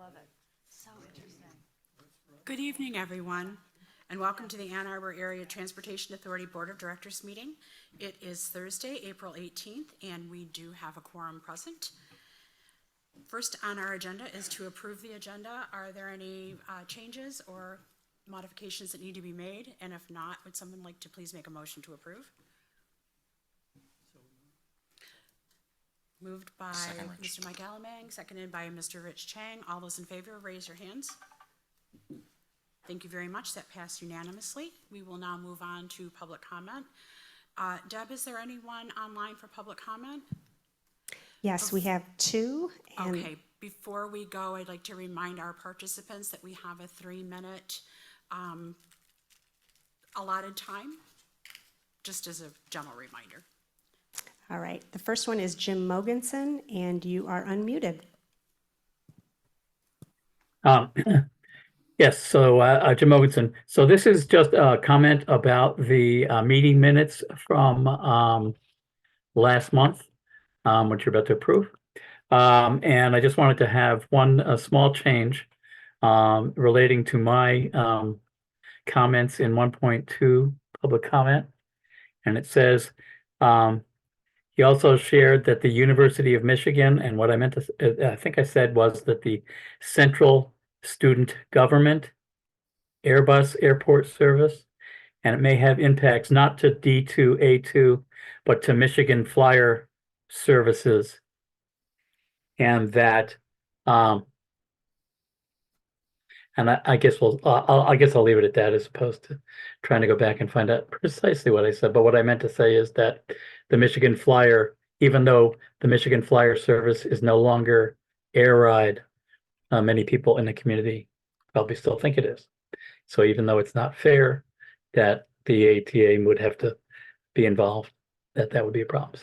love it. So interesting. Good evening, everyone, and welcome to the Ann Arbor Area Transportation Authority Board of Directors meeting. It is Thursday, April 18th, and we do have a quorum present. First on our agenda is to approve the agenda. Are there any changes or modifications that need to be made? And if not, would someone like to please make a motion to approve? Moved by Mr. Mike Alamang, seconded by Mr. Rich Chang. All those in favor, raise your hands. Thank you very much. That passed unanimously. We will now move on to public comment. Deb, is there anyone online for public comment? Yes, we have two. Okay, before we go, I'd like to remind our participants that we have a 3-minute allotted time, just as a general reminder. All right, the first one is Jim Mogensen, and you are unmuted. Yes, so Jim Mogensen. So this is just a comment about the meeting minutes from last month, which you're about to approve. And I just wanted to have one small change relating to my comments in 1.2 public comment. And it says, he also shared that the University of Michigan, and what I meant to, I think I said was that the Central Student Government Airbus Airport Service, and it may have impacts not to D2, A2, but to Michigan Flyer Services. And that, and I guess I'll leave it at that as opposed to trying to go back and find out precisely what I said. But what I meant to say is that the Michigan Flyer, even though the Michigan Flyer service is no longer TheRide, many people in the community probably still think it is. So even though it's not fair that the ATA would have to be involved, that would be a problem.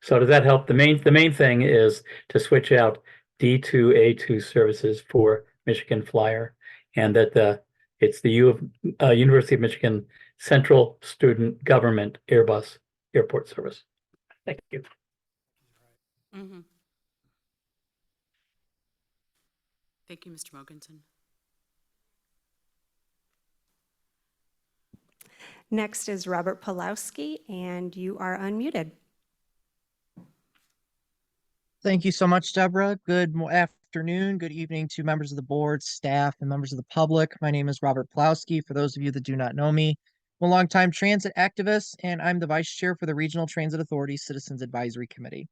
So does that help? The main thing is to switch out D2, A2 services for Michigan Flyer, and that it's the University of Michigan Central Student Government Airbus Airport Service. Thank you. Mm-hmm. Thank you, Mr. Mogensen. Next is Robert Pawlowski, and you are unmuted. Thank you so much, Deborah. Good afternoon, good evening to members of the board, staff, and members of the public. My name is Robert Pawlowski. For those of you that do not know me, I'm a longtime transit activist, and I'm the vice chair for the Regional Transit Authority Citizens Advisory Committee.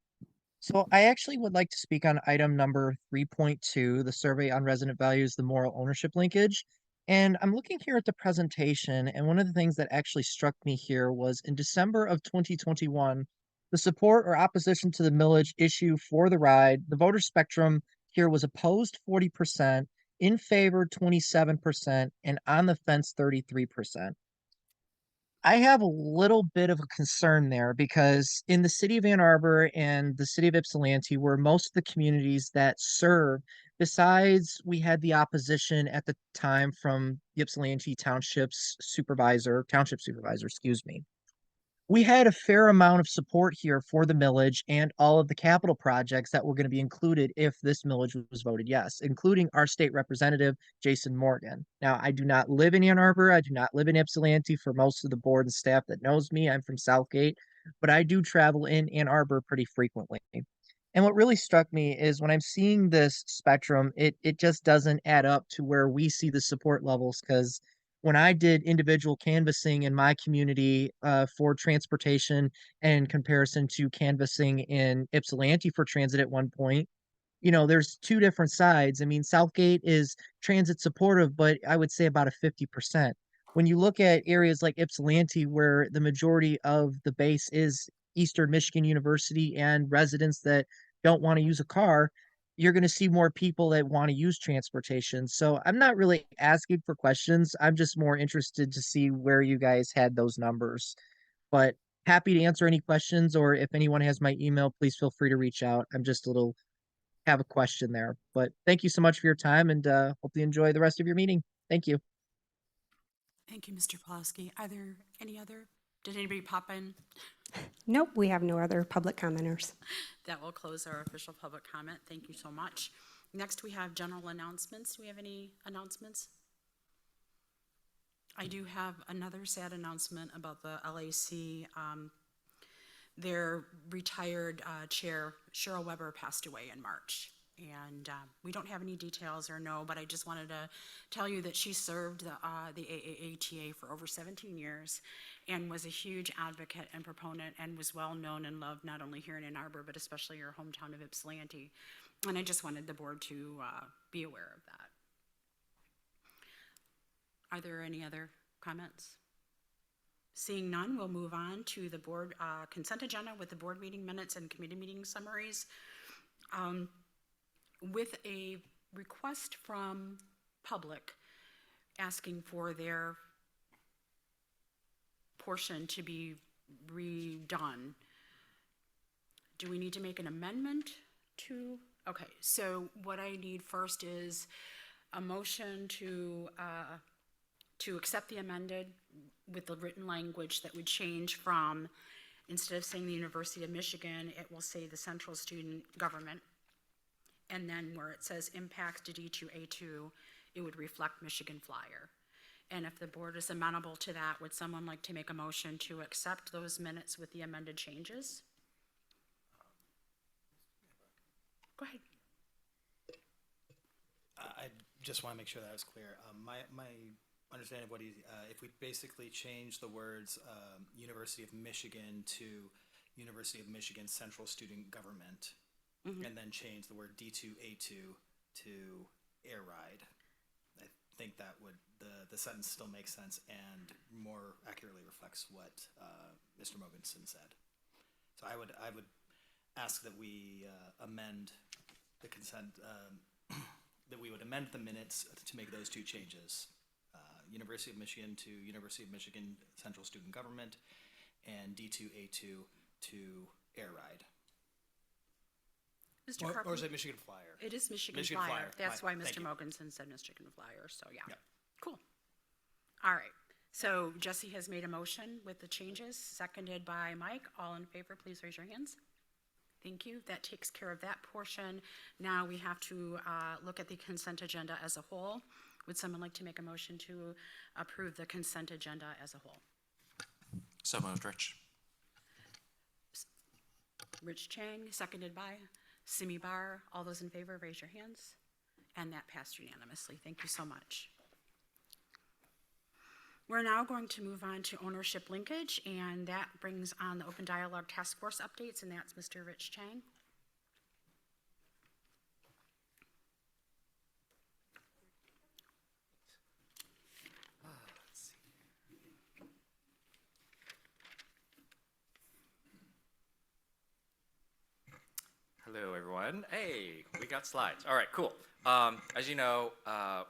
So I actually would like to speak on item number 3.2, the survey on resident values, the moral ownership linkage. And I'm looking here at the presentation, and one of the things that actually struck me here was in December of 2021, the support or opposition to the millage issue for the ride, the voter spectrum here was opposed 40%, in favor 27%, and on the fence 33%. I have a little bit of a concern there because in the city of Ann Arbor and the city of Ypsilanti, where most of the communities that serve, besides we had the opposition at the time from Ypsilanti township supervisor, excuse me. We had a fair amount of support here for the millage and all of the capital projects that were going to be included if this millage was voted yes, including our state representative, Jason Morgan. Now, I do not live in Ann Arbor. I do not live in Ypsilanti. For most of the board and staff that knows me, I'm from Southgate, but I do travel in Ann Arbor pretty frequently. And what really struck me is when I'm seeing this spectrum, it just doesn't add up to where we see the support levels, because when I did individual canvassing in my community for transportation in comparison to canvassing in Ypsilanti for transit at one point, you know, there's two different sides. I mean, Southgate is transit supportive, but I would say about a 50%. When you look at areas like Ypsilanti, where the majority of the base is Eastern Michigan University and residents that don't want to use a car, you're going to see more people that want to use transportation. So I'm not really asking for questions. I'm just more interested to see where you guys had those numbers. But happy to answer any questions, or if anyone has my email, please feel free to reach out. I'm just have a question there. But thank you so much for your time, and hope you enjoy the rest of your meeting. Thank you. Thank you, Mr. Pawlowski. Are there any other? Did anybody pop in? Nope, we have no other public commenters. That will close our official public comment. Thank you so much. Next, we have general announcements. Do we have any announcements? I do have another sad announcement about the LAC. Their retired chair, Cheryl Weber, passed away in March. And we don't have any details or no, but I just wanted to tell you that she served the AAATA for over 17 years and was a huge advocate and proponent and was well known and loved not only here in Ann Arbor, but especially your hometown of Ypsilanti. And I just wanted the board to be aware of that. Are there any other comments? Seeing none, we'll move on to the board consent agenda with the board meeting minutes and committee meeting summaries. With a request from public asking for their portion to be redone. Do we need to make an amendment to? Okay, so what I need first is a motion to accept the amended with the written language that would change from, instead of saying the University of Michigan, it will say the Central Student Government. And then where it says impacts to D2A2, it would reflect Michigan Flyer. And if the board is amenable to that, would someone like to make a motion to accept those minutes with the amended changes? Go ahead. I just want to make sure that was clear. My understanding of what if we basically change the words University of Michigan to University of Michigan Central Student Government, and then change the word D2A2 to TheRide, I think that would, the sentence still makes sense and more accurately reflects what Mr. Mogensen said. So I would ask that we amend the consent, that we would amend the minutes to make those two changes. University of Michigan to University of Michigan Central Student Government, and D2A2 to TheRide. Mr. Or Carpenter? is it Michigan Flyer? It is Michigan Michigan Flyer. Flyer. That's why Thank Mr. you. Mogensen said Michigan Flyer, so yeah. Yep. Cool. All right, so Jesse has made a motion with the changes, seconded by Mike. All in favor, please raise your hands. Thank you. That takes care of that portion. Now we have to look at the consent agenda as a whole. Would someone like to make a motion to approve the consent agenda as a whole? So moved, Rich. Rich Chang, seconded by Simi Bar. All those in favor, raise your hands. And that passed unanimously. Thank you so much. We're now going to move on to ownership linkage, and that brings on the Open Dialogue Task Force updates, and that's Mr. Rich Chang. Hello, everyone. Hey, we got slides. All right, cool. As you know,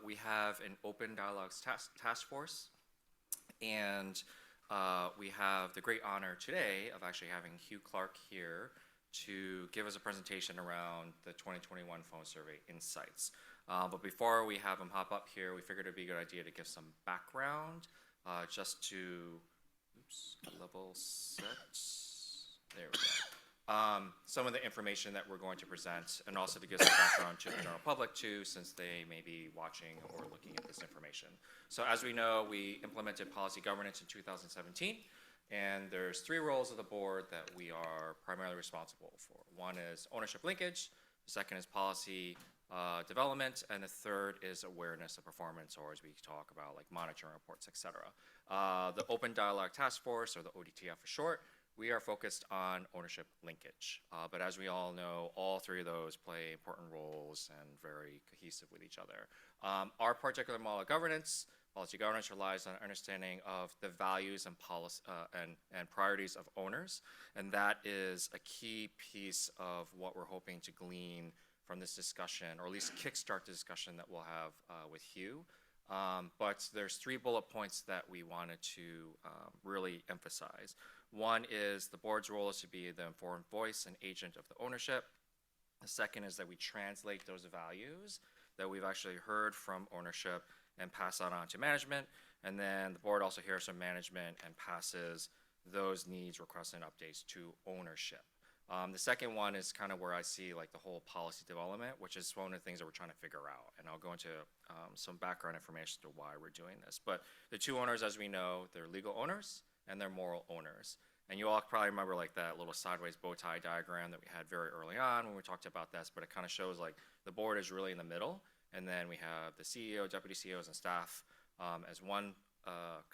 we have an Open Dialogues task force, and we have the great honor today of actually having Hugh Clark here to give us a presentation around the 2021 phone survey insights. But before we have him hop up here, we figured it'd be a good idea to give some background, just to, level set. There we go. Some of the information that we're going to present, and also to give some background to the general public too, since they may be watching or looking at this information. So as we know, we implemented policy governance in 2017, and there's 3 roles of the board that we are primarily responsible for. One is ownership linkage, the second is policy development, and the third is awareness of performance, or as we talk about, like monitoring reports, et cetera. The Open Dialogue Task Force, or the ODTF for short, we are focused on ownership linkage. But as we all know, all 3 of those play important roles and very cohesive with each other. Our particular model of governance, policy governance, relies on understanding of the values and policy and priorities of owners, and that is a key piece of what we're hoping to glean from this discussion, or at least kickstart the discussion that we'll have with Hugh. But there's 3 bullet points that we wanted to really emphasize. One is the board's role is to be the informed voice and agent of the ownership. The second is that we translate those values that we've actually heard from ownership and pass that on to management. And then the board also hears from management and passes those needs, requests, and updates to ownership. The second one is kind of where I see like the whole policy development, which is one of the things that we're trying to figure out. And I'll go into some background information to why we're doing this. But the two owners, as we know, they're legal owners and they're moral owners. And you all probably remember like that little sideways bow tie diagram that we had very early on when we talked about this, but it kind of shows like the board is really in the middle. And then we have the CEO, deputy CEOs, and staff as one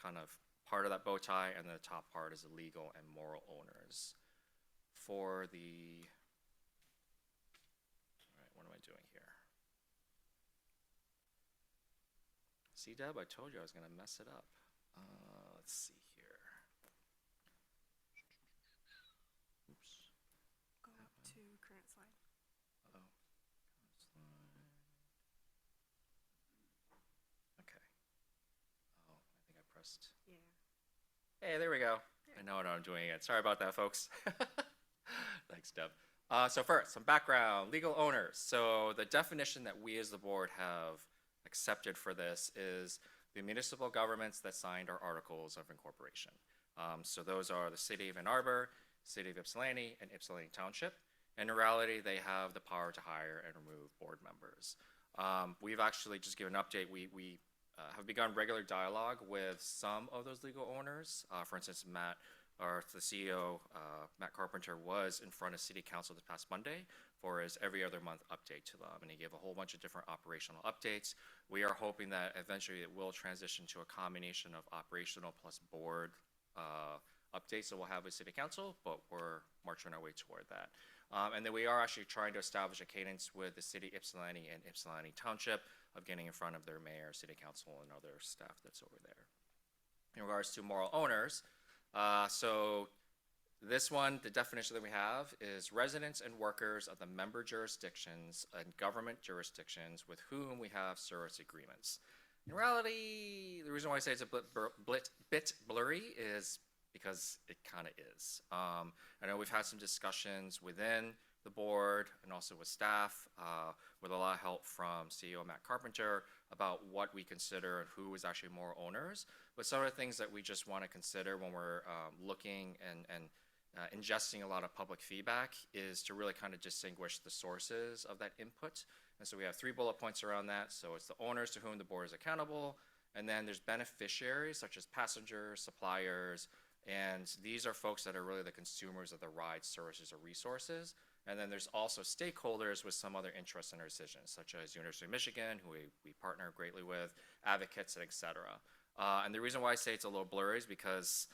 kind of part of that bow tie, and the top part is the legal and moral owners. For the, all right, what am I doing here? See, Deb, I told you I was going to mess it up. Let's see here. Oops. Go up to current slide. Oh, slide. Okay. Oh, I think I pressed. Yeah. Hey, there we go. I know what I'm doing it. Sorry about that, folks. Thanks, Deb. So first, some background, legal owners. So the definition that we as the board have accepted for this is the municipal governments that signed our articles of incorporation. So those are the city of Ann Arbor, city of Ypsilanti, and Ypsilanti Township. And in reality, they have the power to hire and remove board members. We've actually just given an update. We have begun regular dialogue with some of those legal owners. For instance, the CEO, Matt Carpenter, was in front of City Council this past Monday for his every other month update to them, and he gave a whole bunch of different operational updates. We are hoping that eventually it will transition to a combination of operational plus board updates that we'll have with City Council, but we're marching our way toward that. And then we are actually trying to establish a cadence with the City Ypsilanti and Ypsilanti Township of getting in front of their mayor, City Council, and other staff that's over there. In regards to moral owners, so this one, the definition that we have is residents and workers of the member jurisdictions and government jurisdictions with whom we have service agreements. In reality, the reason why I say it's a bit blurry is because it kind of is. I know we've had some discussions within the board and also with staff with a lot of help from CEO Matt Carpenter about what we consider and who is actually moral owners. But some of the things that we just want to consider when we're looking and ingesting a lot of public feedback is to really kind of distinguish the sources of that input. And so we have 3 bullet points around that. So it's the owners to whom the board is accountable, and then there's beneficiaries such as passengers, suppliers, and these are folks that are really the consumers of the ride services or resources. And then there's also stakeholders with some other interests in our decisions, such as University of Michigan, who we partner greatly with, advocates, et cetera. And the reason why I say it's a little blurry is because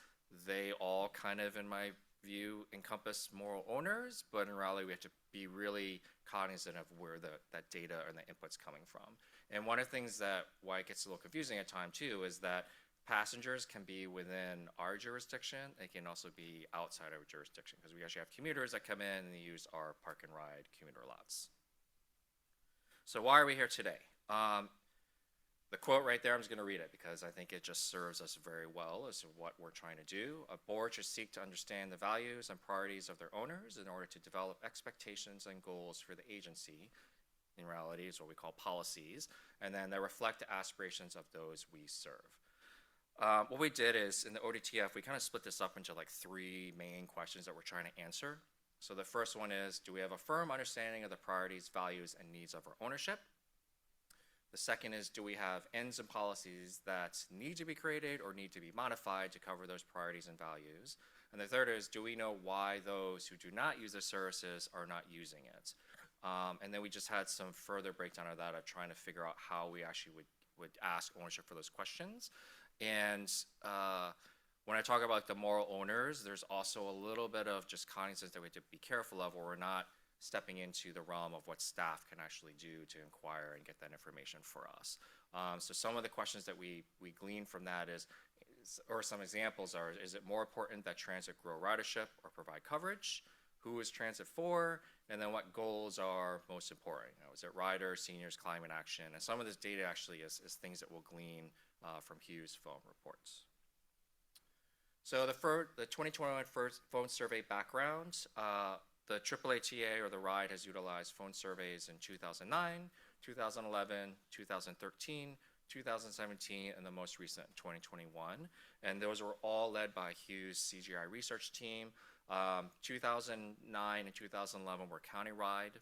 they all kind of, in my view, encompass moral owners, but in reality, we have to be really cognizant of where that data and the input's coming from. And one of the things that why it gets a little confusing at times too is that passengers can be within our jurisdiction. They can also be outside our jurisdiction because we actually have commuters that come in and they use our park and ride commuter lots. So why are we here today? The quote right there, I'm just going to read it because I think it just serves us very well as to what we're trying to do. A board should seek to understand the values and priorities of their owners in order to develop expectations and goals for the agency. In reality, it's what we call policies, and then they reflect the aspirations of those we serve. What we did is, in the ODTF, we kind of split this up into like 3 main questions that we're trying to answer. So the first one is, do we have a firm understanding of the priorities, values, and needs of our ownership? The second is, do we have ends and policies that need to be created or need to be modified to cover those priorities and values? And the third is, do we know why those who do not use the services are not using it? And then we just had some further breakdown of that of trying to figure out how we actually would ask ownership for those questions. And when I talk about the moral owners, there's also a little bit of just cognizance that we have to be careful of, where we're not stepping into the realm of what staff can actually do to inquire and get that information for us. So some of the questions that we glean from that is, or some examples are, is it more important that transit grow ridership or provide coverage? Who is transit for? And then what goals are most important? You know, is it riders, seniors, climate action? And some of this data actually is things that we'll glean from Hughes phone reports. So the 2021 phone survey background, the AAATA or the RIDE has utilized phone surveys in 2009, 2011, 2013, 2017, and the most recent 2021. And those were all led by Hugh's CGI research team. 2009 and 2011 were countywide.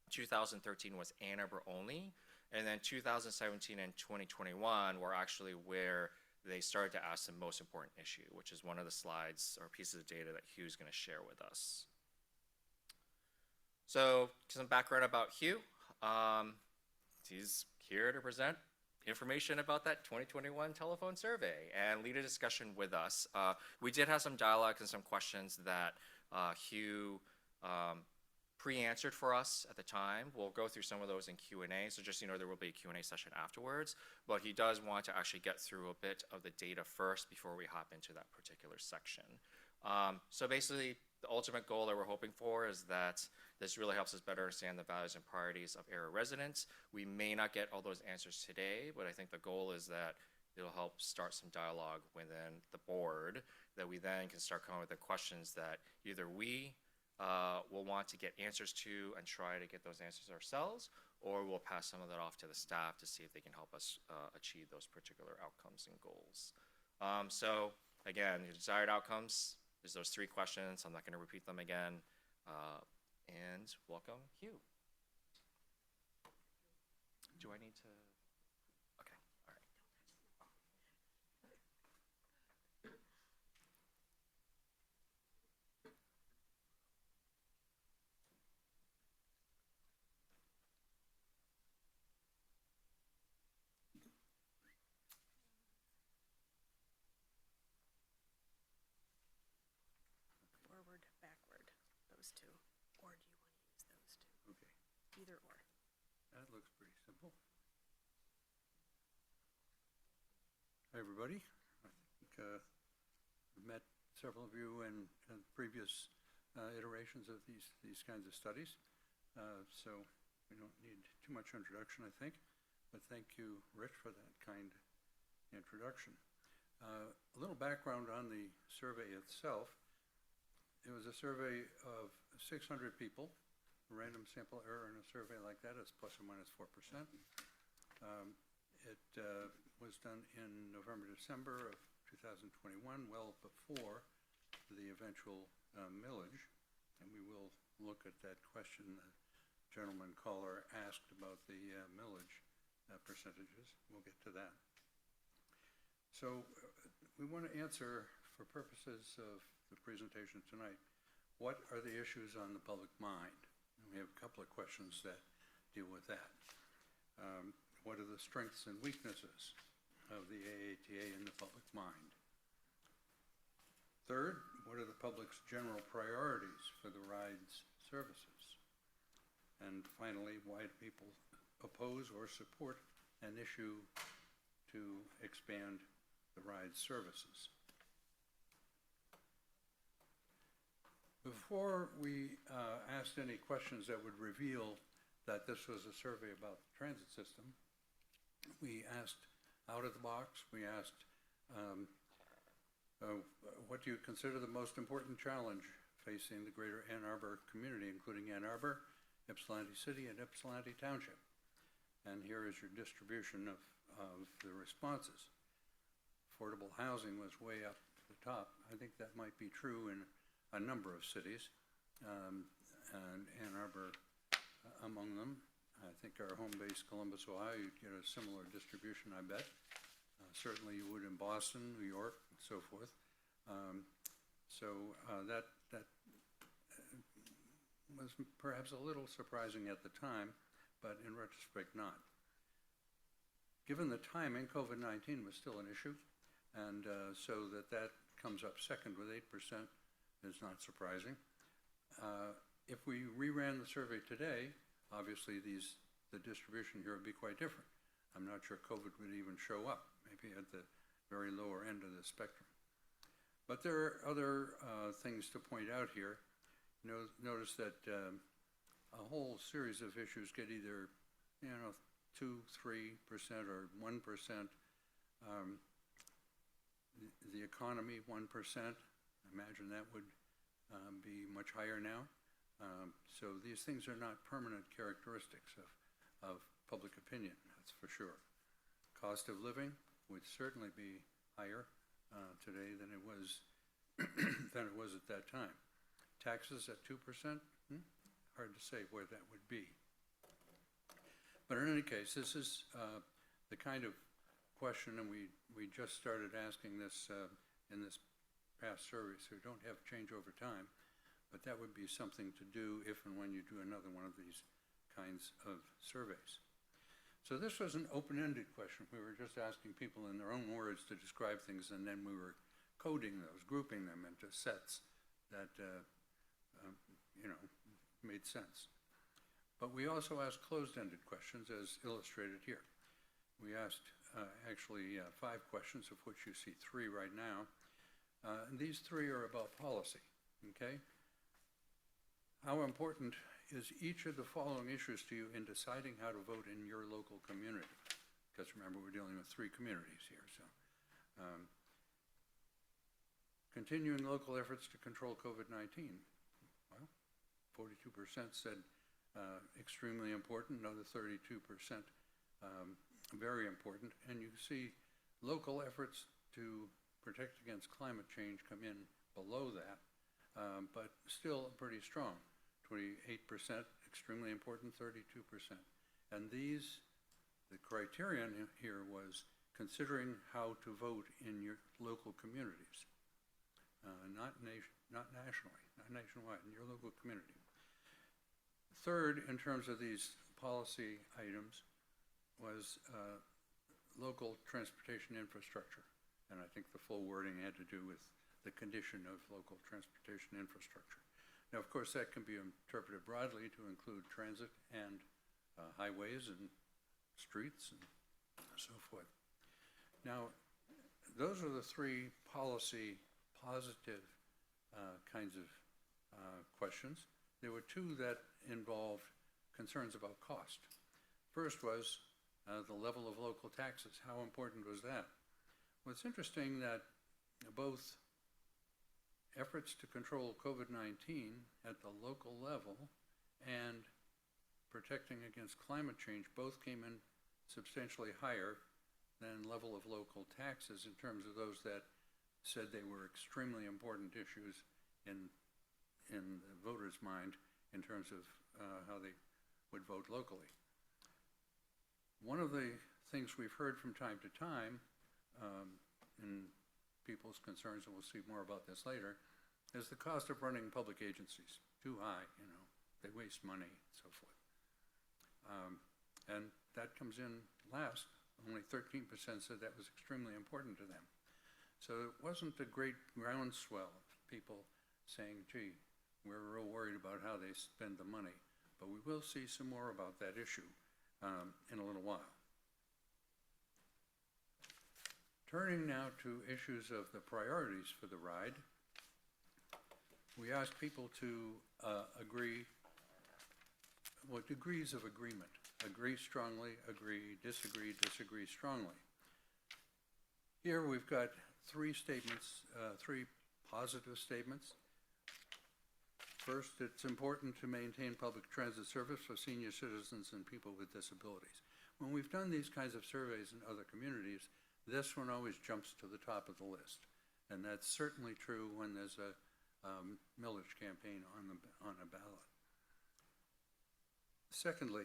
2013 was Ann Arbor only. And then 2017 and 2021 were actually where they started to ask the most important issue, which is one of the slides or pieces of data that Hugh's going to share with us. So some background about Hugh. He's here to present information about that 2021 telephone survey and lead a discussion with us. We did have some dialogue and some questions that Hugh pre-answered for us at the time. We'll go through some of those in Q&A, so just there will be a Q&A session afterwards, but he does want to actually get through a bit of the data first before we hop into that particular section. So basically, the ultimate goal that we're hoping for is that this really helps us better understand the values and priorities of area residents. We may not get all those answers today, but I think the goal is that it'll help start some dialogue within the board that we then can start coming with the questions that either we will want to get answers to and try to get those answers ourselves, or we'll pass some of that off to the staff to see if they can help us achieve those particular outcomes and goals. So again, the desired outcomes, there's those 3 questions. I'm not going to repeat them again. And welcome, Hugh. Do I need to? Okay, all right. Forward, backward, those 2. Or do you want to use those 2? Okay, Either or. that looks pretty simple. Hi, everybody. I think I've met several of you in previous iterations of these kinds of studies, so we don't need too much introduction, I think. But thank you, Rich, for that kind introduction. A little background on the survey itself. It was a survey of 600 people. Random sample error in a survey like that is plus or minus 4%. It was done in November, December of 2021, well before the eventual millage. And we will look at that question the gentleman caller asked about the millage percentages. We'll get to that. So we want to answer, for purposes of the presentation tonight, what are the issues on the public mind? And we have a couple of questions that deal with that. What are the strengths and weaknesses of the AATA in the public mind? Third, what are the public's general priorities for the ride's services? And finally, why do people oppose or support an issue to expand the ride's services? Before we asked any questions that would reveal that this was a survey about the transit system, we asked out of the box, we asked, what do you consider the most important challenge facing the greater Ann Arbor community, including Ann Arbor, Ypsilanti City, and Ypsilanti Township? And here is your distribution of the responses. Affordable housing was way up at the top. I think that might be true in a number of cities, and Ann Arbor among them. I think our home base, Columbus, Ohio, you'd get a similar distribution, I bet. Certainly you would in Boston, New York, and so forth. That was perhaps a little surprising at the time, but in retrospect, not. Given the timing, COVID-19 was still an issue, and so that comes up second with 8% is not surprising. If we reran the survey today, obviously the distribution here would be quite different. I'm not sure COVID would even show up, maybe at the very lower end of the spectrum. But there are other things to point out here. Notice that a whole series of issues get either 2, 3%, or 1%. The economy, 1%. I imagine that would be much higher now. So these things are not permanent characteristics of public opinion, that's for sure. Cost of living would certainly be higher today than it was at that time. Taxes at 2%, hard to say where that would be. But in any case, this is the kind of question, and we just started asking this in this past survey, so we don't have change over time, but that would be something to do if and when you do another one of these kinds of surveys. So this was an open-ended question. We were just asking people in their own words to describe things, and then we were coding those, grouping them into sets that, made sense. But we also asked closed-ended questions, as illustrated here. We asked actually 5 questions, of which you see 3 right now. And these 3 are about policy, okay? How important is each of the following issues to you in deciding how to vote in your local community? Because remember, we're dealing with 3 communities here, so. Continuing local efforts to control COVID-19. Well, 42% said extremely important, another 32% very important. And you see local efforts to protect against climate change come in below that, but still pretty strong. 28%, extremely important, 32%. And the criterion here was considering how to vote in your local communities, not nationally, not nationwide, in your local community. Third, in terms of these policy items, was local transportation infrastructure. And I think the full wording had to do with the condition of local transportation infrastructure. Now, of course, that can be interpreted broadly to include transit and highways and streets and so forth. Now, those are the 3 policy positive kinds of questions. There were 2 that involved concerns about cost. First was the level of local taxes. How important was that? Well, it's interesting that both efforts to control COVID-19 at the local level and protecting against climate change both came in substantially higher than level of local taxes in terms of those that said they were extremely important issues in the voter's mind in terms of how they would vote locally. One of the things we've heard from time to time in people's concerns, and we'll see more about this later, is the cost of running public agencies. Too high, they waste money, and so forth. And that comes in last. Only 13% said that was extremely important to them. So it wasn't a great groundswell of people saying, gee, we're real worried about how they spend the money. But we will see some more about that issue in a little while. Turning now to issues of the priorities for the ride, we asked people to agree, what degrees of agreement. Agree strongly, agree, disagree, disagree strongly. Here we've got 3 statements, 3 positive statements. First, it's important to maintain public transit service for senior citizens and people with disabilities. When we've done these kinds of surveys in other communities, this one always jumps to the top of the list. And that's certainly true when there's a millage campaign on a ballot. Secondly,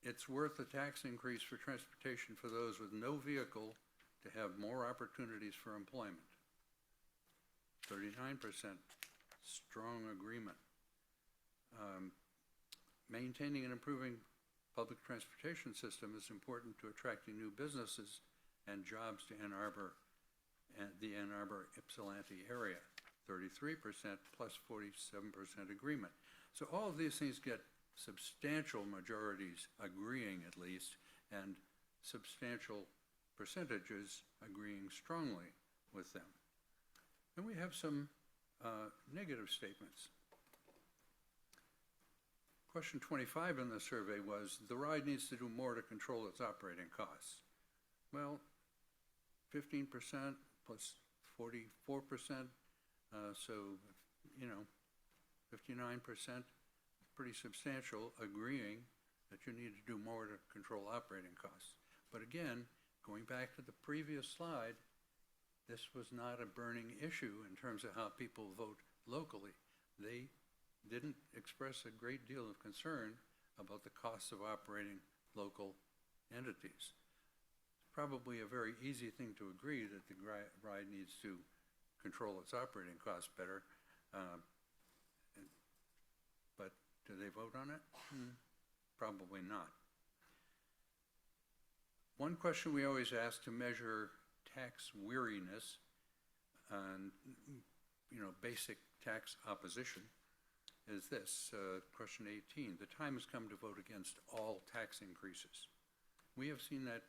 it's worth a tax increase for transportation for those with no vehicle to have more opportunities for employment. 39%, strong agreement. Maintaining and improving public transportation system is important to attracting new businesses and jobs to Ann Arbor and the Ann Arbor Ypsilanti area. 33% plus 47% agreement. So all of these things get substantial majorities agreeing at least, and substantial percentages agreeing strongly with them. And we have some negative statements. Question 25 in the survey was, the ride needs to do more to control its operating costs. Well, 15% plus 44%, so, 59%, pretty substantial, agreeing that you need to do more to control operating costs. But again, going back to the previous slide, this was not a burning issue in terms of how people vote locally. They didn't express a great deal of concern about the costs of operating local entities. It's probably a very easy thing to agree that the RIDE needs to control its operating costs better. But do they vote on it? Probably not. One question we always ask to measure tax weariness and, basic tax opposition is this, question 18. The time has come to vote against all tax increases. We have seen that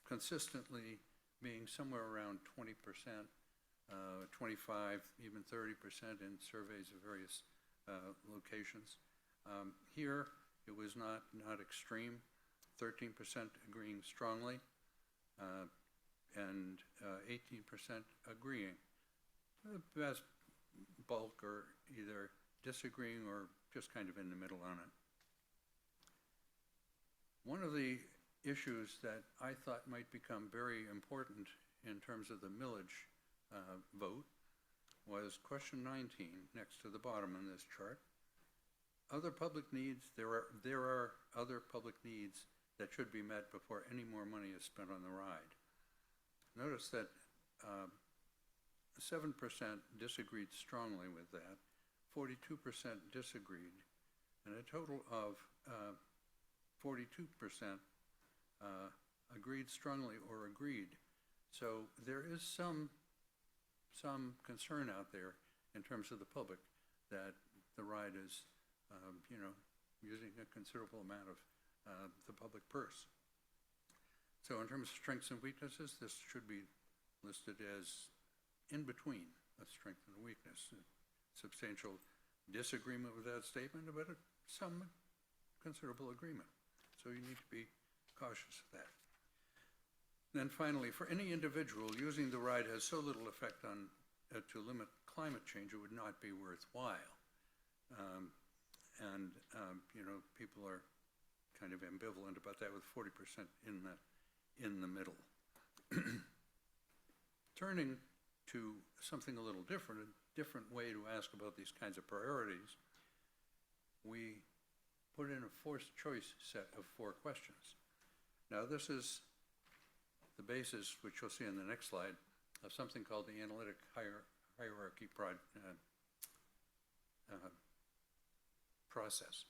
consistently being somewhere around 20%, 25, even 30% in surveys of various locations. Here, it was not extreme, 13% agreeing strongly, and 18% agreeing. The vast bulk are either disagreeing or just kind of in the middle on it. One of the issues that I thought might become very important in terms of the millage vote was question 19, next to the bottom in this chart. Other public needs, there are other public needs that should be met before any more money is spent on the RIDE. Notice that 7% disagreed strongly with that, 42% disagreed, and a total of 42% agreed strongly or agreed. So there is some concern out there in terms of the public that the RIDE is, using a considerable amount of the public purse. So in terms of strengths and weaknesses, this should be listed as in between a strength and a weakness. Substantial disagreement with that statement, but some considerable agreement. So you need to be cautious of that. Then finally, for any individual, using the RIDE has so little effect on to limit climate change, it would not be worthwhile. People are kind of ambivalent about that, with 40% in the middle. Turning to something a little different, a different way to ask about these kinds of priorities, we put in a forced choice set of 4 questions. Now this is the basis, which you'll see in the next slide, of something called the analytic hierarchy process,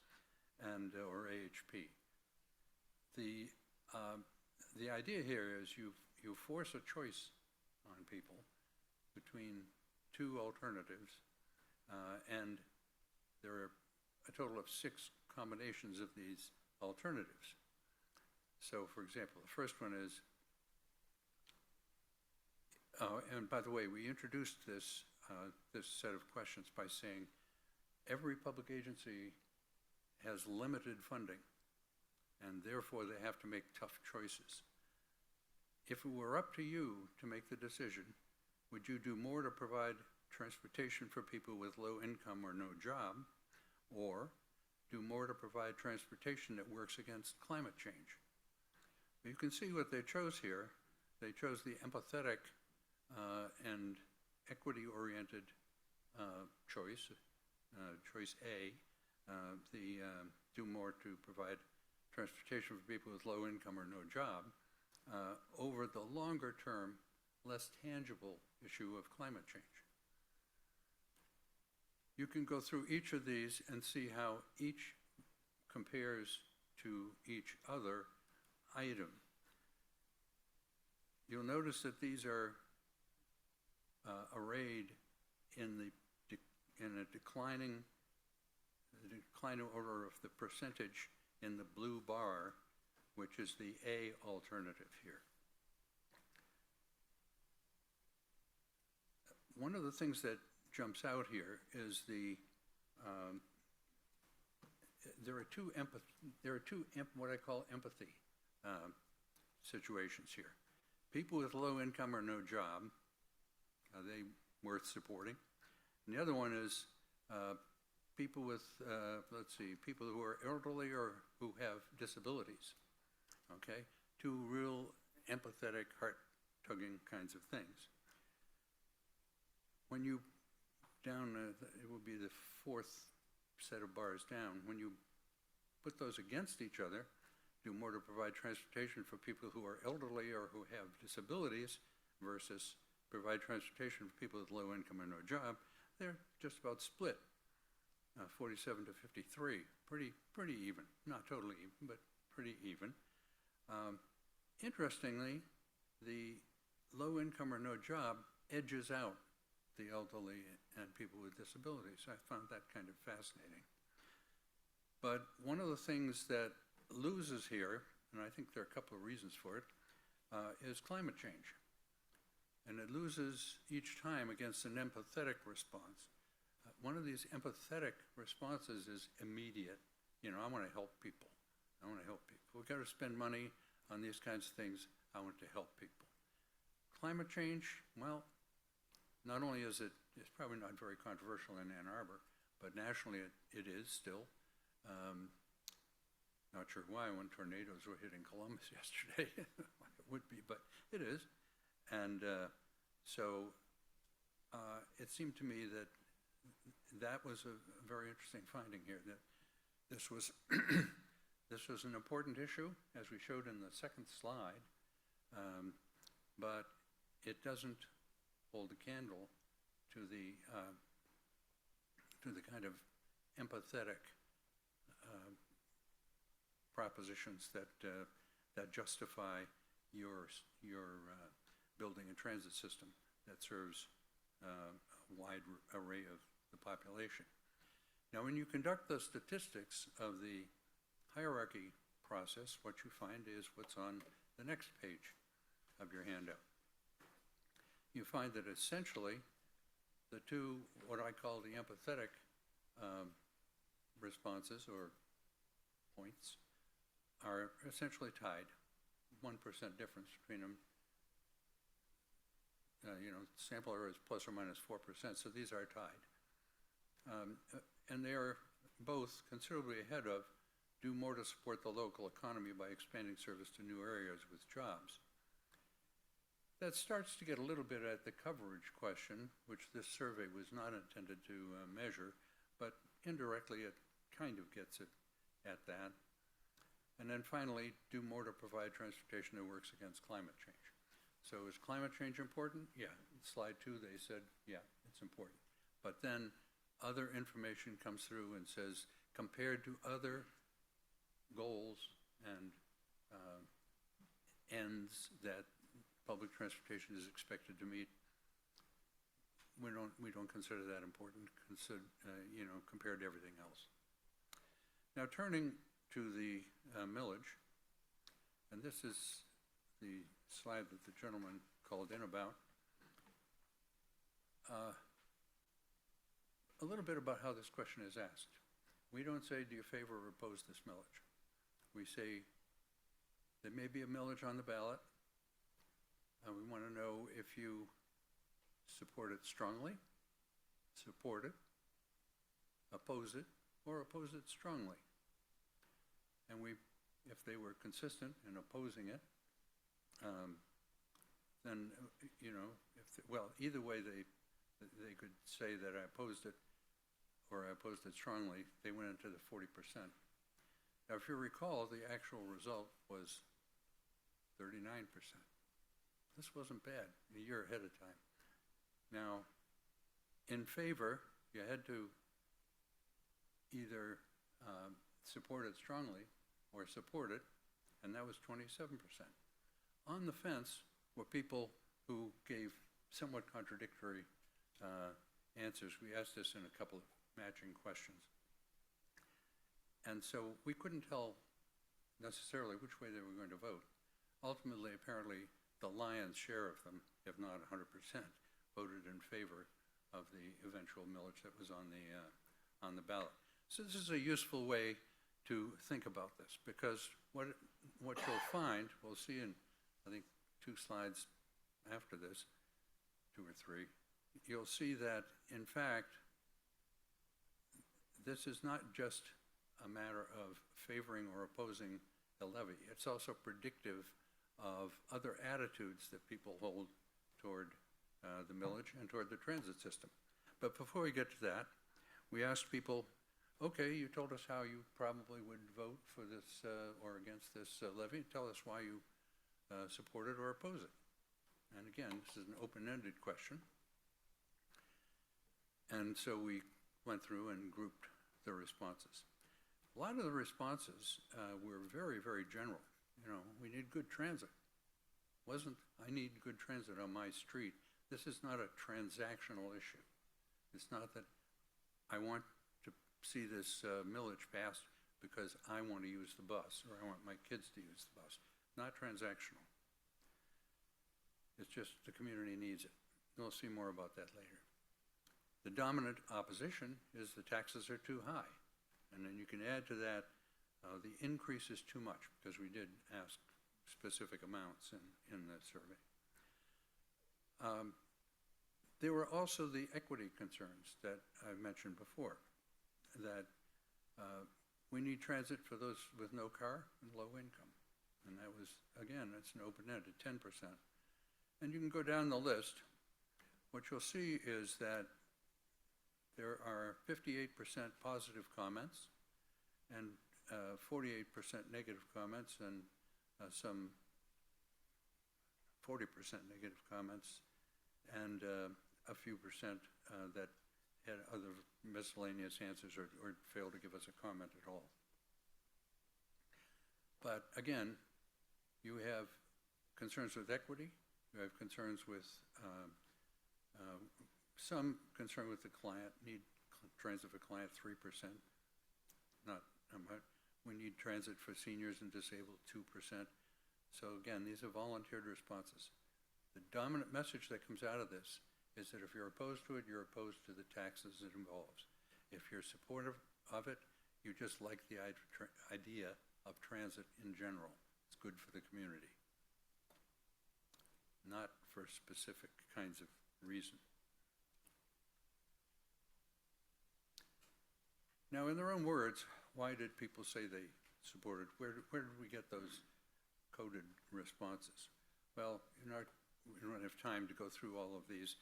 or AHP. The idea here is you force a choice on people between 2 alternatives, and there are a total of 6 combinations of these alternatives. So, for example, the first one is, and by the way, we introduced this set of questions by saying every public agency has limited funding, and therefore they have to make tough choices. If it were up to you to make the decision, would you do more to provide transportation for people with low income or no job, or do more to provide transportation that works against climate change? You can see what they chose here. They chose the empathetic and equity-oriented choice, choice A, the do more to provide transportation for people with low income or no job, over the longer term, less tangible issue of climate change. You can go through each of these and see how each compares to each other item. You'll notice that these are arrayed in a declining order of the percentage in the blue bar, which is the A alternative here. One of the things that jumps out here is there are two what I call empathy situations here. People with low income or no job, are they worth supporting? And the other one is people with, people who are elderly or who have disabilities. Okay, two real empathetic, heart-tugging kinds of things. When you it will be the fourth set of bars down. When you put those against each other, do more to provide transportation for people who are elderly or who have disabilities versus provide transportation for people with low income or no job, they're just about split, 47 to 53. Pretty even. Not totally even, but pretty even. Interestingly, the low income or no job edges out the elderly and people with disabilities. I found that kind of fascinating. But one of the things that loses here, and I think there are a couple of reasons for it, is climate change. And it loses each time against an empathetic response. One of these empathetic responses is immediate. You know, I want to help people. I want to help people. We've got to spend money on these kinds of things. I want to help people. Climate change, well, not only is it's probably not very controversial in Ann Arbor, but nationally it is still. Not sure why when tornadoes were hitting Columbus yesterday. It would be, but it is. And so it seemed to me that that was a very interesting finding here, that this was, this was an important issue, as we showed in the second slide, but it doesn't hold a candle to the kind of empathetic propositions that justify your building a transit system that serves a wide array of the population. Now, when you conduct the statistics of the hierarchy process, what you find is what's on the next page of your handout. You find that essentially the two, what I call the empathetic responses or points, are essentially tied. 1% difference between them. Sample error is plus or minus 4%, so these are tied. And they are both considerably ahead of do more to support the local economy by expanding service to new areas with jobs. That starts to get a little bit at the coverage question, which this survey was not intended to measure, but indirectly it kind of gets it at that. And then finally, do more to provide transportation that works against climate change. So is climate change important? Yeah. Slide 2, they said, yeah, it's important. But then other information comes through and says, compared to other goals and ends that public transportation is expected to meet, we don't consider that important, compared to everything else. Now turning to the millage, and this is the slide that the gentleman called in about. A little bit about how this question is asked. We don't say, do you favor or oppose this millage? We say, there may be a millage on the ballot. We want to know if you support it strongly, support it, oppose it, or oppose it strongly. And if they were consistent in opposing it, then, either way they could say that I opposed it or I opposed it strongly. They went into the 40%. Now, if you recall, the actual result was 39%. This wasn't bad, a year ahead of time. Now, in favor, you had to either support it strongly or support it, and that was 27%. On the fence were people who gave somewhat contradictory answers. We asked this in a couple of matching questions. And so we couldn't tell necessarily which way they were going to vote. Ultimately, apparently, the lion's share of them, if not 100%, voted in favor of the eventual millage that was on the ballot. So this is a useful way to think about this, because what you'll find, we'll see in, I think, 2 slides after this, 2 or 3, you'll see that, in fact, this is not just a matter of favoring or opposing the levy. It's also predictive of other attitudes that people hold toward the millage and toward the transit system. But before we get to that, we asked people, okay, you told us how you probably would vote for this or against this levy. Tell us why you support it or oppose it. And again, this is an open-ended question. And so we went through and grouped the responses. A lot of the responses were very, very general. You know, we need good transit. Wasn't, I need good transit on my street. This is not a transactional issue. It's not that I want to see this millage passed because I want to use the bus or I want my kids to use the bus. Not transactional. It's just the community needs it. We'll see more about that later. The dominant opposition is the taxes are too high. And then you can add to that the increase is too much, because we did ask specific amounts in the survey. There were also the equity concerns that I mentioned before, that we need transit for those with no car and low income. And that was, again, it's an open-ended 10%. And you can go down the list. What you'll see is that there are 58% positive comments and 48% negative comments and some 40% negative comments and a few percent that had other miscellaneous answers or failed to give us a comment at all. But again, you have concerns with equity. You have concerns with some concern with the client, need transit for client 3%. We need transit for seniors and disabled 2%. So again, these are volunteered responses. The dominant message that comes out of this is that if you're opposed to it, you're opposed to the taxes it involves. If you're supportive of it, you just like the idea of transit in general. It's good for the community, not for specific kinds of reason. Now, in their own words, why did people say they supported? Where did we get those coded responses? Well, we don't have time to go through all of these,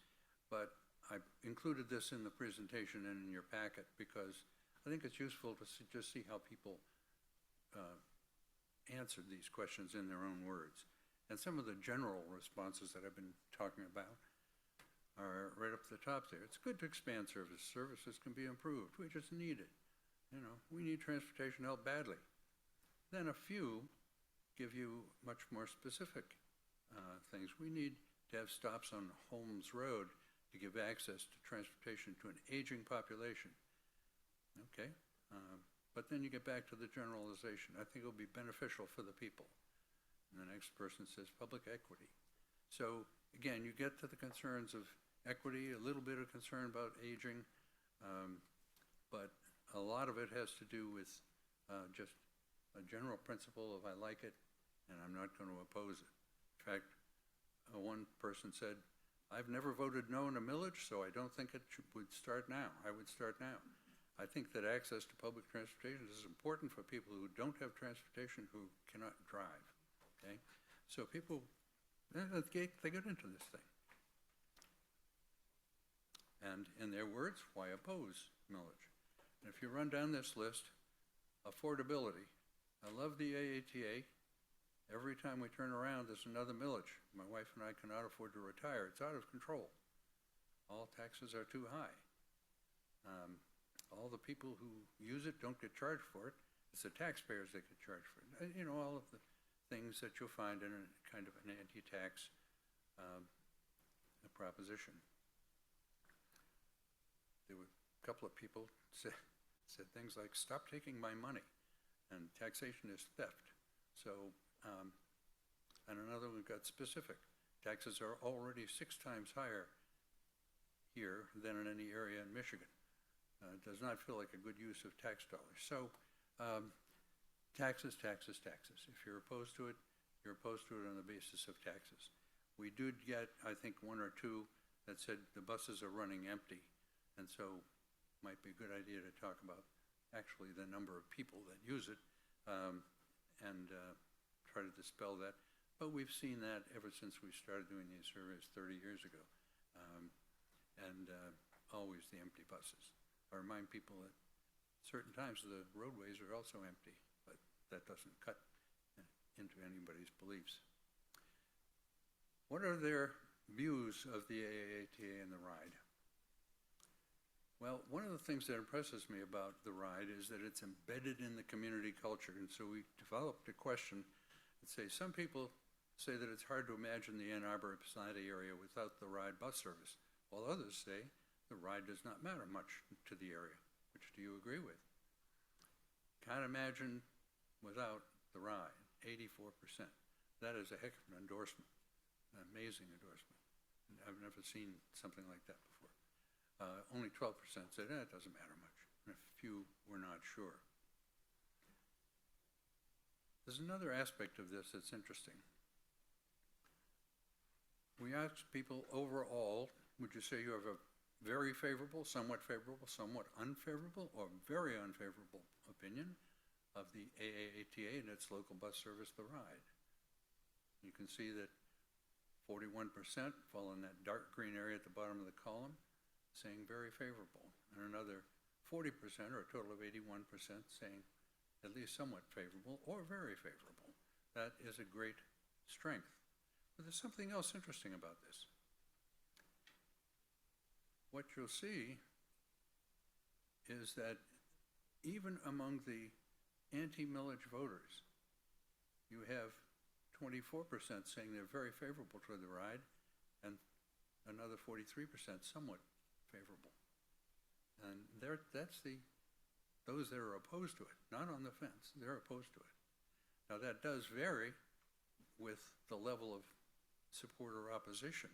but I included this in the presentation and in your packet because I think it's useful to just see how people answered these questions in their own words. And some of the general responses that I've been talking about are right up at the top there. It's good to expand service. Services can be improved. We just need it. You know, we need transportation help badly. Then a few give you much more specific things. We need to have stops on Holmes Road to give access to transportation to an aging population. Okay, but then you get back to the generalization. I think it will be beneficial for the people. And the next person says public equity. So again, you get to the concerns of equity, a little bit of concern about aging, but a lot of it has to do with just a general principle of I like it and I'm not going to oppose it. In fact, one person said, I've never voted no in a millage, so I don't think it would start now. I would start now. I think that access to public transportation is important for people who don't have transportation, who cannot drive. Okay, so people, they get into this thing. And in their words, why oppose millage? And if you run down this list, affordability. I love the AATA. Every time we turn around, there's another millage. My wife and I cannot afford to retire. It's out of control. All taxes are too high. All the people who use it don't get charged for it. It's the taxpayers that get charged for it. You know, all of the things that you'll find in a kind of an anti-tax proposition. There were a couple of people said things like, stop taking my money, and taxation is theft. So, and another one got specific. Taxes are already 6 times higher here than in any area in Michigan. It does not feel like a good use of tax dollars. So, taxes, taxes, taxes. If you're opposed to it, you're opposed to it on the basis of taxes. We did get, I think, 1 or 2 that said the buses are running empty, and so might be a good idea to talk about actually the number of people that use it and try to dispel that. but we've seen that ever since we started doing these surveys 30 years ago. And always the empty buses. I remind people that certain times the roadways are also empty, but that doesn't cut into anybody's beliefs. What are their views of the AATA and the RIDE? Well, one of the things that impresses me about the RIDE is that it's embedded in the community culture. And so we developed a question that says, some people say that it's hard to imagine the Ann Arbor Ypsilanti area without the RIDE bus service, while others say the RIDE does not matter much to the area. Which do you agree with? Can't imagine without the RIDE, 84%. That is a heck of an endorsement, an amazing endorsement. I've never seen something like that before. Only 12% said, it doesn't matter much, and a few were not sure. There's another aspect of this that's interesting. We asked people overall, would you say you have a very favorable, somewhat unfavorable, or very unfavorable opinion of the AATA and its local bus service, the RIDE? You can see that 41% fall in that dark green area at the bottom of the column, saying very favorable, and another 40%, or a total of 81%, saying at least somewhat favorable or very favorable. That is a great strength. But there's something else interesting about this. What you'll see is that even among the anti-millage voters, you have 24% saying they're very favorable to the RIDE, and another 43% somewhat favorable. And that's those that are opposed to it, not on the fence, they're opposed to it. Now that does vary with the level of support or opposition.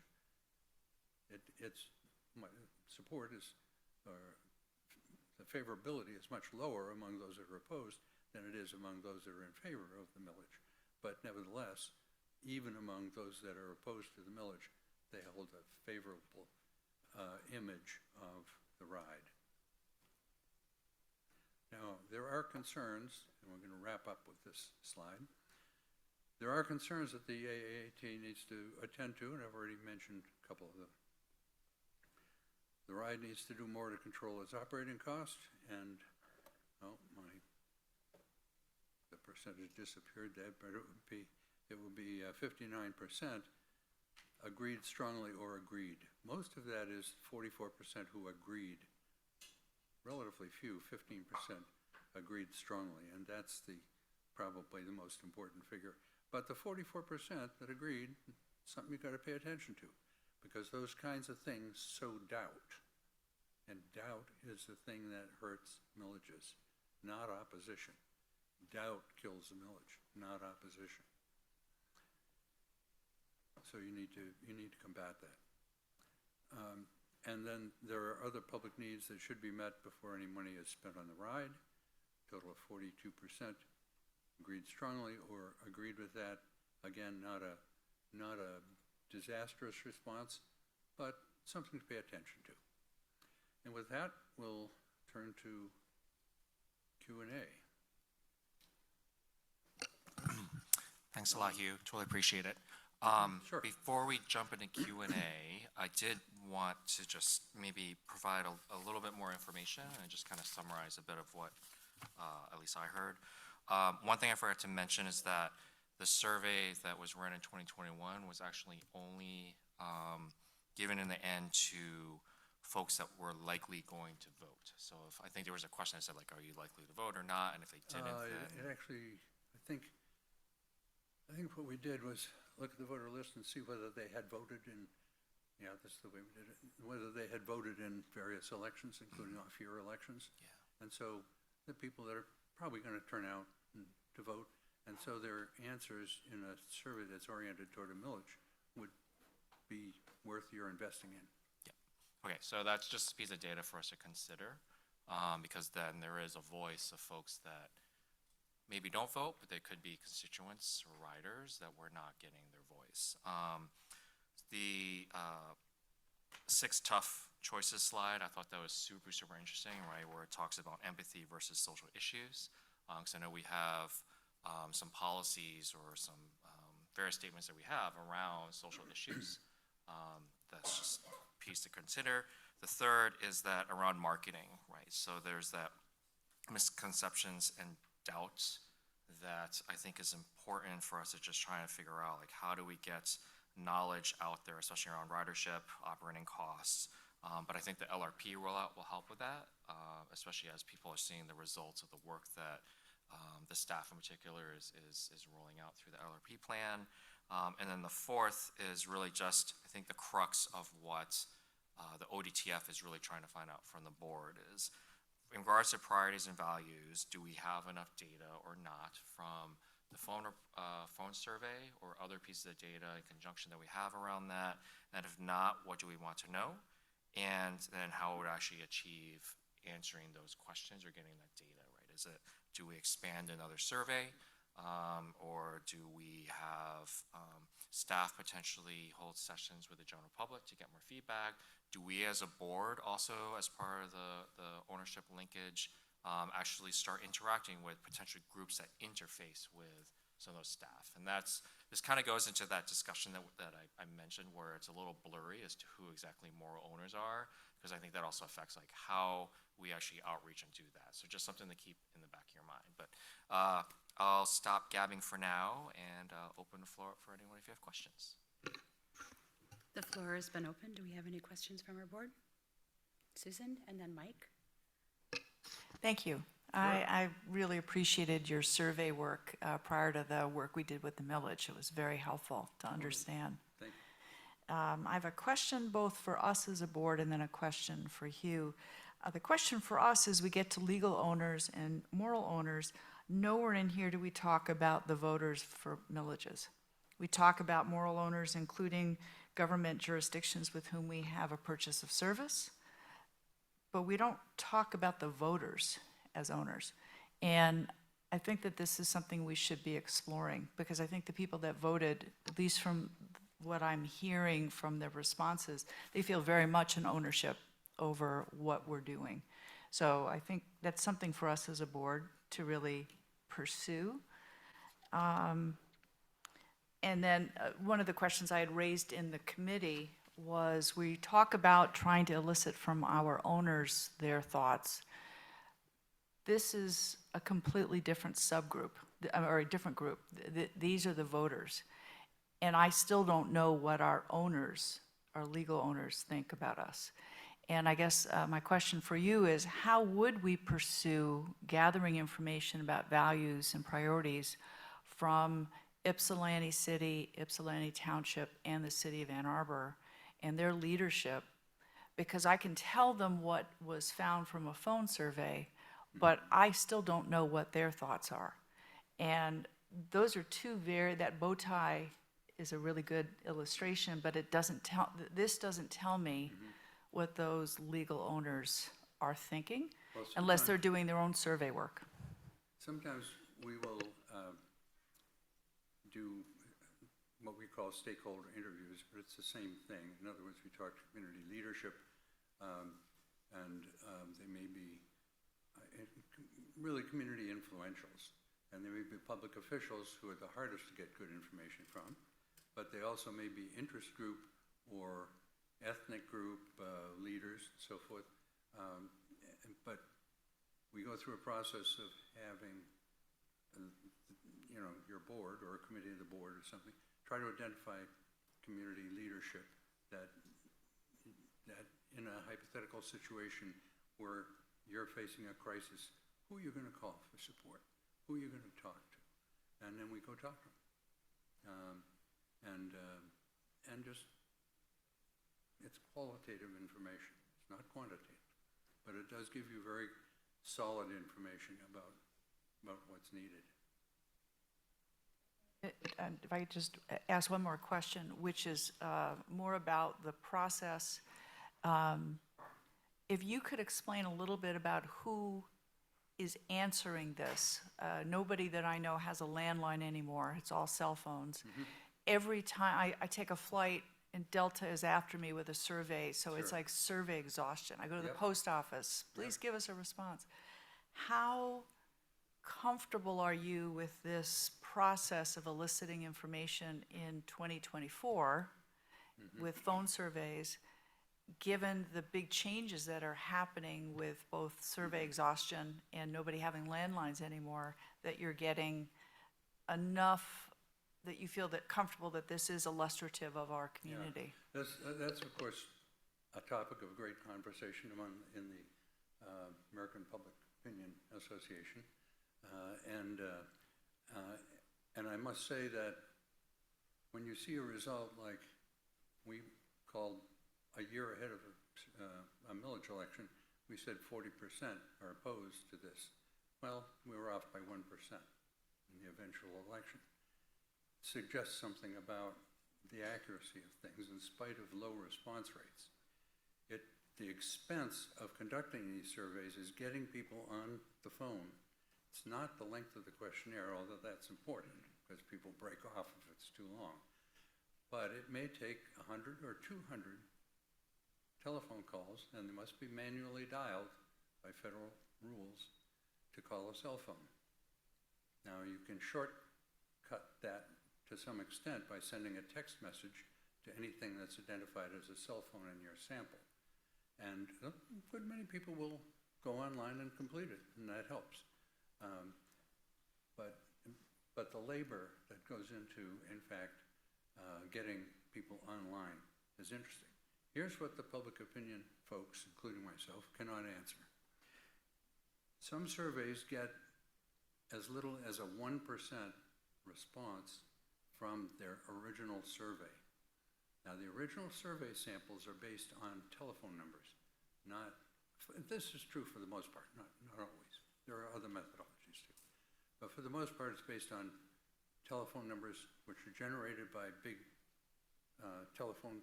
Support is, the favorability is much lower among those that are opposed than it is among those that are in favor of the millage. But nevertheless, even among those that are opposed to the millage, they hold a favorable image of the RIDE. Now, there are concerns, and we're going to wrap up with this slide. There are concerns that the AAT needs to attend to, and I've already mentioned a couple of them. The RIDE needs to do more to control its operating cost, and, oh, the percentage disappeared there, but it would be 59% agreed strongly or agreed. Most of that is 44% who agreed. Relatively few, 15% agreed strongly, and that's probably the most important figure. But the 44% that agreed, something you've got to pay attention to, because those kinds of things sow doubt. And doubt is the thing that hurts millages, not opposition. Doubt kills the millage, not opposition. So you need to combat that. And then there are other public needs that should be met before any money is spent on the RIDE. Total of 42% agreed strongly or agreed with that. Again, not a disastrous response, but something to pay attention to. And with that, we'll turn to Q&A. Thanks a lot, Hugh. Totally appreciate it. Sure. Before we jump into Q&A, I did want to just maybe provide a little bit more information and just kind of summarize a bit of what at least I heard. One thing I forgot to mention is that the survey that was run in 2021 was actually only given in the end to folks that were likely going to vote. So if I think there was a question that said, like, are you likely to vote or not? And if they didn't, then... It actually, I think what we did was look at the voter list and see whether they had voted in, yeah, that's the way we did it, whether they had voted in various elections, including off-year elections. Yeah. And so the people that are probably going to turn out to vote, and so their answers in a survey that's oriented toward a millage would be worth your investing in. Yeah. Okay, so that's just a piece of data for us to consider, because then there is a voice of folks that maybe don't vote, but they could be constituents or riders that were not getting their voice. The 6 tough choices slide, I thought that was super, super interesting, right, where it talks about empathy versus social issues. So I know we have some policies or some various statements that we have around social issues. That's just a piece to consider. The third is that around marketing, right? So there's that misconceptions and doubts that I think is important for us to just try and figure out, like, how do we get knowledge out there, especially around ridership, operating costs. But I think the LRP rollout will help with that, especially as people are seeing the results of the work that the staff in particular is rolling out through the LRP plan. And then the fourth is really just, I think, the crux of what the ODTF is really trying to find out from the board is, in regards to priorities and values, do we have enough data or not from the phone survey or other pieces of data in conjunction that we have around that? And if not, what do we want to know? And then how would actually achieve answering those questions or getting that data, right? Is it, do we expand another survey? Or do we have staff potentially hold sessions with the general public to get more feedback? Do we as a board also, as part of the ownership linkage, actually start interacting with potential groups that interface with some of those staff? And this kind of goes into that discussion that I mentioned, where it's a little blurry as to who exactly moral owners are, because I think that also affects like how we actually outreach and do that. So just something to keep in the back of your mind. But I'll stop gabbing for now and open the floor up for anyone if you have questions. The floor has been open. Do we have any questions from our board? Susan, and then Mike. Thank you. I really appreciated your survey work prior to the work we did with the millage. It was very helpful to understand. Thank you. I have a question both for us as a board and then a question for Hugh. The question for us is, we get to legal owners and moral owners. Nowhere in here do we talk about the voters for millages. We talk about moral owners, including government jurisdictions with whom we have a purchase of service, but we don't talk about the voters as owners. And I think that this is something we should be exploring, because I think the people that voted, at least from what I'm hearing from their responses, they feel very much an ownership over what we're doing. So I think that's something for us as a board to really pursue. And then one of the questions I had raised in the committee was, we talk about trying to elicit from our owners their thoughts. This is a completely different subgroup, or a different group. These are the voters. And I still don't know what our owners, our legal owners, think about us. And I guess my question for you is, how would we pursue gathering information about values and priorities from Ypsilanti City, Ypsilanti Township, and the City of Ann Arbor and their leadership? Because I can tell them what was found from a phone survey, but I still don't know what their thoughts are. And those are that bow tie is a really good illustration, but this doesn't tell me what those legal owners are thinking, Well, unless they're doing their own survey work. Sometimes we will do what we call stakeholder interviews, but it's the same thing. In other words, we talk to community leadership, and they may be really community influentials, and there may be public officials who are the hardest to get good information from, but they also may be interest group or ethnic group leaders and so forth. But we go through a process of having your board or a committee of the board or something, try to identify community leadership that in a hypothetical situation where you're facing a crisis, who are you going to call for support? Who are you going to talk to? And then we go talk to them. And just, it's qualitative information. It's not quantitative, but it does give you very solid information about what's needed. And if I could just ask one more question, which is more about the process. If you could explain a little bit about who is answering this. Nobody that I know has a landline anymore. It's all cell phones. Every time I take a flight, and Delta is after me with a survey, so it's Sure. like survey exhaustion. I go to the Yep. post office, please give us a response. How comfortable are you with this process of eliciting information in 2024 with phone surveys, given the big changes that are happening with both survey exhaustion and nobody having landlines anymore, that you're getting enough that you feel that comfortable that this is illustrative of our community? That's of course a topic of great conversation in the American Public Opinion Association, and I must say that when you see a result like we called a year ahead of a millage election, we said 40% are opposed to this. Well, we were off by 1% in the eventual election. Suggests something about the accuracy of things in spite of low response rates. The expense of conducting these surveys is getting people on the phone. It's not the length of the questionnaire, although that's important because people break off if it's too long. But it may take 100 or 200 telephone calls, and they must be manually dialed by federal rules to call a cell phone. Now, you can shortcut that to some extent by sending a text message to anything that's identified as a cell phone in your sample. And a good many people will go online and complete it, and that helps. But the labor that goes into, in fact, getting people online is interesting. Here's what the public opinion folks, including myself, cannot answer. Some surveys get as little as a 1% response from their original survey. Now, the original survey samples are based on telephone numbers, this is true for the most part, not always. There are other methodologies too. But for the most part, it's based on telephone numbers which are generated by big telephone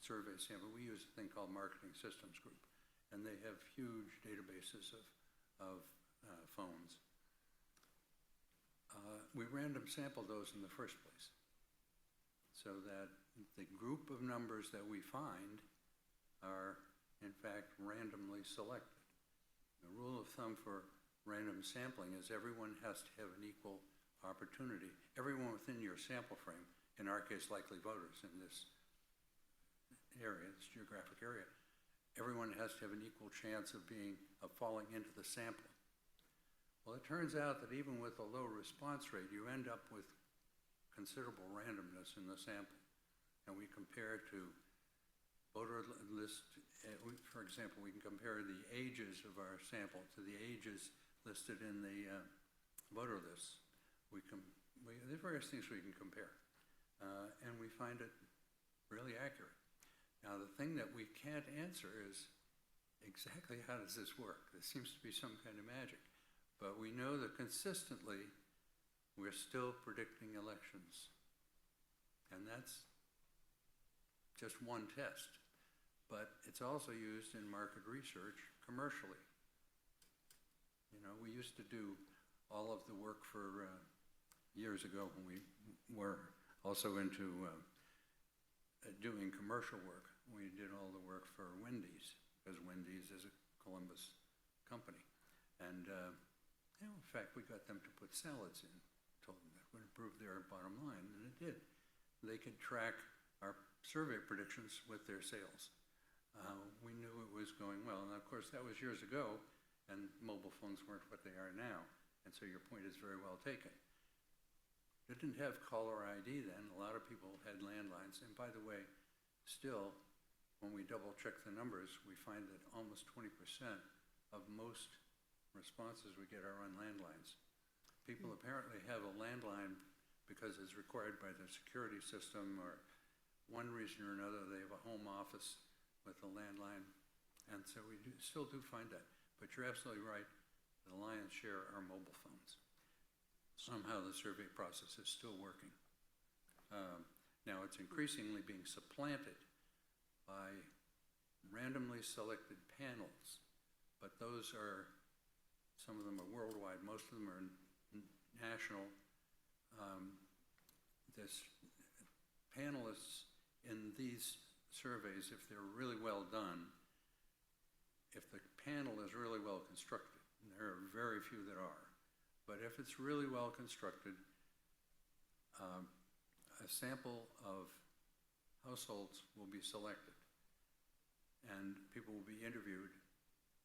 survey sample. We use a thing called Marketing Systems Group, and they have huge databases of phones. We random sampled those in the first place so that the group of numbers that we find are, in fact, randomly selected. The rule of thumb for random sampling is everyone has to have an equal opportunity. Everyone within your sample frame, in our case, likely voters in this area, this geographic area, everyone has to have an equal chance of falling into the sample. Well, it turns out that even with a low response rate, you end up with considerable randomness in the sample. And we compare to voter list, for example, we can compare the ages of our sample to the ages listed in the voter lists. There's various things we can compare, and we find it really accurate. Now, the thing that we can't answer is exactly how does this work? There seems to be some kind of magic. But we know that consistently, we're still predicting elections. And that's just one test. But it's also used in market research commercially. You know, we used to do all of the work for years ago when we were also into doing commercial work. We did all the work for Wendy's, because Wendy's is a Columbus company. And in fact, we got them to put salads in, told them that would improve their bottom line, and it did. They could track our survey predictions with their sales. We knew it was going well, and of course that was years ago, and mobile phones weren't what they are now, and so your point is very well taken. They didn't have caller ID then. A lot of people had landlines, and by the way, still, when we double check the numbers, we find that almost 20% of most responses we get are on landlines. People apparently have a landline because it's required by their security system, or one reason or another, they have a home office with a landline, and so we still do find that. But you're absolutely right, the lion's share are mobile phones. Somehow the survey process is still working. Now it's increasingly being supplanted by randomly selected panels, but those are, some of them are worldwide, most of them are national. This panelists in these surveys, if they're really well done, if the panel is really well constructed, and there are very few that are, But if it's really well constructed, a sample of households will be selected, and people will be interviewed,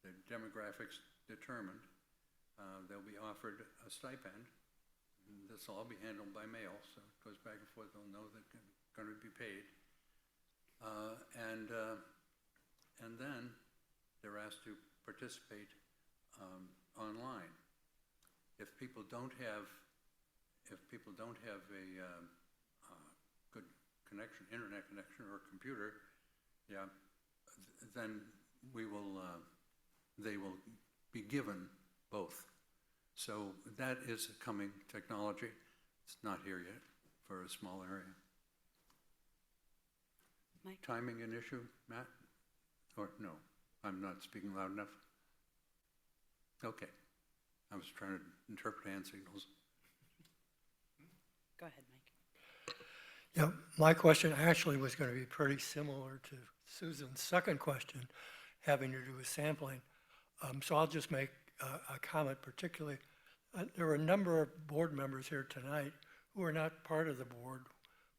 the demographics determined, they'll be offered a stipend. This will all be handled by mail, so it goes back and forth, they'll know they're going to be paid. And then they're asked to participate online. If people don't have a good connection, internet connection or computer, then they will be given both. So that is a coming technology. It's not here yet for a small area. Mike? Timing an issue, Matt? Or no, I'm not speaking loud enough? Okay. I was trying to interpret hand signals. Go ahead, Mike. Yeah, my question actually was going to be pretty similar to Susan's second question, having to do with sampling. So I'll just make a comment particularly. There were a number of board members here tonight who were not part of the board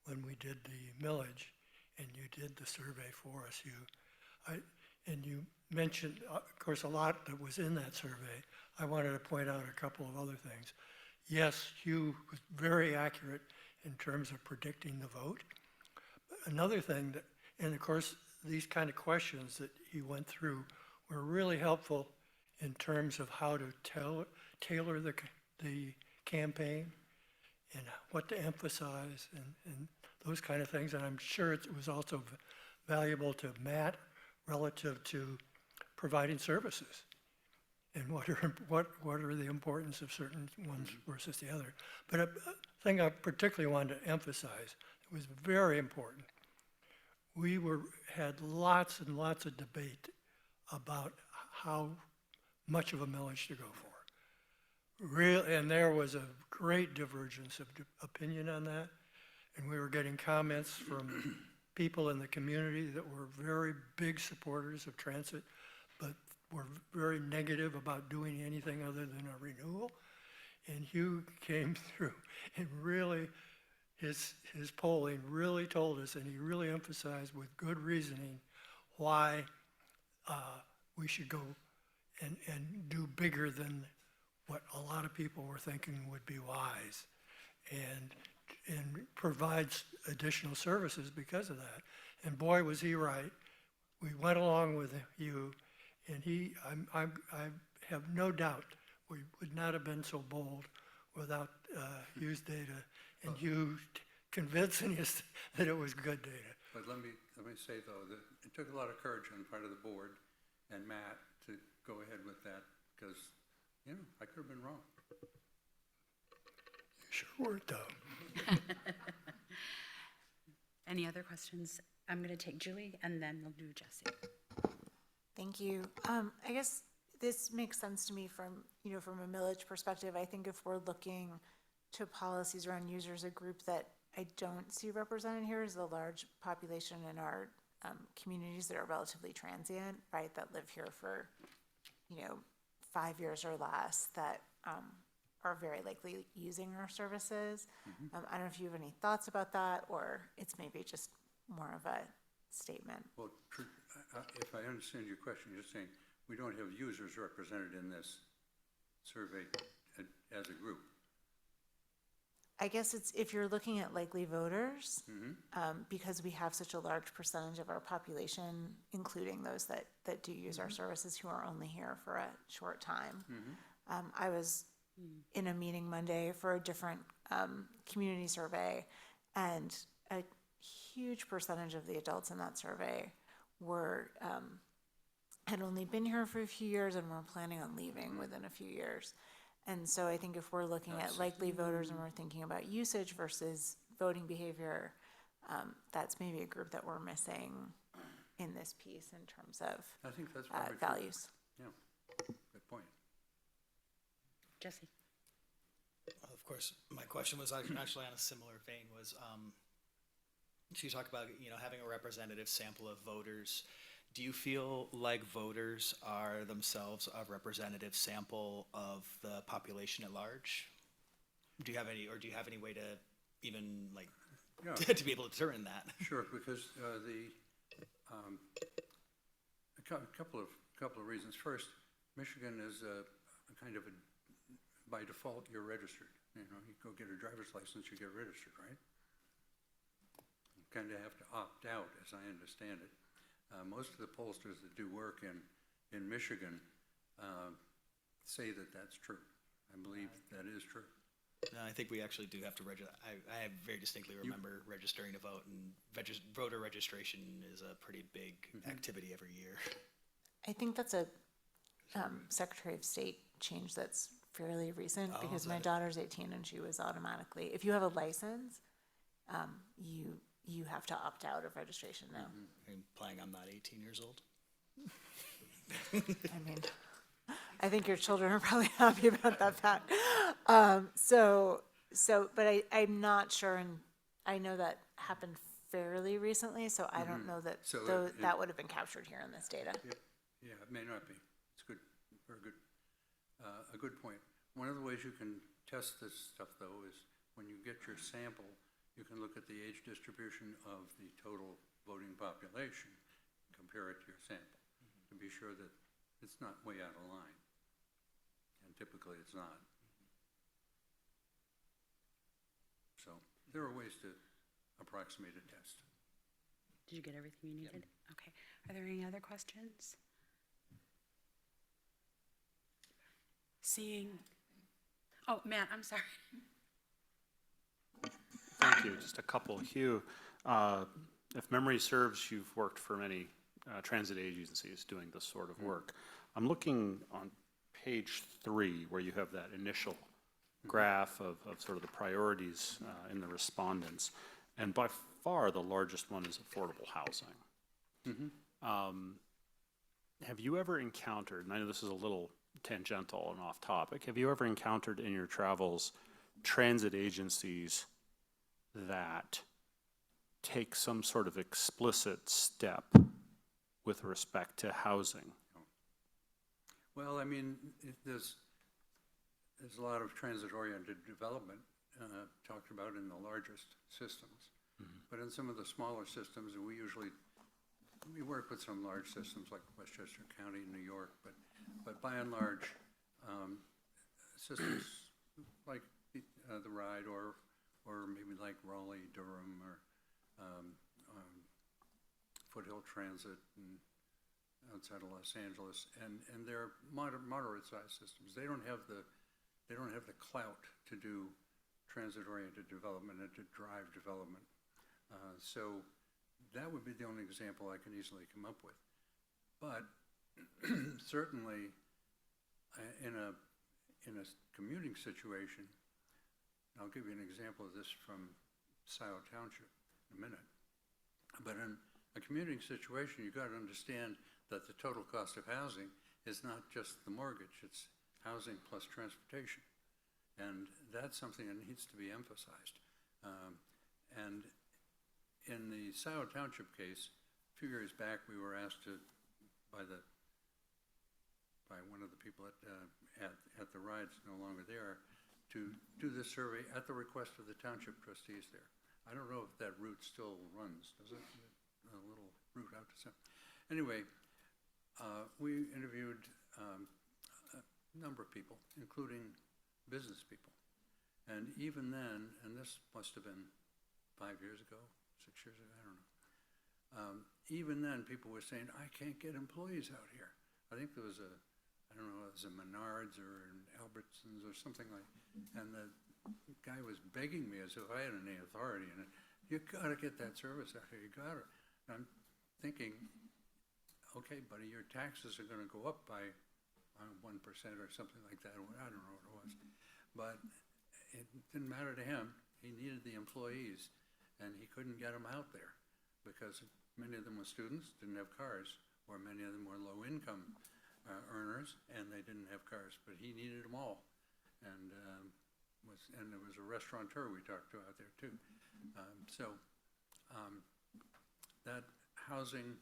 when we did the millage, and you did the survey for us. And you mentioned, of course, a lot that was in that survey. I wanted to point out a couple of other things. Yes, Hugh was very accurate in terms of predicting the vote. Another thing that, and of course, these kind of questions that he went through were really helpful in terms of how to tailor the campaign and what to emphasize and those kind of things. And I'm sure it was also valuable to Matt relative to providing services and what are the importance of certain ones versus the other. But a thing I particularly wanted to emphasize, it was very important. We had lots and lots of debate about how much of a millage to go for. And there was a great divergence of opinion on that. And we were getting comments from people in the community that were very big supporters of transit, but were very negative about doing anything other than a renewal. And Hugh came through and really, his polling really told us, and he really emphasized with good reasoning why we should go and do bigger than what a lot of people were thinking would be wise, and provides additional services because of that. And boy, was he right. We went along with you, and I have no doubt we would not have been so bold without Hugh's data and you convincing us that it was good data. But let me say though that it took a lot of courage on the part of the board and Matt to go ahead with that, because I could have been wrong. You sure weren't though. Any other questions? I'm going to take Julie, and then we'll do Jesse. Thank you. I guess this makes sense to me from a millage perspective. I think if we're looking to policies around users, a group that I don't see represented here is the large population in our communities that are relatively transient, right? That live here for, 5 years or less, that are very likely using our services. I don't know if you have any thoughts about that, or it's maybe just more of a statement. Well, if I understand your question, you're saying we don't have users represented in this survey as a group. I guess it's if you're looking at likely voters, because we have such a large percentage of our population, including those that do use our services, who are only here for a short time. I was in a meeting Monday for a different community survey, and a huge percentage of the adults in that survey had only been here for a few years and were planning on leaving within a few years. And so I think if we're looking at likely voters and we're thinking about usage versus voting behavior, that's maybe a group that we're missing in this piece in terms of I think that's probably values. True. Yeah, good point. Jesse. Of course, my question was actually on a similar vein. Was so you talk about having a representative sample of voters. Do you feel like voters are themselves a representative sample of the population at large? Do you have any way to even like Yeah. to be able to determine that? Sure, because a couple of reasons. First, Michigan is a kind of by default, you're registered. You know, you go get a driver's license, you get registered, right? You kind of have to opt out, as I understand it. Most of the pollsters that do work in Michigan say that that's true. I believe that is true. No, I think we actually do have to register. I very distinctly remember registering to vote, and voter registration is a pretty big activity every year. I think that's a Secretary of State change that's fairly recent, because my daughter's 18 and she was automatically, if you have a license, you have to opt out of registration now. Implying I'm not 18 years old. I mean, I think your children are probably happy about that fact. But I'm not sure, and I know that happened fairly recently, so I don't know that So that would have been captured here in this data. Yeah, it may not be. It's good, very good. A good point. One of the ways you can test this stuff, though, is when you get your sample, you can look at the age distribution of the total voting population, compare it to your sample, to be sure that it's not way out of line. And typically it's not. So there are ways to approximate a test. Did you get everything you needed? Okay. Are there any other questions? Oh, Matt, I'm sorry. Thank you. Just a couple. Hugh, if memory serves, you've worked for many transit agencies doing this sort of work. I'm looking on page 3 where you have that initial graph of sort of the priorities in the respondents. And by far the largest one is affordable housing. Have you ever encountered, and I know this is a little tangential and off topic, have you ever encountered in your travels transit agencies that take some sort of explicit step with respect to housing? Well, I mean, there's a lot of transit-oriented development talked about in the largest systems. But in some of the smaller systems, we work with some large systems like Westchester County, New York, but by and large, systems like TheRide or maybe like Raleigh, Durham, or Foothill Transit and outside of Los Angeles, and they're moderate-sized systems. They don't have the clout to do transit-oriented development and to drive development. So that would be the only example I can easily come up with. But certainly, in a commuting situation, I'll give you an example of this from Scioto Township in a minute. But in a commuting situation, you've got to understand that the total cost of housing is not just the mortgage, it's housing plus transportation. And that's something that needs to be emphasized. And in the Scioto Township case, a few years back, we were asked by one of the people at TheRide, no longer there, to do this survey at the request of the township trustees there. I don't know if that route still runs, does it? A little route out to some. Anyway, we interviewed a number of people, including business people. And even then, and this must have been 5 years ago, 6 years ago, I don't know. Even then, people were saying, I can't get employees out here. I think there was I don't know, it was a Menards or an Albertsons or something like, and the guy was begging me as if I had any authority in it. You gotta get that service out here, you gotta. And I'm thinking, okay, buddy, your taxes are gonna go up by 1% or something like that. I don't know what it was. But it didn't matter to him. He needed the employees, and he couldn't get them out there because many of them were students, didn't have cars, or many of them were low-income earners, and they didn't have cars, but he needed them all. And there was a restaurateur we talked to out there too. That housing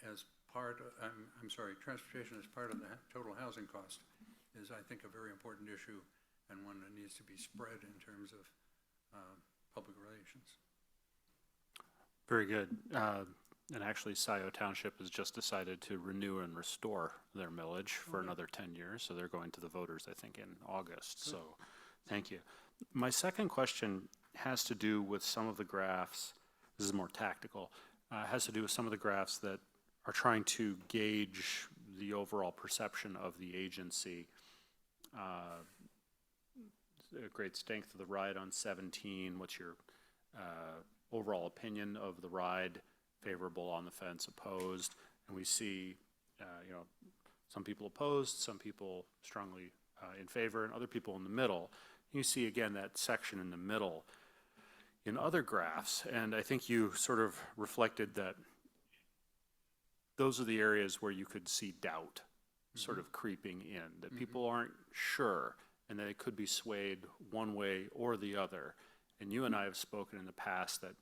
as part, I'm sorry, transportation as part of the total housing cost is, I think, a very important issue and one that needs to be spread in terms of public relations. Very good. And actually, Scioto Township has just decided to renew and restore their millage for another 10 years. So they're going to the voters, I think, in August. So thank you. My second question has to do with some of the graphs. This is more tactical. Has to do with some of the graphs that are trying to gauge the overall perception of the agency. A great strength of the ride on 17. What's your overall opinion of the ride? Favorable, on the fence, opposed, and we see, some people opposed, some people strongly in favor, and other people in the middle. You see again that section in the middle in other graphs, and I think you sort of reflected that those are the areas where you could see doubt sort of creeping in, that people aren't sure, and that it could be swayed one way or the other. And you and I have spoken in the past that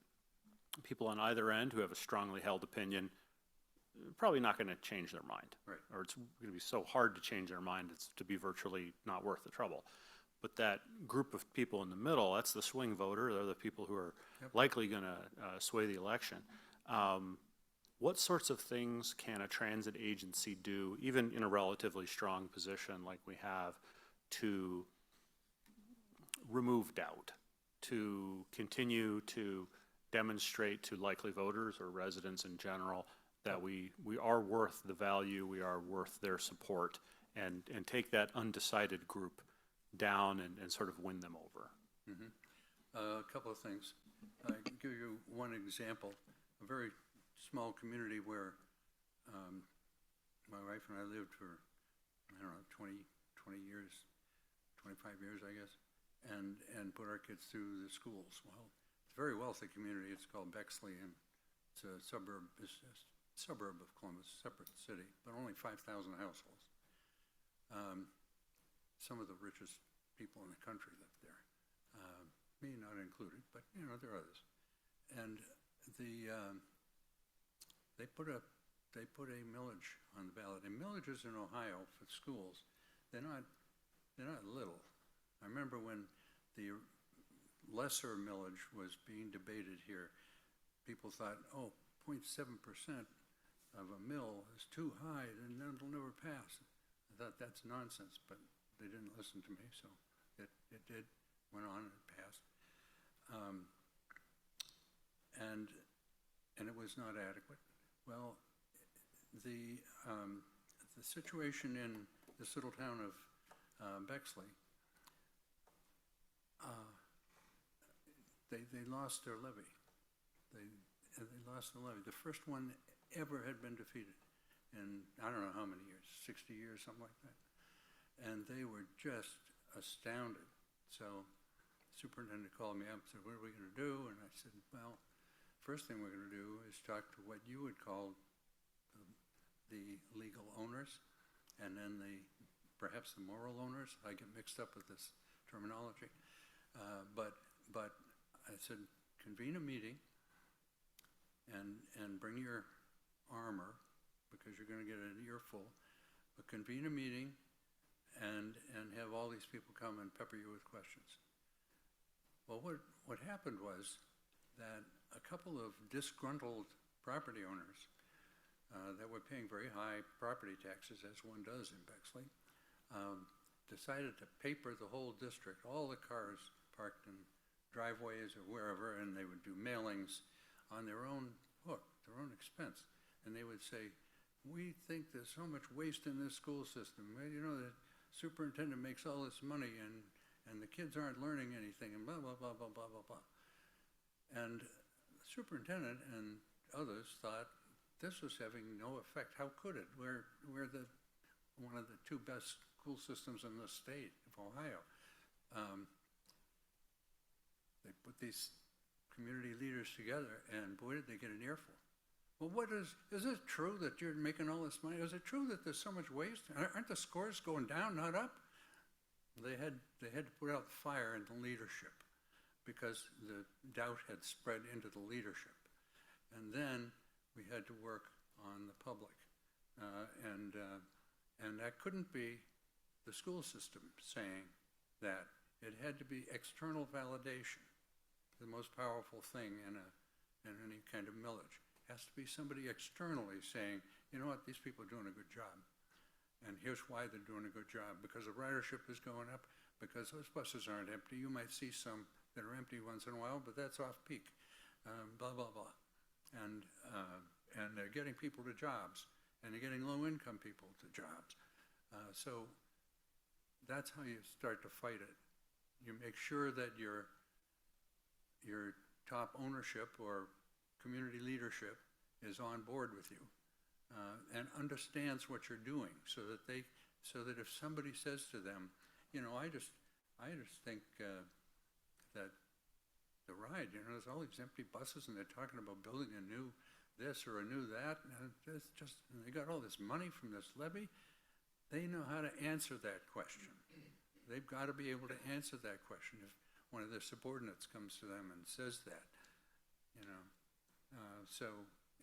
people on either end who have a strongly held opinion probably not going to change their mind. Right. Or it's going to be so hard to change their mind it's to be virtually not worth the trouble. But that group of people in the middle, that's the swing voter. They're the people who are likely going to sway the election. What sorts of things can a transit agency do, even in a relatively strong position like we have, to remove doubt, to continue to demonstrate to likely voters or residents in general that we are worth the value, we are worth their support, and take that undecided group down and sort of win them over? A couple of things. I can give you one example. A very small community where my wife and I lived for, 20 years, 25 years, I guess, and put our kids through the schools. Well, it's a very wealthy community. It's called Bexley, and it's a suburb of Columbus, separate city, but only 5,000 households. Some of the richest people in the country live there, me not included, but there are others. And they put a millage on the ballot. And millages in Ohio for schools, they're not little. I remember when the lesser millage was being debated here, people thought, 0.7% of a mill is too high and it'll never pass. I thought that's nonsense, but they didn't listen to me, so it did, went on and passed. And it was not adequate. Well, the situation in this little town of Bexley, they lost their levy. They lost the levy. The first one ever had been defeated in, I don't know how many years, 60 years, something like that. And they were just astounded. So the superintendent called me up and said, what are we going to do? And I said, well, first thing we're going to do is talk to what you would call the legal owners, and then perhaps the moral owners. I get mixed up with this terminology. But I said, convene a meeting and bring your armor, because you're going to get an earful. But convene a meeting and have all these people come and pepper you with questions. Well, what happened was that a couple of disgruntled property owners that were paying very high property taxes, as one does in Bexley, decided to paper the whole district, all the cars parked in driveways or wherever, and they would do mailings on their own hook, their own expense. And they would say, we think there's so much waste in this school system. Well, the superintendent makes all this money and the kids aren't learning anything, and blah, blah, blah, blah, blah, blah, blah. And the superintendent and others thought this was having no effect. How could it? We're one of the two best school systems in the state of Ohio. They put these community leaders together, and boy, did they get an earful. Well, is it true that you're making all this money? Is it true that there's so much waste? Aren't the scores going down, not up? They had to put out the fire in the leadership because the doubt had spread into the leadership. And then we had to work on the public. And that couldn't be the school system saying that. It had to be external validation, the most powerful thing in any kind of millage. It has to be somebody externally saying, you know what, these people are doing a good job. And here's why they're doing a good job, because the ridership is going up, because those buses aren't empty. You might see some that are empty once in a while, but that's off-peak, blah, blah, blah. And they're getting people to jobs, and they're getting low-income people to jobs. So that's how you start to fight it. You make sure that your top ownership or community leadership is on board with you and understands what you're doing, so that if somebody says to them, you know, I just think that TheRide, you know, there's all these empty buses and they're talking about building a new this or a new that, and it's just, and they got all this money from this levy. They know how to answer that question. They've got to be able to answer that question if one of their subordinates comes to them and says that, you know. So,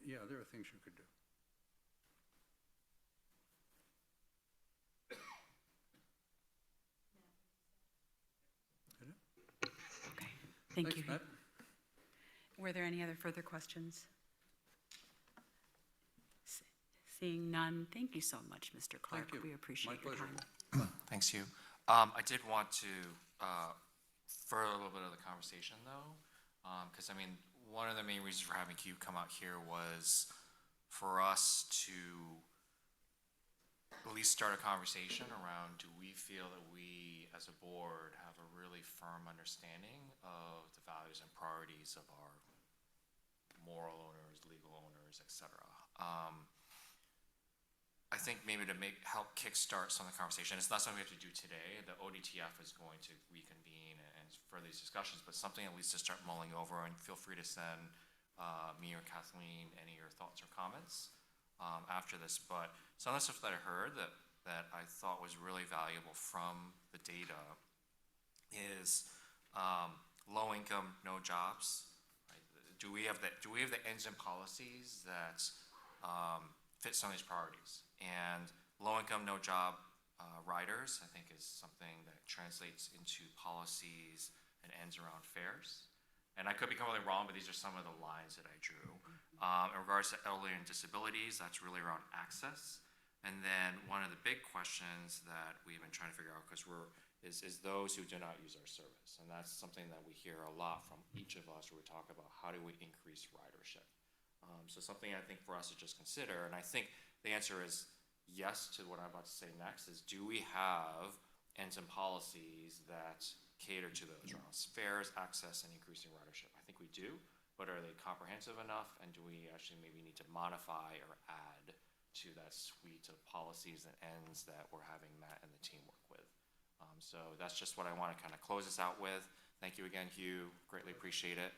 yeah, there are things you could do. Okay, thank you. Thanks, Matt. Were there any other further questions? Seeing none, thank you so much, Mr. Clark. Thank you. We appreciate My your pleasure. time. Thanks, Hugh. I did want to further a little bit of the conversation, though, because I mean, one of the main reasons for having Hugh come out here was for us to at least start a conversation around, do we feel that we, as a board, have a really firm understanding of the values and priorities of our moral owners, legal owners, et cetera. I think maybe to help kickstart some of the conversation, it's not something we have to do today. The ODTF is going to reconvene and further these discussions, but something at least to start mulling over, and feel free to send me or Kathleen any of your thoughts or comments after this. But some of the stuff that I heard that I thought was really valuable from the data is low income, no jobs. Right? Do we have the ends and policies that fit some of these priorities? And low income, no job riders, I think, is something that translates into policies and ends around fares. And I could be completely wrong, but these are some of the lines that I drew. In regards to elderly and disabilities, that's really around access. And then one of the big questions that we've been trying to figure out, because is those who do not use our service. And that's something that we hear a lot from each of us, where we talk about how do we increase ridership. So something I think for us to just consider, and I think the answer is yes to what I'm about to say next, is do we have ends and policies that cater to those around fares, access, and increasing ridership? I think we do, but are they comprehensive enough, and do we actually maybe need to modify or add to that suite of policies and ends that we're having Matt and the team work with? So that's just what I want to kind of close this out with. Thank you again, Hugh, greatly appreciate it.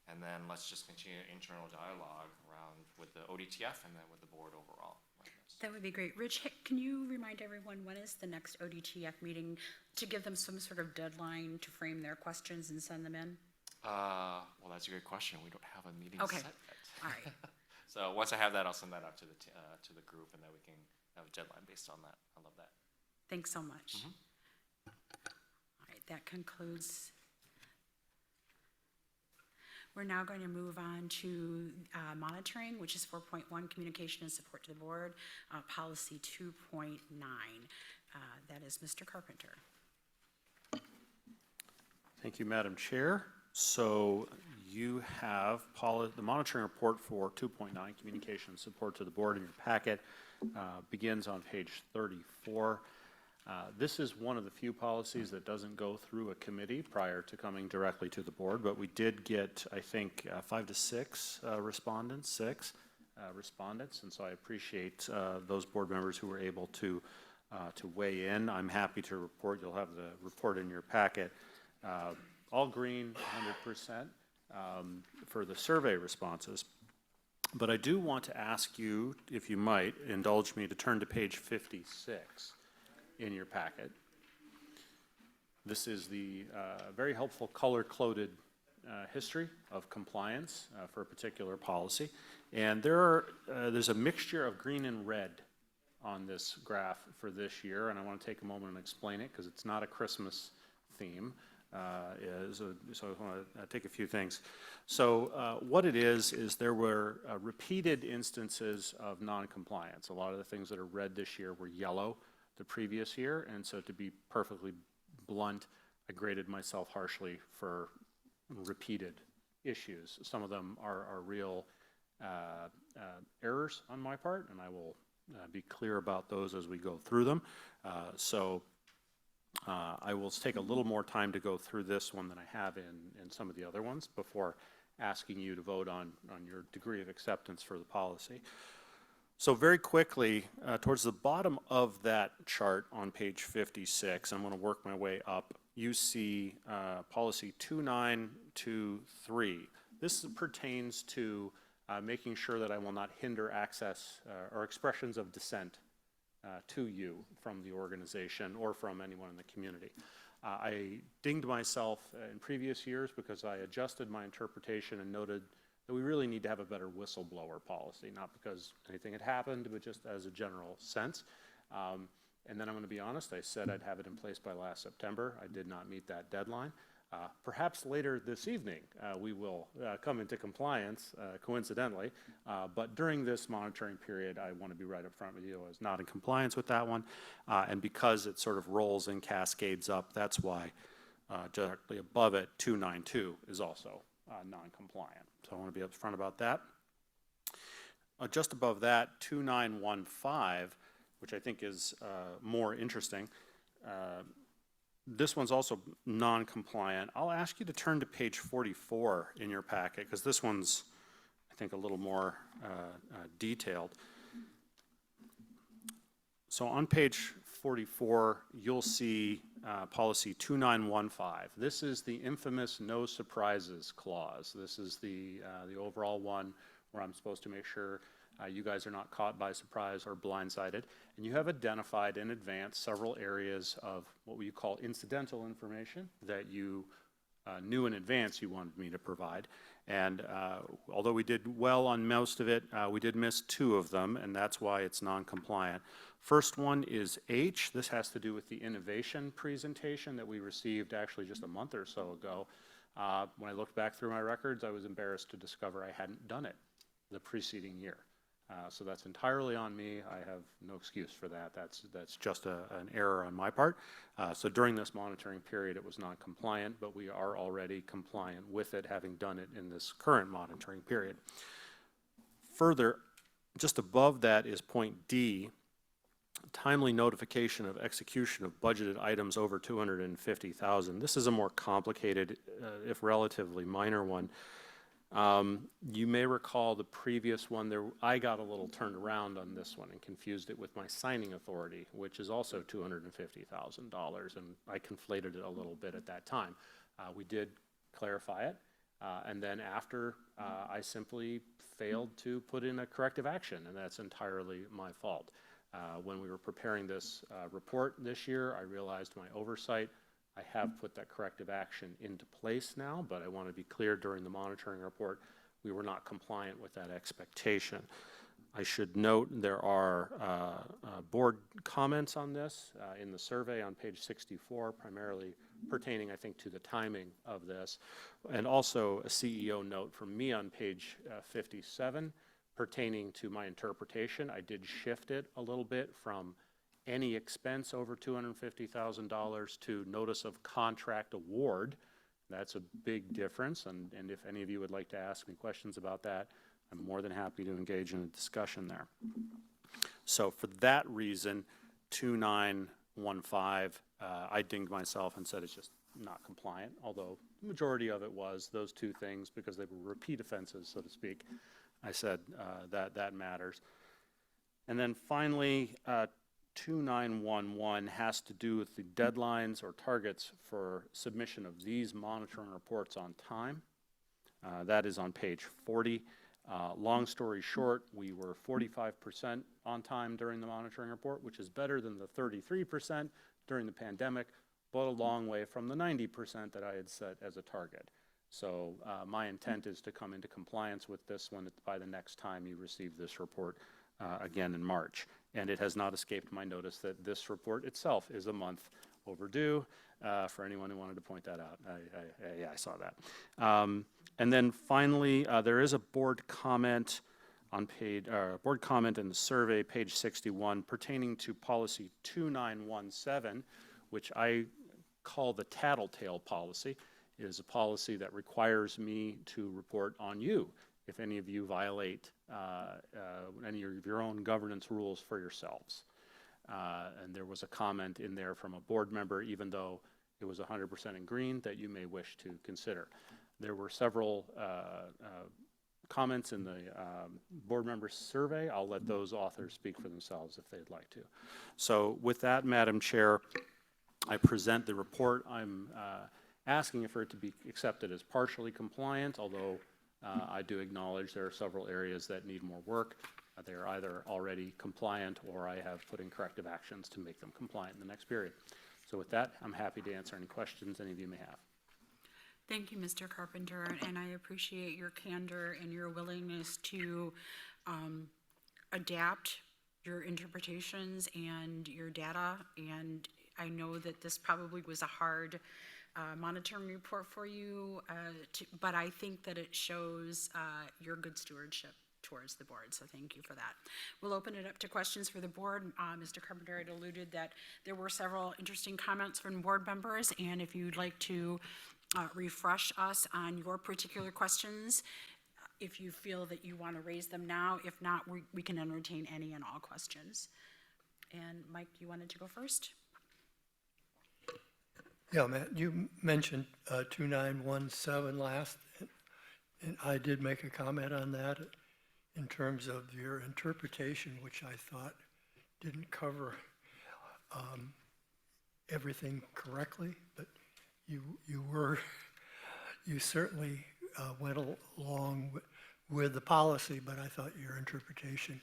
And then let's just continue internal dialogue around with the ODTF and then with the board overall. That would be great. Rich, can you remind everyone when is the next ODTF meeting, to give them some sort of deadline to frame their questions and send them in? Well, that's a good question. We don't have a meeting Okay. set yet. All right. So once I have that, I'll send that out to the group, and then we can have a deadline based on that. I love that. Thanks so much. All right, that concludes. We're now going to move on to monitoring, which is 4.1, communication and support to the board, policy 2.9. That is Mr. Carpenter. Thank you, Madam Chair. So you have the monitoring report for 2.9, communication and support to the board, in your packet. Begins on page 34. This is one of the few policies that doesn't go through a committee prior to coming directly to the board, but we did get, I think, 5 to 6 respondents, and so I appreciate those board members who were able to weigh in. I'm happy to report, you'll have the report in your packet, all green, 100% for the survey responses. But I do want to ask you, if you might, indulge me to turn to page 56. In your packet. This is the very helpful color-coded history of compliance for a particular policy. And there's a mixture of green and red on this graph for this year, and I want to take a moment and explain it because it's not a Christmas theme. So I want to take a few things. So what it is there were repeated instances of non-compliance. A lot of the things that are red this year were yellow the previous year, and so to be perfectly blunt, I graded myself harshly for repeated issues. Some of them are real errors on my part, and I will be clear about those as we go through them. I will take a little more time to go through this one than I have in some of the other ones before asking you to vote on your degree of acceptance for the policy. So very quickly, towards the bottom of that chart on page 56, I'm going to work my way up. You see policy 2923. This pertains to making sure that I will not hinder access or expressions of dissent to you from the organization or from anyone in the community. I dinged myself in previous years because I adjusted my interpretation and noted that we really need to have a better whistleblower policy, not because anything had happened, but just as a general sense. And then I'm going to be honest, I said I'd have it in place by last September. I did not meet that deadline. Perhaps later this evening we will come into compliance, coincidentally, but during this monitoring period I want to be right up front with you. I was not in compliance with that one, and because it sort of rolls and cascades up, that's why directly above it 292 is also non-compliant. So I want to be up front about that. Just above that 2915, which I think is more interesting, this one's also non-compliant. I'll ask you to turn to page 44 in your packet because this one's, I think, a little more detailed. So on page 44, you'll see policy 2915. This is the infamous no surprises clause. This is the overall one where I'm supposed to make sure you guys are not caught by surprise or blindsided. And you have identified in advance several areas of what we call incidental information that you knew in advance you wanted me to provide. And although we did well on most of it, we did miss two of them, and that's why it's non-compliant. First one is H. This has to do with the innovation presentation that we received actually just a month or so ago. When I looked back through my records, I was embarrassed to discover I hadn't done it the preceding year. So that's entirely on me. I have no excuse for that. That's just an error on my part. So during this monitoring period, it was not compliant, but we are already compliant with it, having done it in this current monitoring period. Further, just above that is point D, timely notification of execution of budgeted items over $250,000. This is a more complicated, if relatively minor one. You may recall the previous one there, I got a little turned around on this one and confused it with my signing authority, which is also $250,000, and I conflated it a little bit at that time. We did clarify it, and then after I simply failed to put in a corrective action, and that's entirely my fault. When we were preparing this report this year, I realized my oversight. I have put that corrective action into place now, but I want to be clear during the monitoring report, we were not compliant with that expectation. I should note there are board comments on this in the survey on page 64, primarily pertaining, I think, to the timing of this, and also a CEO note from me on page 57 pertaining to my interpretation. I did shift it a little bit from any expense over $250,000 to notice of contract award. That's a big difference, and if any of you would like to ask me questions about that, I'm more than happy to engage in a discussion there. So for that reason, 2915, I dinged myself and said it's just not compliant, although the majority of it was those two things because they were repeat offenses, so to speak. I said that matters. And then finally, 2911 has to do with the deadlines or targets for submission of these monitoring reports on time. That is on page 40. Long story short, we were 45% on time during the monitoring report, which is better than the 33% during the pandemic, but a long way from the 90% that I had set as a target. So my intent is to come into compliance with this one by the next time you receive this report again in March. And it has not escaped my notice that this report itself is a month overdue. For anyone who wanted to point that out, I saw that. And then finally, there is a board comment on board comment in the survey, page 61, pertaining to policy 2917, which I call the tattletale policy. It is a policy that requires me to report on you if any of you violate any of your own governance rules for yourselves. And there was a comment in there from a board member, even though it was 100% in green, that you may wish to consider. There were several comments in the board member survey. I'll let those authors speak for themselves if they'd like to. So with that, Madam Chair, I present the report. I'm asking for it to be accepted as partially compliant, although I do acknowledge there are several areas that need more work. They are either already compliant or I have put in corrective actions to make them compliant in the next period. So with that, I'm happy to answer any questions any of you may have. Thank you, Mr. Carpenter, and I appreciate your candor and your willingness to adapt your interpretations and your data. And I know that this probably was a hard monitoring report for you, but I think that it shows your good stewardship towards the board, so thank you for that. We'll open it up to questions for the board. Mr. Carpenter had alluded that there were several interesting comments from board members, and if you'd like to refresh us on your particular questions, if you feel that you want to raise them now. If not, we can entertain any and all questions. And Mike, you wanted to go first? Yeah, Matt, you mentioned 2917 last, and I did make a comment on that in terms of your interpretation, which I thought didn't cover everything correctly, but you certainly went along with the policy, but I thought your interpretation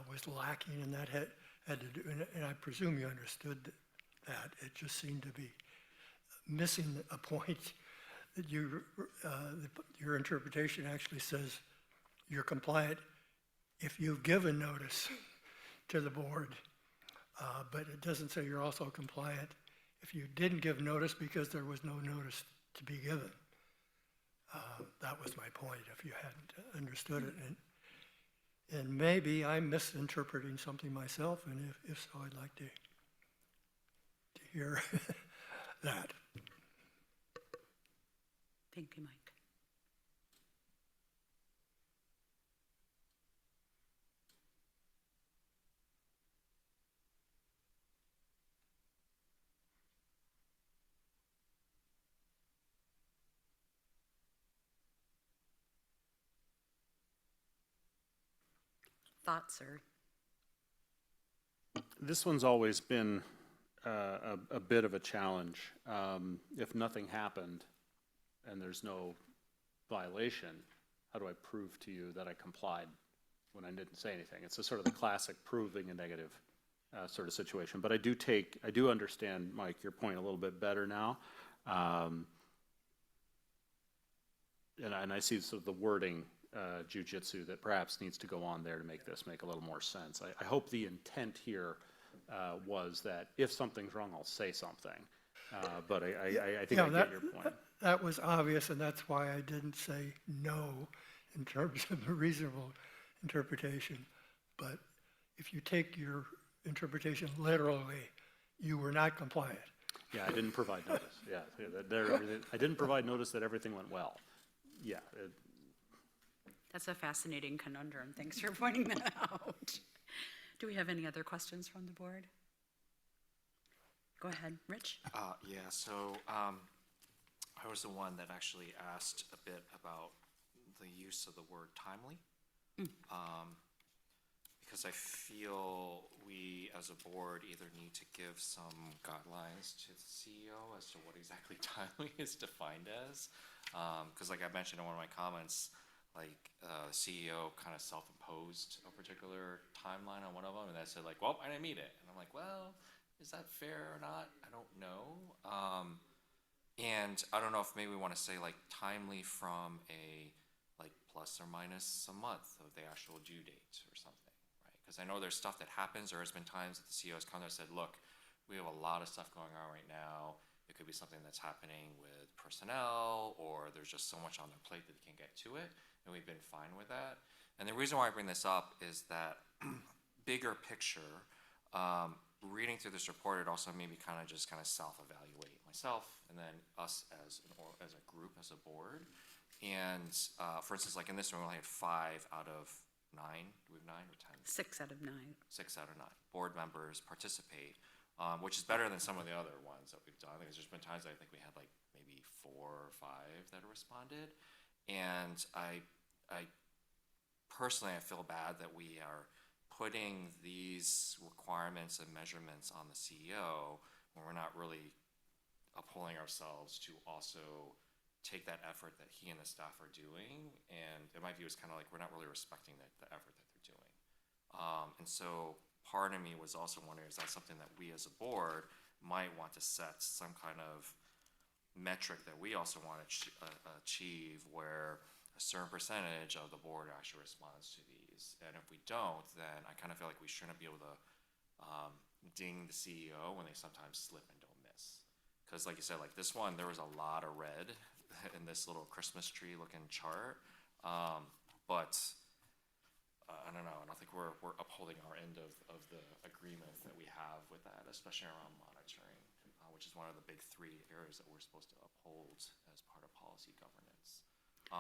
was lacking, and that had to do, and I presume you understood that. It just seemed to be missing a point that your interpretation actually says you're compliant if you've given notice to the board, but it doesn't say you're also compliant if you didn't give notice because there was no notice to be given. That was my point, if you hadn't understood it. And maybe I'm misinterpreting something myself, and if so, I'd like to hear that. Thank you, Mike. Thoughts, sir? This one's always been a bit of a challenge. If nothing happened and there's no violation, how do I prove to you that I complied when I didn't say anything? It's a sort of the classic proving a negative sort of situation. But I do understand, Mike, your point a little bit better now. And I see sort of the wording jujitsu that perhaps needs to go on there to make this make a little more sense. I hope the intent here was that if something's wrong, I'll say something. But I think I get your point. That was obvious, and that's why I didn't say no in terms of a reasonable interpretation. But if you take your interpretation literally, you were not compliant. Yeah, I didn't provide notice. Yeah, I didn't provide notice that everything went well. Yeah. That's a fascinating conundrum. Thanks for pointing that out. Do we have any other questions from the board? Go ahead, Rich. Yeah, so I was the one that actually asked a bit about the use of the word timely. Because I feel we as a board either need to give some guidelines to the CEO as to what exactly timely is defined as. Because like I mentioned in one of my comments, like CEO kind of self-imposed a particular timeline on one of them, and I said like, well, I didn't meet it. And I'm like, well, is that fair or not? I don't know. And I don't know if maybe we want to say like timely from a like plus or minus a month of the actual due date or something, right? Because I know there's stuff that happens. There has been times that the CEO has come there and said, look, we have a lot of stuff going on right now. It could be something that's happening with personnel, or there's just so much on their plate that they can't get to it, and we've been fine with that. And the reason why I bring this up is that bigger picture, reading through this report, it also made me kind of self-evaluate myself and then us as as a group, as a board. And for instance, like in this one, we only had 5 out of 9. Do we have 9 or 10? 6 out of 9. 6 out of 9 board members participate, which is better than some of the other ones that we've done. Because there's been times I think we had like maybe 4 or 5 that responded, and I personally I feel bad that we are putting these requirements and measurements on the CEO when we're not really upholding ourselves to also take that effort that he and the staff are doing. And in my view, it's kind of like we're not really respecting the effort that they're doing. And so part of me was also wondering, is that something that we as a board might want to set some kind of metric that we also want to achieve, where a certain percentage of the board actually responds to these. And if we don't, then I kind of feel like we shouldn't be able to ding the CEO when they sometimes slip and don't miss. Because like you said, like this one, there was a lot of red in this little Christmas tree looking chart. But I don't know, I don't think we're upholding our end of the agreement that we have with that, especially around monitoring, which is one of the big 3 areas that we're supposed to uphold as part of policy governance.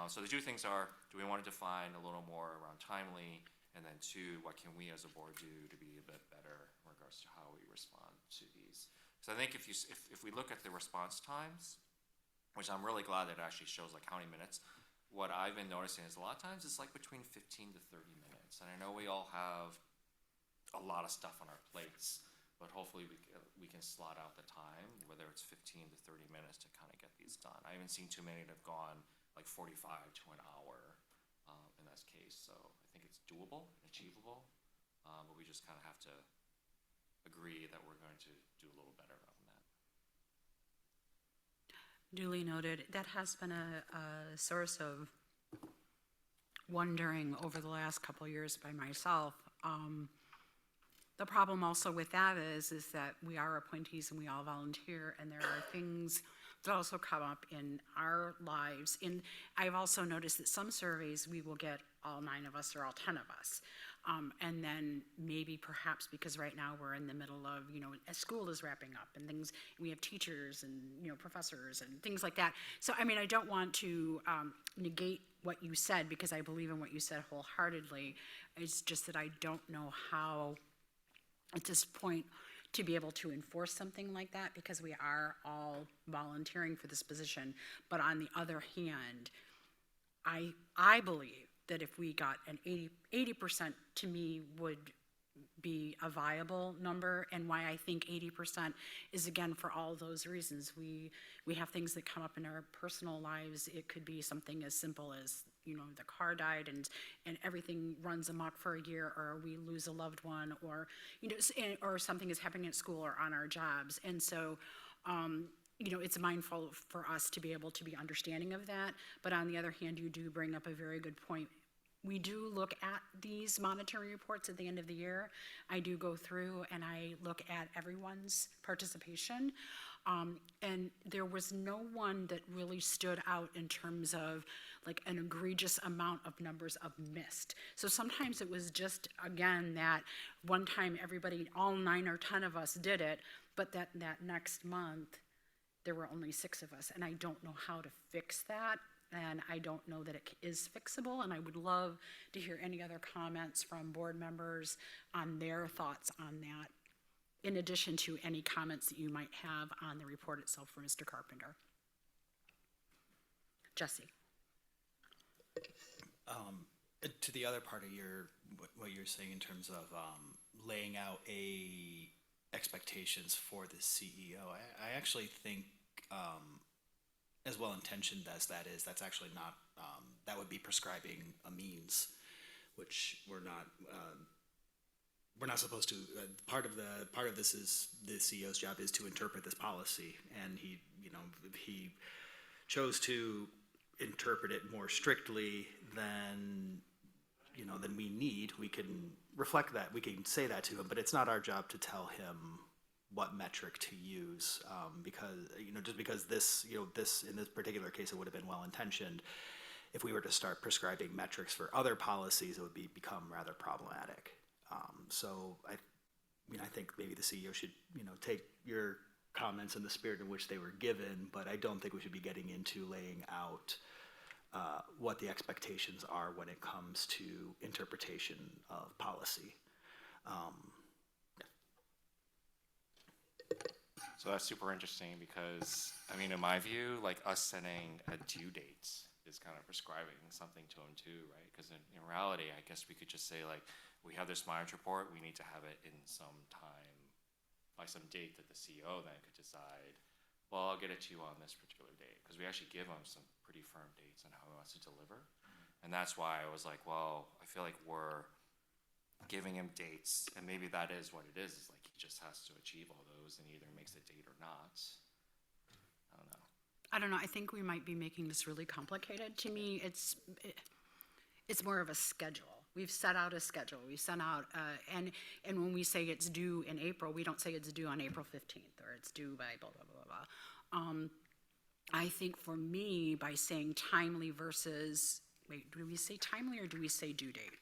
So the 2 things are, do we want to define a little more around timely, and then 2, what can we as a board do to be a bit better in regards to how we respond to these? So I think if we look at the response times, which I'm really glad that it actually shows like how many minutes, what I've been noticing is a lot of times it's like between 15 to 30 minutes. And I know we all have a lot of stuff on our plates, but hopefully we can slot out the time, whether it's 15 to 30 minutes to kind of get these done. I haven't seen too many that have gone like 45 to an hour in this case. So I think it's doable and achievable, but we just kind of have to agree that we're going to do a little better on that. Duly noted. That has been a source of wondering over the last couple of years by myself. The problem also with that is that we are appointees and we all volunteer, and there are things that also come up in our lives. And I've also noticed that some surveys we will get all 9 of us or all 10 of us. And then maybe perhaps because right now we're in the middle of, as school is wrapping up and things, we have teachers and, professors and things like that. So, I mean, I don't want to negate what you said, because I believe in what you said wholeheartedly. It's just that I don't know how at this point to be able to enforce something like that, because we are all volunteering for this position. But on the other hand, I believe that if we got an 80% to me would be a viable number. And why I think 80% is, again, for all those reasons. We have things that come up in our personal lives. It could be something as simple as, the car died and everything runs amok for a year, or we lose a loved one, or, or something is happening at school or on our jobs. And so, it's mindful for us to be able to be understanding of that. But on the other hand, you do bring up a very good point. We do look at these monitoring reports at the end of the year. I do go through and I look at everyone's participation. And there was no one that really stood out in terms of like an egregious amount of numbers of missed. So sometimes it was just, again, that one time everybody, all 9 or 10 of us did it, but that next month there were only 6 of us. And I don't know how to fix that. And I don't know that it is fixable, and I would love to hear any other comments from board members on their thoughts on that, in addition to any comments that you might have on the report itself for Mr. Carpenter. Jesse. To the other part of what you're saying in terms of laying out expectations for the CEO, I actually think, as well intentioned as that is, that's actually not, that would be prescribing a means, which we're not we're not supposed to, part of this is, the CEO's job is to interpret this policy, and he, if he chose to interpret it more strictly than, than we need, we can reflect that, we can say that to him, but it's not our job to tell him what metric to use, because, just because this, in this particular case, it would have been well-intentioned. If we were to start prescribing metrics for other policies, it would become rather problematic. So I think maybe the CEO should, take your comments in the spirit in which they were given, but I don't think we should be getting into laying out what the expectations are when it comes to interpretation of policy. So that's super interesting because, I mean, in my view, like us setting a due date is kind of prescribing something to them too, right? Because in reality, I guess we could just say like, we have this mileage report, we need to have it in some time, by some date that the CEO then could decide, well, I'll get it to you on this particular date. Because we actually give him some pretty firm dates on how he wants to deliver. And that's why I was like, well, I feel like we're giving him dates, and maybe that is what it is like he just has to achieve all those and either makes a date or not. I don't know. I don't know, I think we might be making this really complicated. To me, it's more of a schedule. We've set out a schedule. We sent out, and when we say it's due in April, we don't say it's due on April 15th or it's due by blah, blah, blah, blah. I think for me, by saying timely versus, wait, do we say timely or do we say due date?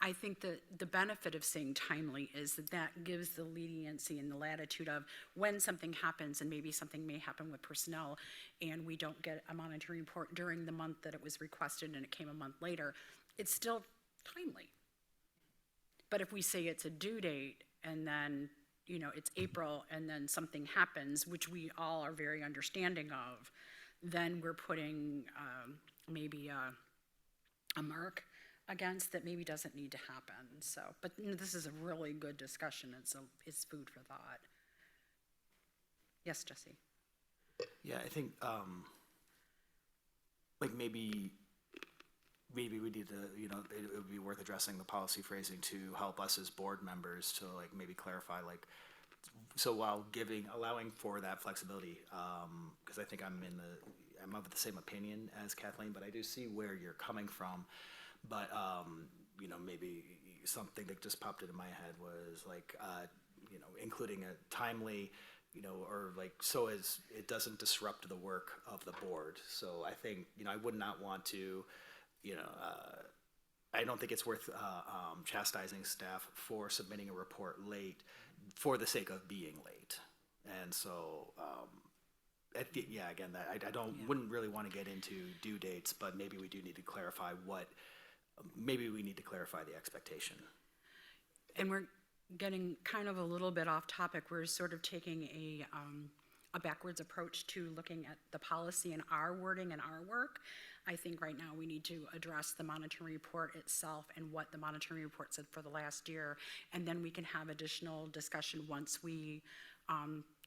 I think the benefit of saying timely is that gives the leniency and the latitude of when something happens, and maybe something may happen with personnel, and we don't get a monitoring report during the month that it was requested and it came a month later, it's still timely. But if we say it's a due date and then, it's April and then something happens, which we all are very understanding of, then we're putting maybe a mark against that maybe doesn't need to happen. So, but this is a really good discussion. It's food for thought. Yes, Jesse. Yeah, I think like maybe we need to, it would be worth addressing the policy phrasing to help us as board members to like maybe clarify, like, so while allowing for that flexibility, because I think I'm of the same opinion as Kathleen, but I do see where you're coming from. But maybe something that just popped into my head was like, including a timely, or like, so as it doesn't disrupt the work of the board. So I think, I would not want to, I don't think it's worth chastising staff for submitting a report late for the sake of being late. And so, again, wouldn't really want to get into due dates, but maybe we do need to clarify maybe we need to clarify the expectation. And we're getting kind of a little bit off topic. We're sort of taking a backwards approach to looking at the policy and our wording and our work. I think right now we need to address the monitoring report itself and what the monitoring report said for the last year, and then we can have additional discussion once we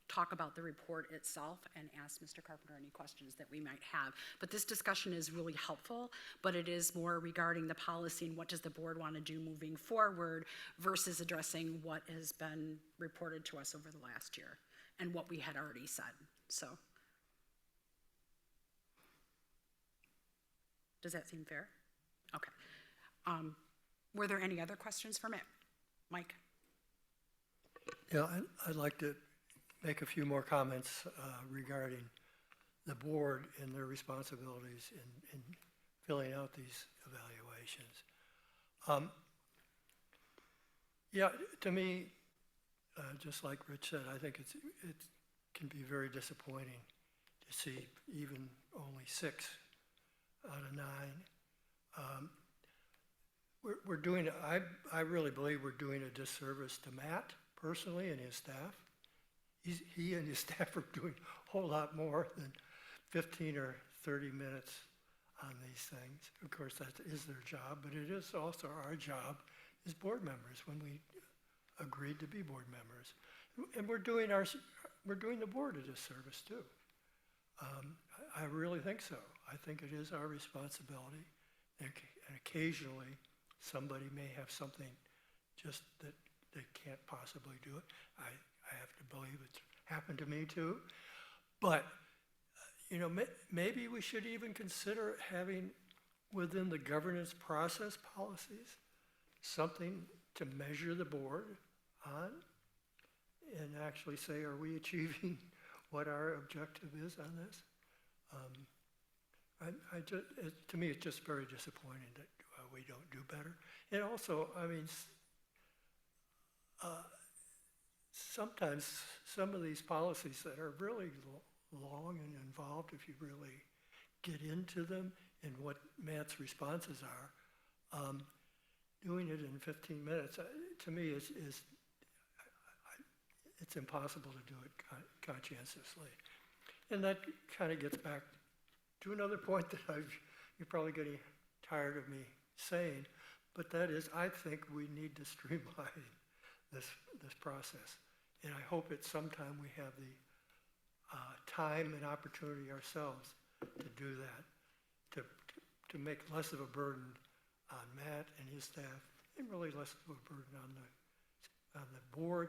talk about the report itself and ask Mr. Carpenter any questions that we might have. But this discussion is really helpful, but it is more regarding the policy and what does the board want to do moving forward versus addressing what has been reported to us over the last year and what we had already said. So, does that seem fair? Okay. Were there any other questions for Mike? Yeah, I'd like to make a few more comments regarding the board and their responsibilities in filling out these evaluations. Yeah, to me, just like Rich said, I think it can be very disappointing to see even only 6 out of 9. We're doing, I really believe we're doing a disservice to Matt personally and his staff. He and his staff are doing a whole lot more than 15 or 30 minutes on these things. Of course, that is their job, but it is also our job as board members when we agreed to be board members. And we're doing the board a disservice too. I really think so. I think it is our responsibility, and occasionally somebody may have something just that they can't possibly do it. I have to believe it's happened to me too. But, you know, maybe we should even consider having within the governance process policies something to measure the board on and actually say, are we achieving what our objective is on this? To me, it's just very disappointing that we don't do better. And also, I mean, sometimes some of these policies that are really long and involved, if you really get into them and what Matt's responses are, doing it in 15 minutes, to me, it's impossible to do it conscientiously. And that kind of gets back to another point that you're probably getting tired of me saying, but that is, I think we need to streamline this process. And I hope at some time we have the time and opportunity ourselves to do that, to make less of a burden on Matt and his staff, and really less of a burden on the board,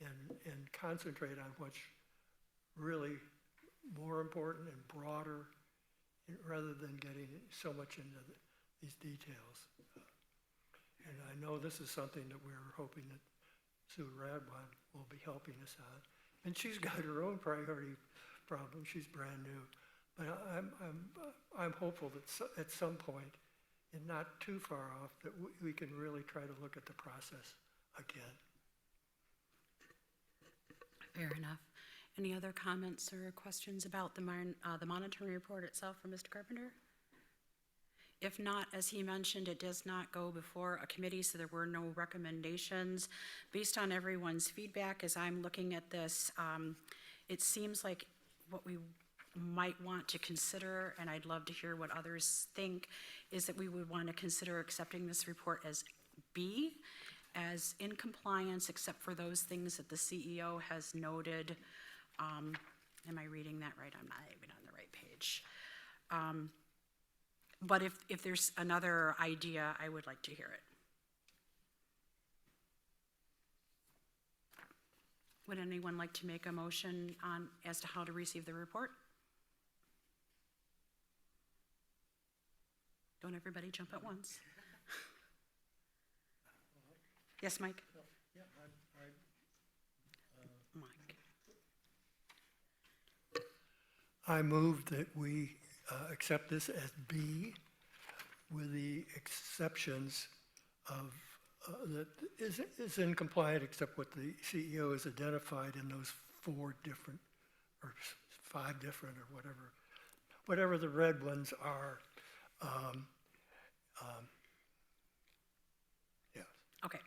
and concentrate on what's really more important and broader, rather than getting so much into these details. And I know this is something that we're hoping that Sue Radwan will be helping us on. And she's got her own priority problem. She's brand new. But I'm hopeful that at some point, and not too far off, that we can really try to look at the process again. Fair enough. Any other comments or questions about the monitoring report itself from Mr. Carpenter? If not, as he mentioned, it does not go before a committee, so there were no recommendations. Based on everyone's feedback, as I'm looking at this, it seems like what we might want to consider, and I'd love to hear what others think, is that we would want to consider accepting this report as B, as in compliance, except for those things that the CEO has noted. Am I reading that right? I'm not even on the right page. But if there's another idea, I would like to hear it. Would anyone like to make a motion as to how to receive the report? Don't everybody jump at once. Yes, Mike? Yeah, Mike. I move that we accept this as B, with the exceptions of that is in compliant, except what the CEO has identified in those 4 different or 5 different or whatever the red ones are. Yeah. Okay.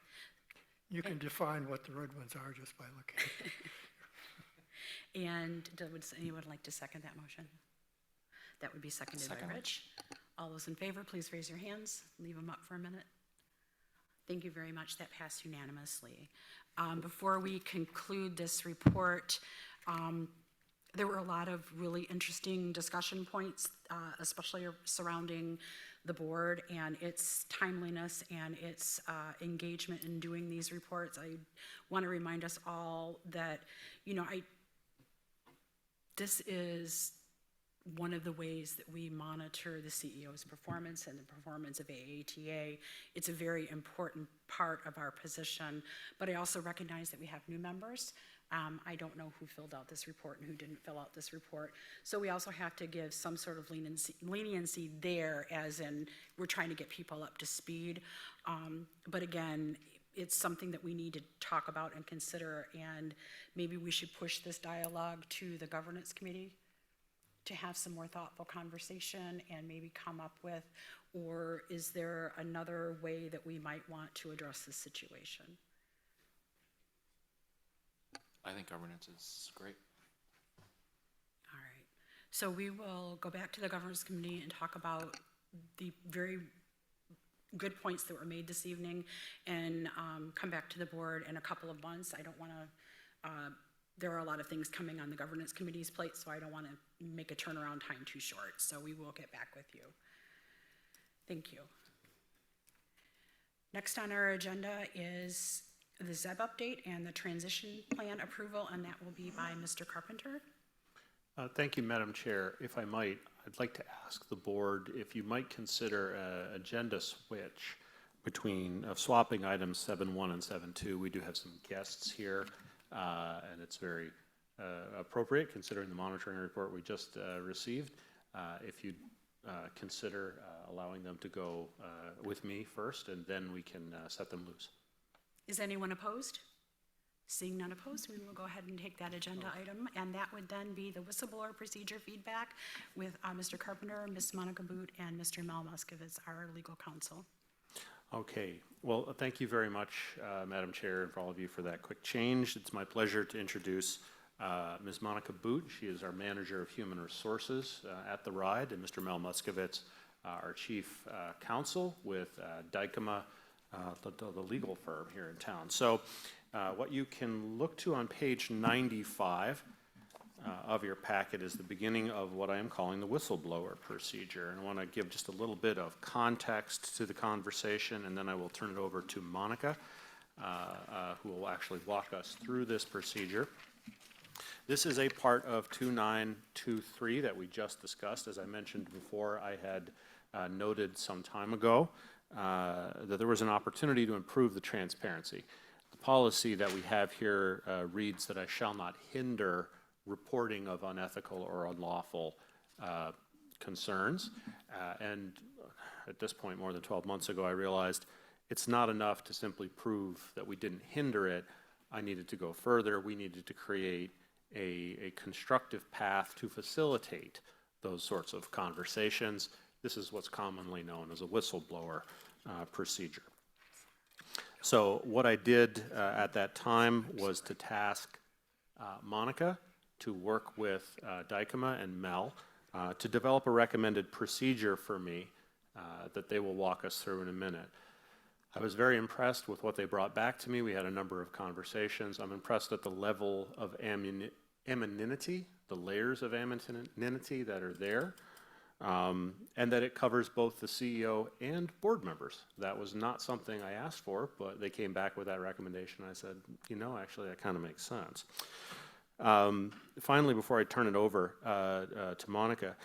You can define what the red ones are just by looking. And would anyone like to second that motion? That would be seconded by Rich. All those in favor, please raise your hands. Leave them up for a minute. Thank you very much. That passed unanimously. Before we conclude this report, there were a lot of really interesting discussion points, especially surrounding the board and its timeliness and its engagement in doing these reports. I want to remind us all that, you know, this is one of the ways that we monitor the CEO's performance and the performance of AATA. It's a very important part of our position, but I also recognize that we have new members. I don't know who filled out this report and who didn't fill out this report. So we also have to give some sort of leniency there, as in we're trying to get people up to speed. But again, it's something that we need to talk about and consider, and maybe we should push this dialogue to the governance committee to have some more thoughtful conversation and maybe come up with, or is there another way that we might want to address this situation? I think governance is great. All right, so we will go back to the governance committee and talk about the very good points that were made this evening, and come back to the board in a couple of months. I don't want to, there are a lot of things coming on the governance committee's plate, so I don't want to make a turnaround time too short. So we will get back with you. Thank you. Next on our agenda is the ZEB update and the transition plan approval, and that will be by Mr. Carpenter. Thank you, Madam Chair. If I might, I'd like to ask the board if you might consider an agenda switch between swapping items 7.1 and 7.2. We do have some guests here, and it's very appropriate considering the monitoring report we just received. If you'd consider allowing them to go with me first, and then we can set them loose. Is anyone opposed? Seeing none opposed, we will go ahead and take that agenda item, and that would then be the whistleblower procedure feedback with Mr. Carpenter, Ms. Monica Boot, and Mr. Mel Muskovitz, our legal counsel. Okay, well, thank you very much, Madam Chair, and for all of you for that quick change. It's my pleasure to introduce Ms. Monica Boot. She is our Manager of Human Resources at TheRide, and Mr. Mel Muskovitz, our Chief Counsel with Dykema, the legal firm here in town. So what you can look to on page 95 of your packet is the beginning of what I am calling the whistleblower procedure. And I want to give just a little bit of context to the conversation, and then I will turn it over to Monica, who will actually walk us through this procedure. This is a part of 2923 that we just discussed. As I mentioned before, I had noted some time ago that there was an opportunity to improve the transparency. The policy that we have here reads that I shall not hinder reporting of unethical or unlawful concerns. And at this point, more than 12 months ago, I realized it's not enough to simply prove that we didn't hinder it. I needed to go further. We needed to create a constructive path to facilitate those sorts of conversations. This is what's commonly known as a whistleblower procedure. So what I did at that time was to task Monica to work with Dykema and Mel to develop a recommended procedure for me that they will walk us through in a minute. I was very impressed with what they brought back to me. We had a number of conversations. I'm impressed at the level of anonymity, the layers of anonymity that are there. And that it covers both the CEO and board members. That was not something I asked for, but they came back with that recommendation. I said, you know, actually, that kind of makes sense. Finally, before I turn it over to Monica,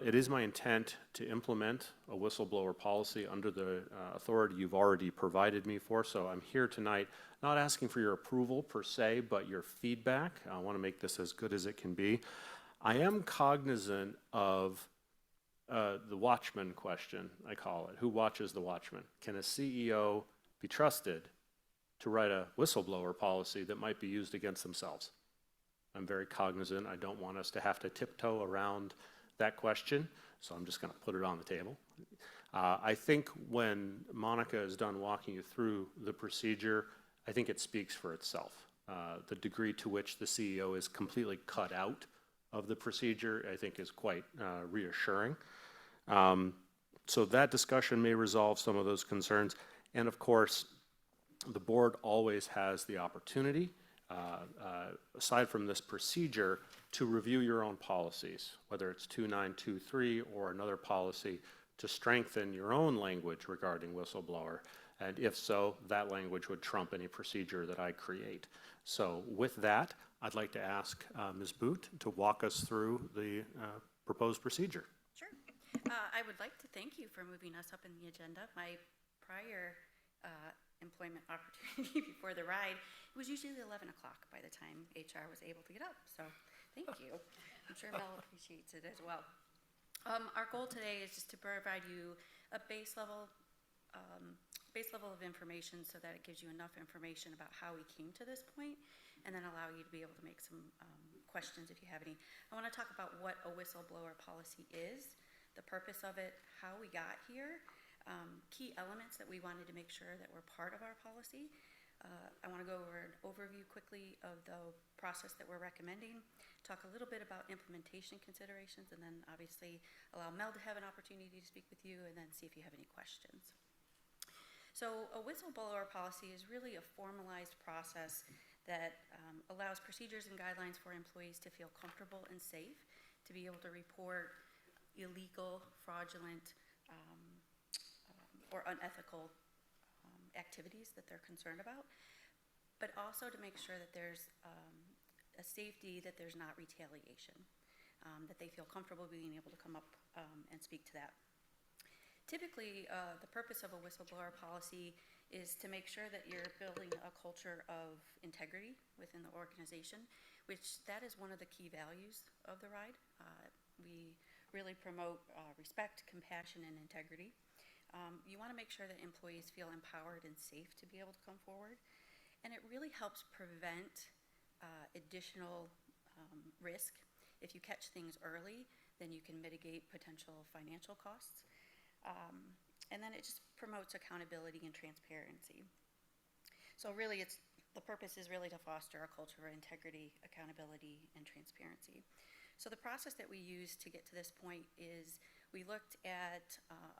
it is my intent to implement a whistleblower policy under the authority you've already provided me for. So I'm here tonight not asking for your approval per se, but your feedback. I want to make this as good as it can be. I am cognizant of the watchman question, I call it. Who watches the watchman? Can a CEO be trusted to write a whistleblower policy that might be used against themselves? I'm very cognizant. I don't want us to have to tiptoe around that question, so I'm just going to put it on the table. I think when Monica is done walking you through the procedure, I think it speaks for itself. The degree to which the CEO is completely cut out of the procedure, I think, is quite reassuring. So that discussion may resolve some of those concerns. And of course, the board always has the opportunity, aside from this procedure, to review your own policies, whether it's 2923 or another policy, to strengthen your own language regarding whistleblower. And if so, that language would trump any procedure that I create. So with that, I'd like to ask Ms. Boot to walk us through the proposed procedure. Sure. I would like to thank you for moving us up in the agenda. My prior employment opportunity before TheRide, it was usually 11 o'clock by the time HR was able to get up. So thank you. I'm sure Mel appreciates it as well. Our goal today is just to provide you a base level of information so that it gives you enough information about how we came to this point, and then allow you to be able to make some questions if you have any. I want to talk about what a whistleblower policy is, the purpose of it, how we got here, key elements that we wanted to make sure that were part of our policy. I want to go over an overview quickly of the process that we're recommending, talk a little bit about implementation considerations, and then obviously allow Mel to have an opportunity to speak with you, and then see if you have any questions. So a whistleblower policy is really a formalized process that allows procedures and guidelines for employees to feel comfortable and safe, to be able to report illegal, fraudulent, or unethical activities that they're concerned about, but also to make sure that there's a safety, that there's not retaliation, that they feel comfortable being able to come up and speak to that. Typically, the purpose of a whistleblower policy is to make sure that you're building a culture of integrity within the organization, which that is one of the key values of TheRide. We really promote respect, compassion, and integrity. You want to make sure that employees feel empowered and safe to be able to come forward. And it really helps prevent additional risk. If you catch things early, then you can mitigate potential financial costs. And then it just promotes accountability and transparency. So really, the purpose is really to foster a culture of integrity, accountability, and transparency. So the process that we used to get to this point is we looked at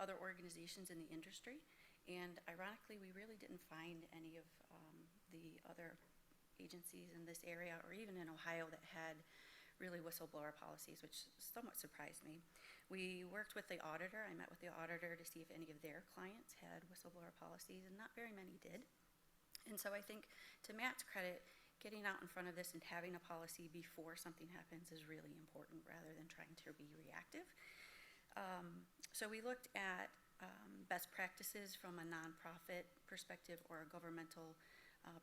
other organizations in the industry, and ironically, we really didn't find any of the other agencies in this area, or even in Ohio, that had really whistleblower policies, which somewhat surprised me. We worked with the auditor. I met with the auditor to see if any of their clients had whistleblower policies, and not very many did. And so I think, to Matt's credit, getting out in front of this and having a policy before something happens is really important, rather than trying to be reactive. So we looked at best practices from a nonprofit perspective or a governmental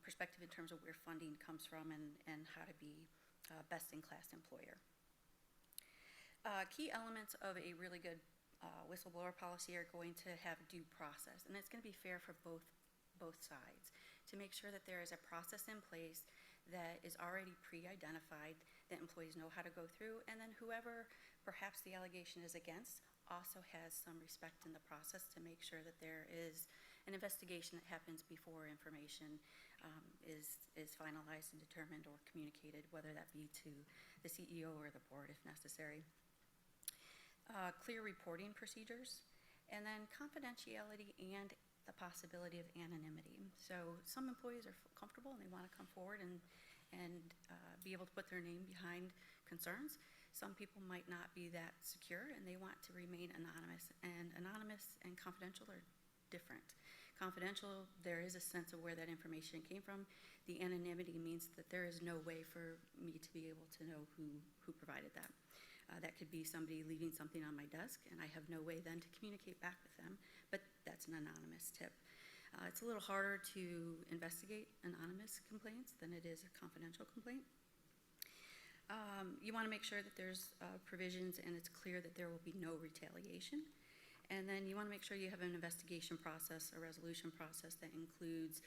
perspective in terms of where funding comes from and how to be best-in-class employer. Key elements of a really good whistleblower policy are going to have due process, and it's going to be fair for both sides, to make sure that there is a process in place that is already pre-identified, that employees know how to go through, and then whoever perhaps the allegation is against also has some respect in the process to make sure that there is an investigation that happens before information is finalized and determined or communicated, whether that be to the CEO or the board if necessary. Clear reporting procedures, and then confidentiality and the possibility of anonymity. So some employees are comfortable and they want to come forward and be able to put their name behind concerns. Some people might not be that secure and they want to remain anonymous. And anonymous and confidential are different. Confidential, there is a sense of where that information came from. The anonymity means that there is no way for me to be able to know who provided that. That could be somebody leaving something on my desk, and I have no way then to communicate back with them, but that's an anonymous tip. It's a little harder to investigate anonymous complaints than it is a confidential complaint. You want to make sure that there's provisions and it's clear that there will be no retaliation. And then you want to make sure you have an investigation process, a resolution process that includes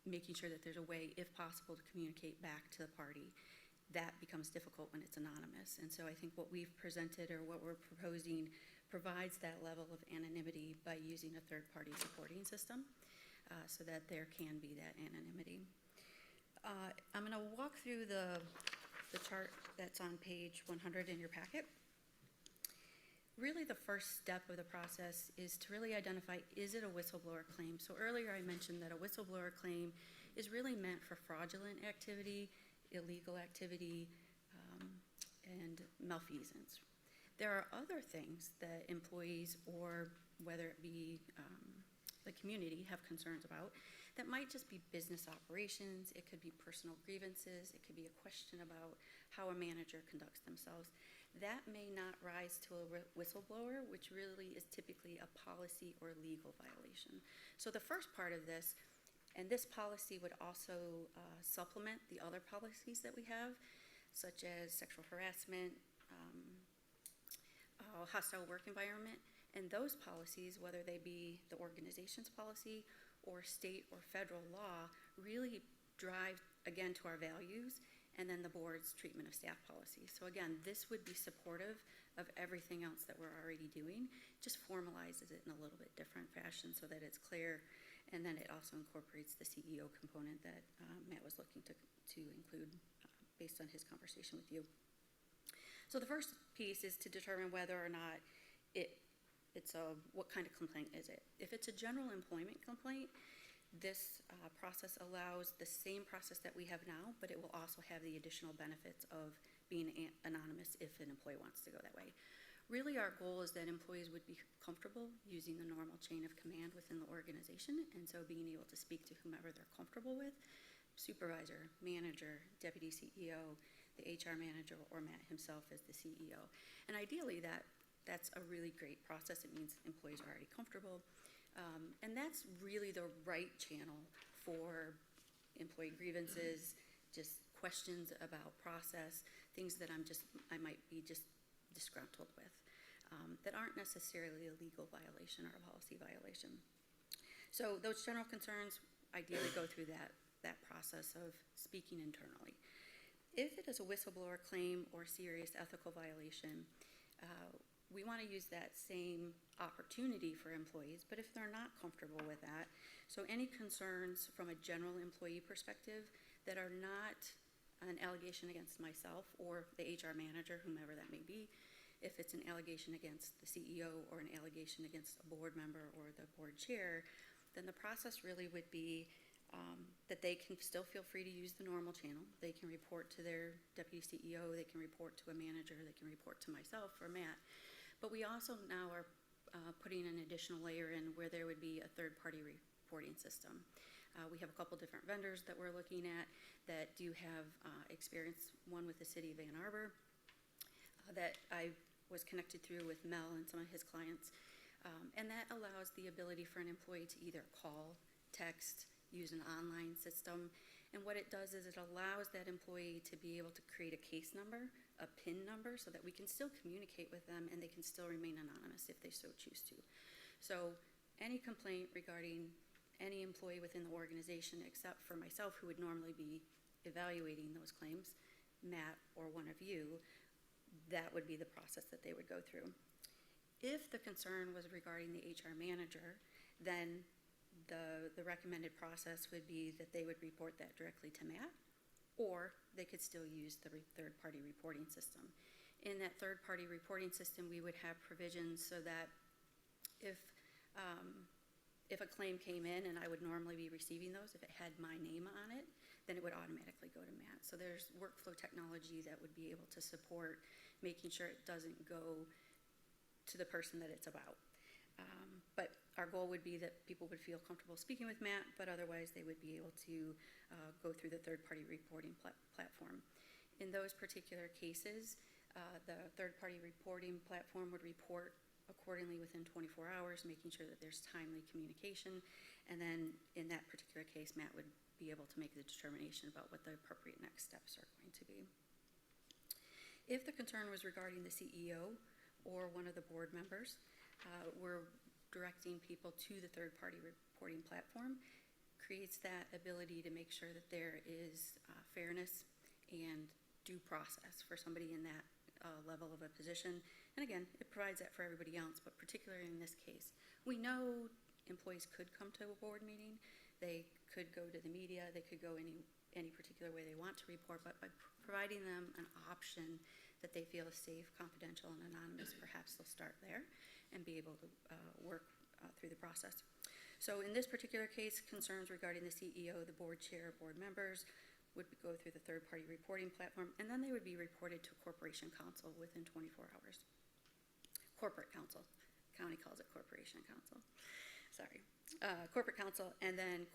making sure that there's a way, if possible, to communicate back to the party. That becomes difficult when it's anonymous. And so I think what we've presented, or what we're proposing, provides that level of anonymity by using a third-party reporting system so that there can be that anonymity. I'm going to walk through the chart that's on page 100 in your packet. Really, the first step of the process is to really identify, is it a whistleblower claim? So earlier I mentioned that a whistleblower claim is really meant for fraudulent activity, illegal activity, and malfeasance. There are other things that employees, or whether it be the community, have concerns about that might just be business operations. It could be personal grievances. It could be a question about how a manager conducts themselves. That may not rise to a whistleblower, which really is typically a policy or legal violation. So the first part of this, and this policy would also supplement the other policies that we have, such as sexual harassment, hostile work environment, and those policies, whether they be the organization's policy or state or federal law, really drive, again, to our values, and then the board's treatment of staff policy. So again, this would be supportive of everything else that we're already doing, just formalizes it in a little bit different fashion so that it's clear. And then it also incorporates the CEO component that Matt was looking to include based on his conversation with you. So the first piece is to determine whether or not what kind of complaint is it. If it's a general employment complaint, this process allows the same process that we have now, but it will also have the additional benefits of being anonymous if an employee wants to go that way. Really, our goal is that employees would be comfortable using the normal chain of command within the organization, and so being able to speak to whomever they're comfortable with, supervisor, manager, deputy CEO, the HR manager, or Matt himself as the CEO. And ideally, that's a really great process. It means employees are already comfortable, and that's really the right channel for employee grievances, just questions about process, things that I might be just disgruntled with, that aren't necessarily a legal violation or a policy violation. So those general concerns ideally go through that process of speaking internally. If it is a whistleblower claim or serious ethical violation, we want to use that same opportunity for employees, but if they're not comfortable with that, so any concerns from a general employee perspective that are not an allegation against myself or the HR manager, whomever that may be, if it's an allegation against the CEO or an allegation against a board member or the board chair, then the process really would be that they can still feel free to use the normal channel. They can report to their deputy CEO, they can report to a manager, they can report to myself or Matt. But we also now are putting an additional layer in where there would be a third-party reporting system. We have a couple different vendors that we're looking at that do have experience, one with the city of Ann Arbor that I was connected through with Mel and some of his clients. And that allows the ability for an employee to either call, text, use an online system. And what it does is it allows that employee to be able to create a case number, a PIN number, so that we can still communicate with them and they can still remain anonymous if they so choose to. So any complaint regarding any employee within the organization, except for myself, who would normally be evaluating those claims, Matt or one of you, that would be the process that they would go through. If the concern was regarding the HR manager, then the recommended process would be that they would report that directly to Matt, or they could still use the third-party reporting system. In that third-party reporting system, we would have provisions so that if a claim came in and I would normally be receiving those, if it had my name on it, then it would automatically go to Matt. So there's workflow technology that would be able to support making sure it doesn't go to the person that it's about. But our goal would be that people would feel comfortable speaking with Matt, but otherwise they would be able to go through the third-party reporting platform. In those particular cases, the third-party reporting platform would report accordingly within 24 hours, making sure that there's timely communication. And then in that particular case, Matt would be able to make the determination about what the appropriate next steps are going to be. If the concern was regarding the CEO or one of the board members, we're directing people to the third-party reporting platform, creates that ability to make sure that there is fairness and due process for somebody in that level of a position. And again, it provides that for everybody else, but particularly in this case. We know employees could come to a board meeting, they could go to the media, they could go any particular way they want to report, but by providing them an option that they feel is safe, confidential, and anonymous, perhaps they'll start there and be able to work through the process. So in this particular case, concerns regarding the CEO, the board chair, board members would go through the third-party reporting platform, and then they would be reported to corporation counsel within 24 hours. Corporate counsel. County calls it corporation counsel. Sorry. Corporate counsel, and then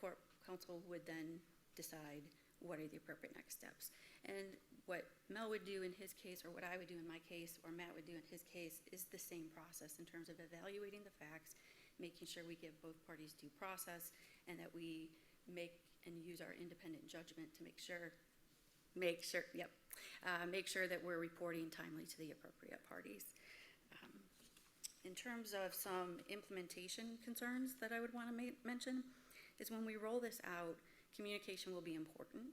counsel would then decide what are the appropriate next steps. And what Mel would do in his case, or what I would do in my case, or Matt would do in his case, is the same process in terms of evaluating the facts, making sure we give both parties due process, and that we make and use our independent judgment to make sure that we're reporting timely to the appropriate parties. In terms of some implementation concerns that I would want to mention is when we roll this out, communication will be important.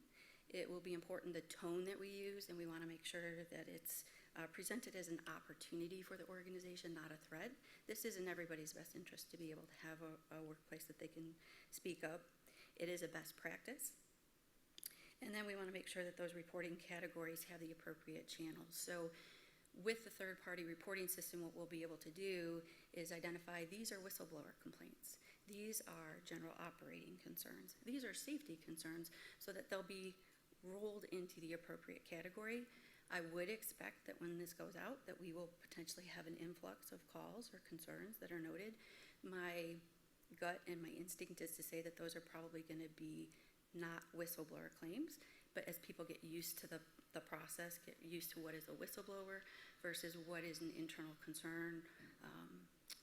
It will be important the tone that we use, and we want to make sure that it's presented as an opportunity for the organization, not a threat. This is in everybody's best interest to be able to have a workplace that they can speak up. It is a best practice. And then we want to make sure that those reporting categories have the appropriate channels. So with the third-party reporting system, what we'll be able to do is identify these are whistleblower complaints. These are general operating concerns. These are safety concerns, so that they'll be rolled into the appropriate category. I would expect that when this goes out, that we will potentially have an influx of calls or concerns that are noted. My gut and my instinct is to say that those are probably going to be not whistleblower claims, but as people get used to the process, get used to what is a whistleblower versus what is an internal concern,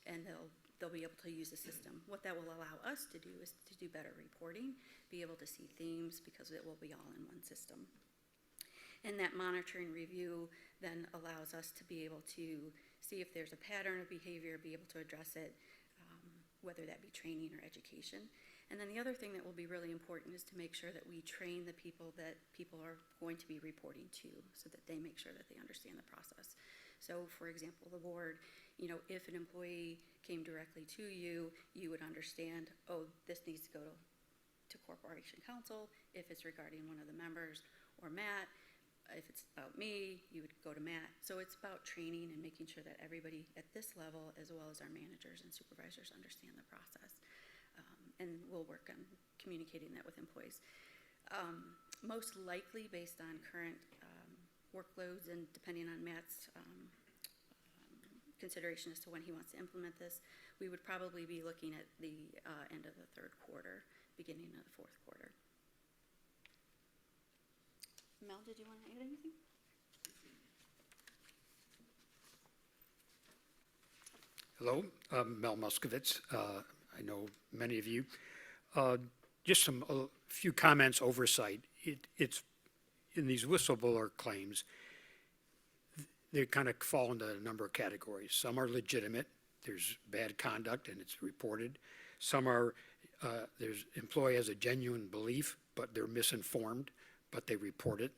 and they'll be able to use the system. What that will allow us to do is to do better reporting, be able to see themes, because it will be all in one system. And that monitoring review then allows us to be able to see if there's a pattern of behavior, be able to address it, whether that be training or education. And then the other thing that will be really important is to make sure that we train the people that people are going to be reporting to, so that they make sure that they understand the process. So for example, the board, if an employee came directly to you, you would understand, oh, this needs to go to corporation counsel. If it's regarding one of the members or Matt, if it's about me, you would go to Matt. So it's about training and making sure that everybody at this level, as well as our managers and supervisors, understand the process. And we'll work on communicating that with employees. Most likely, based on current workloads and depending on Matt's consideration as to when he wants to implement this, we would probably be looking at the end of the third quarter, beginning of the fourth quarter. Mel, did you want to add anything? Hello, I'm Mel Muskovitz. I know many of you. Just a few comments, oversight. It's in these whistleblower claims, they kind of fall into a number of categories. Some are legitimate. There's bad conduct and it's reported. Some are, there's employee has a genuine belief, but they're misinformed, but they report it.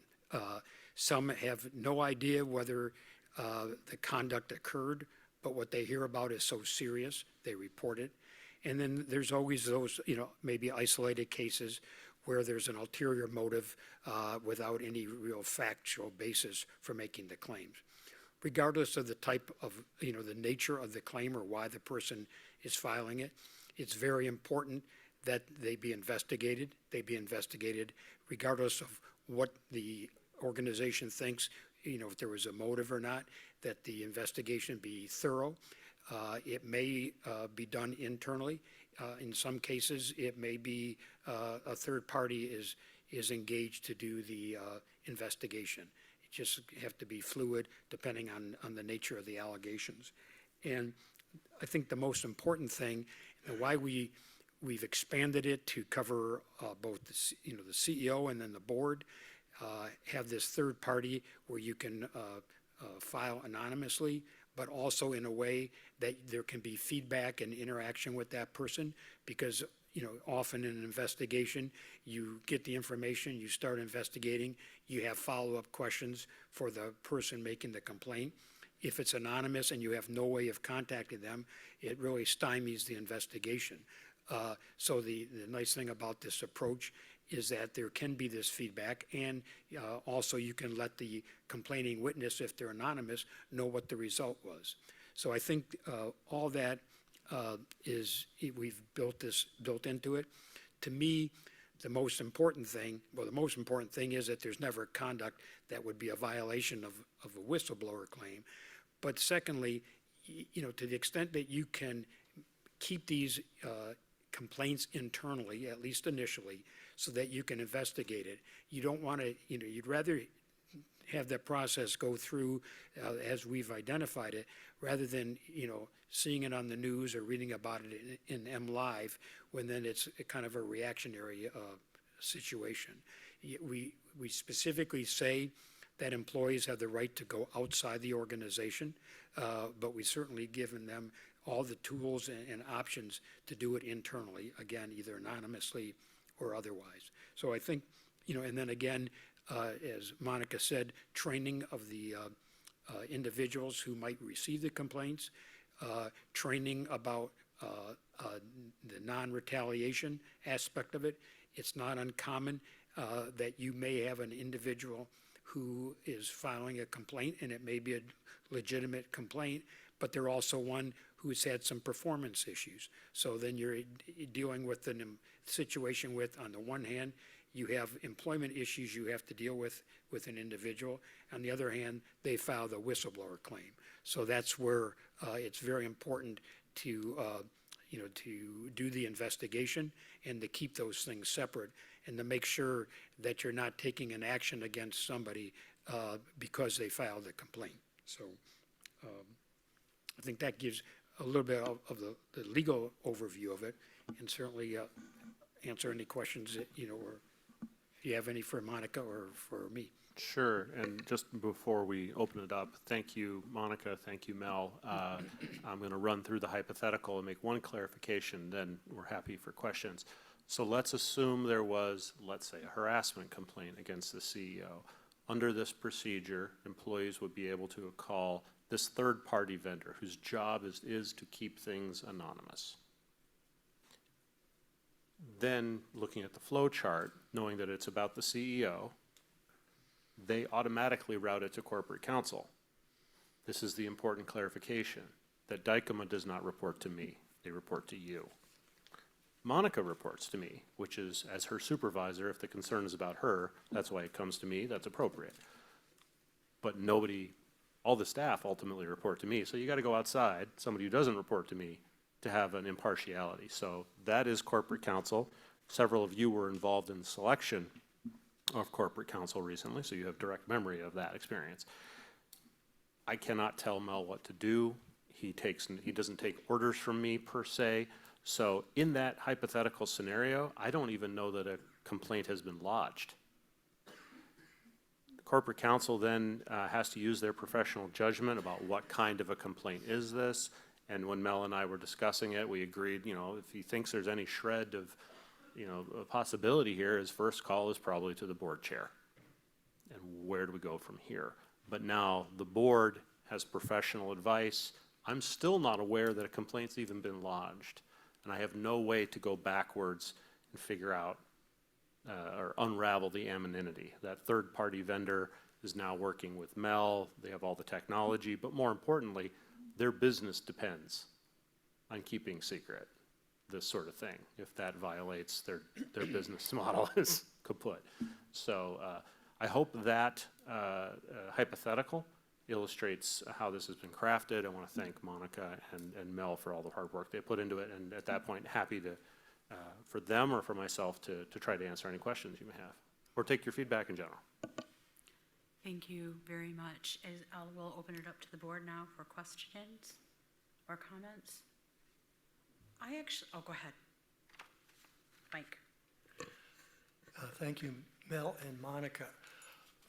Some have no idea whether the conduct occurred, but what they hear about is so serious, they report it. And then there's always those, maybe isolated cases where there's an ulterior motive without any real factual basis for making the claims. Regardless of the type of, the nature of the claim or why the person is filing it, it's very important that they be investigated. They be investigated regardless of what the organization thinks, if there was a motive or not, that the investigation be thorough. It may be done internally. In some cases, it may be a third party is engaged to do the investigation. It just have to be fluid depending on the nature of the allegations. And I think the most important thing, and why we've expanded it to cover both the CEO and then the board, have this third party where you can file anonymously, but also in a way that there can be feedback and interaction with that person, because often in an investigation, you get the information, you start investigating, you have follow-up questions for the person making the complaint. If it's anonymous and you have no way of contacting them, it really stymies the investigation. So the nice thing about this approach is that there can be this feedback, and also you can let the complaining witness, if they're anonymous, know what the result was. So I think all that we've built into it. To me, the most important thing is that there's never conduct that would be a violation of a whistleblower claim. But secondly, to the extent that you can keep these complaints internally, at least initially, so that you can investigate it. You don't want to, you'd rather have that process go through as we've identified it, rather than, seeing it on the news or reading about it in MLive, when then it's kind of a reactionary situation. We specifically say that employees have the right to go outside the organization, but we've certainly given them all the tools and options to do it internally, again, either anonymously or otherwise. So I think, and then again, as Monica said, training of the individuals who might receive the complaints, training about the non-retaliation aspect of it. It's not uncommon that you may have an individual who is filing a complaint, and it may be a legitimate complaint, but they're also one who's had some performance issues. So then you're dealing with a situation with, on the one hand, you have employment issues you have to deal with an individual. On the other hand, they filed a whistleblower claim. So that's where it's very important to, to do the investigation and to keep those things separate and to make sure that you're not taking an action against somebody because they filed a complaint. So I think that gives a little bit of the legal overview of it, and certainly answer any questions that, or if you have any for Monica or for me. Sure, and just before we open it up, thank you, Monica, thank you, Mel. I'm going to run through the hypothetical and make one clarification, then we're happy for questions. So let's assume there was, let's say, a harassment complaint against the CEO. Under this procedure, employees would be able to call this third-party vendor whose job is to keep things anonymous. Then, looking at the flow chart, knowing that it's about the CEO, they automatically route it to corporate counsel. This is the important clarification, that Dykema does not report to me, they report to you. Monica reports to me, which is, as her supervisor, if the concern is about her, that's why it comes to me, that's appropriate. But nobody, all the staff ultimately report to me, so you gotta go outside, somebody who doesn't report to me, to have an impartiality. So that is corporate counsel. Several of you were involved in the selection of corporate counsel recently, so you have direct memory of that experience. I cannot tell Mel what to do. He doesn't take orders from me per se. So in that hypothetical scenario, I don't even know that a complaint has been lodged. Corporate counsel then has to use their professional judgment about what kind of a complaint is this. And when Mel and I were discussing it, we agreed, if he thinks there's any shred of, a possibility here, his first call is probably to the board chair. And where do we go from here? But now the board has professional advice. I'm still not aware that a complaint's even been lodged. And I have no way to go backwards and figure out or unravel the anonymity. That third-party vendor is now working with Mel. They have all the technology, but more importantly, their business depends on keeping secret this sort of thing. If that violates their business model is kaput. So I hope that hypothetical illustrates how this has been crafted. I want to thank Monica and Mel for all the hard work they put into it, and at that point, happy to, for them or for myself to try to answer any questions you may have, or take your feedback in general. Thank you very much. We'll open it up to the board now for questions or comments. Go ahead. Mike. Thank you, Mel and Monica.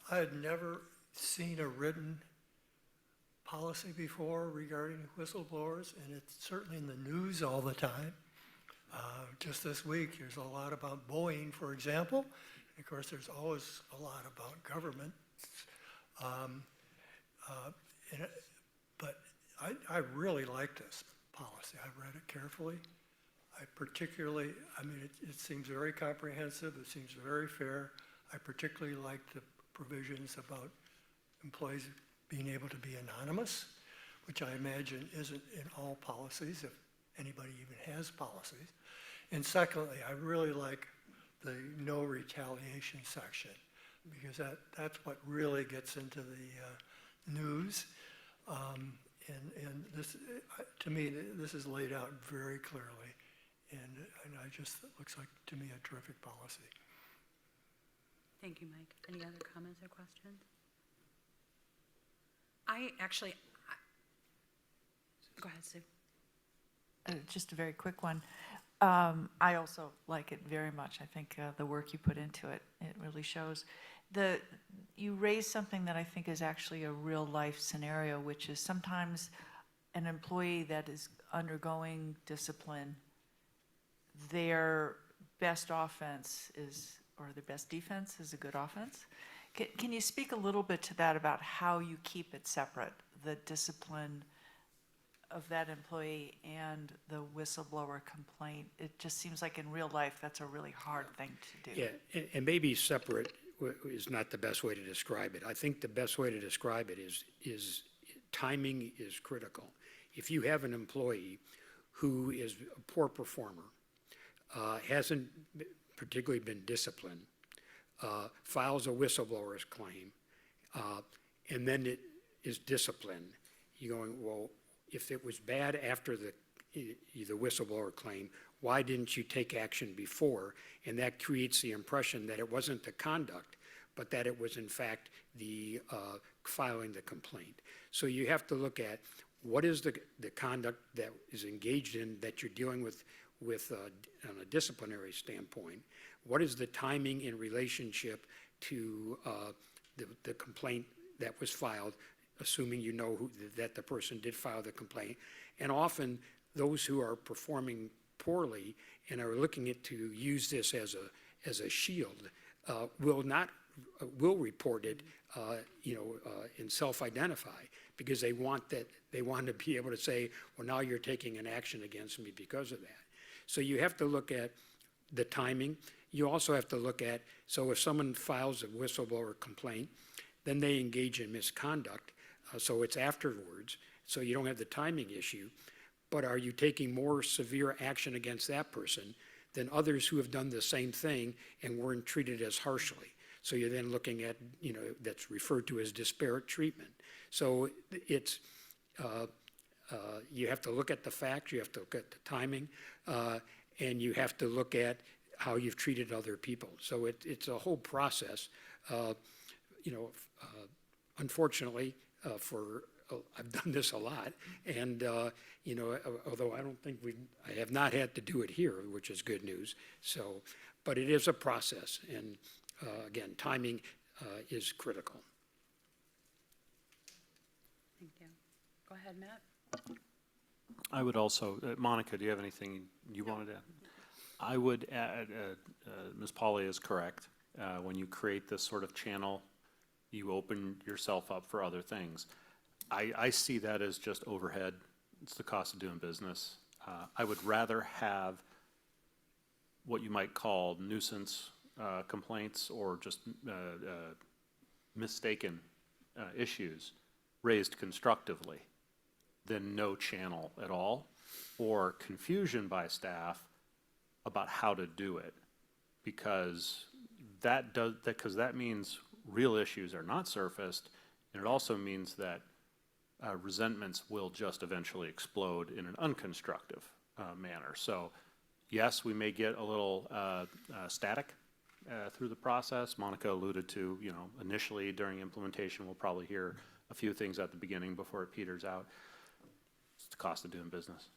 I had never seen a written policy before regarding whistleblowers, and it's certainly in the news all the time. Just this week, there's a lot about Boeing, for example. And of course, there's always a lot about government. But I really like this policy. I read it carefully. It seems very comprehensive. It seems very fair. I particularly like the provisions about employees being able to be anonymous, which I imagine isn't in all policies, if anybody even has policies. And secondly, I really like the no retaliation section, because that's what really gets into the news. And this, to me, this is laid out very clearly, and it looks like, to me, a terrific policy. Thank you, Mike. Any other comments or questions? Go ahead, Sue. Just a very quick one. I also like it very much. I think the work you put into it, it really shows. You raised something that I think is actually a real life scenario, which is sometimes an employee that is undergoing discipline, their best offense is, or their best defense is a good offense. Can you speak a little bit to that about how you keep it separate, the discipline of that employee and the whistleblower complaint? It just seems like in real life, that's a really hard thing to do. Yeah, and maybe separate is not the best way to describe it. I think the best way to describe it is timing is critical. If you have an employee who is a poor performer, hasn't particularly been disciplined, files a whistleblower's claim, and then it is disciplined, you're going, well, if it was bad after the whistleblower claim, why didn't you take action before? And that creates the impression that it wasn't the conduct, but that it was in fact the filing the complaint. So you have to look at what is the conduct that is engaged in that you're dealing with on a disciplinary standpoint. What is the timing in relationship to the complaint that was filed, assuming you know that the person did file the complaint. And often those who are performing poorly and are looking at to use this as a shield will report it, and self-identify, because they want to be able to say, well, now you're taking an action against me because of that. So you have to look at the timing. You also have to look at, so if someone files a whistleblower complaint, then they engage in misconduct, so it's afterwards, so you don't have the timing issue. But are you taking more severe action against that person than others who have done the same thing and weren't treated as harshly? So you're then looking at, that's referred to as disparate treatment. So it's, you have to look at the facts, you have to look at the timing, and you have to look at how you've treated other people. So it's a whole process. Unfortunately, I've done this a lot, and although I don't think I have not had to do it here, which is good news. So, but it is a process, and again, timing is critical. Thank you. Go ahead, Matt. I would also, Monica, do you have anything you wanted to add? I would add, Ms. Pauley is correct. When you create this sort of channel, you open yourself up for other things. I see that as just overhead. It's the cost of doing business. I would rather have what you might call nuisance complaints or just mistaken issues raised constructively than no channel at all, or confusion by staff about how to do it, because that means real issues are not surfaced, and it also means that resentments will just eventually explode in an unconstructive manner. So yes, we may get a little static through the process. Monica alluded to, initially during implementation, we'll probably hear a few things at the beginning before it peters out. It's the cost of doing business.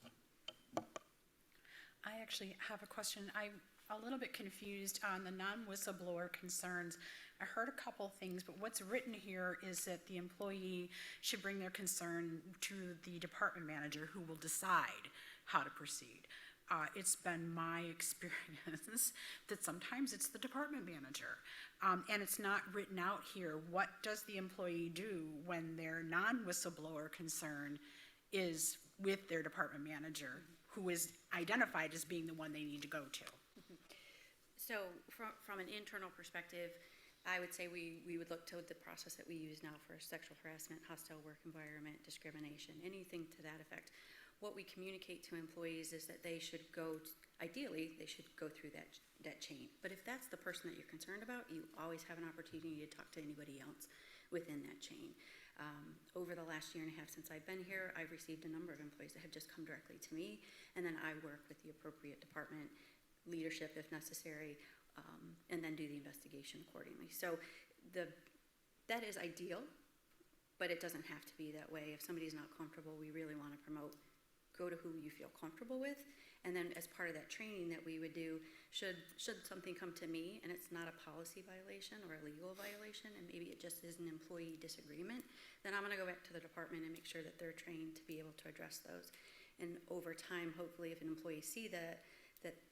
I actually have a question. I'm a little bit confused on the non-whistleblower concerns. I heard a couple things, but what's written here is that the employee should bring their concern to the department manager, who will decide how to proceed. It's been my experience that sometimes it's the department manager, and it's not written out here. What does the employee do when their non-whistleblower concern is with their department manager, who is identified as being the one they need to go to? So from an internal perspective, I would say we would look to the process that we use now for sexual harassment, hostile work environment, discrimination, anything to that effect. What we communicate to employees is that they should ideally, they should go through that chain. But if that's the person that you're concerned about, you always have an opportunity to talk to anybody else within that chain. Over the last year and a half since I've been here, I've received a number of employees that have just come directly to me, and then I work with the appropriate department leadership if necessary, and then do the investigation accordingly. So that is ideal, but it doesn't have to be that way. If somebody's not comfortable, we really want to promote, go to who you feel comfortable with, and then as part of that training that we would do, should something come to me and it's not a policy violation or a legal violation, and maybe it just is an employee disagreement, then I'm going to go back to the department and make sure that they're trained to be able to address those. And over time, hopefully, if an employee see that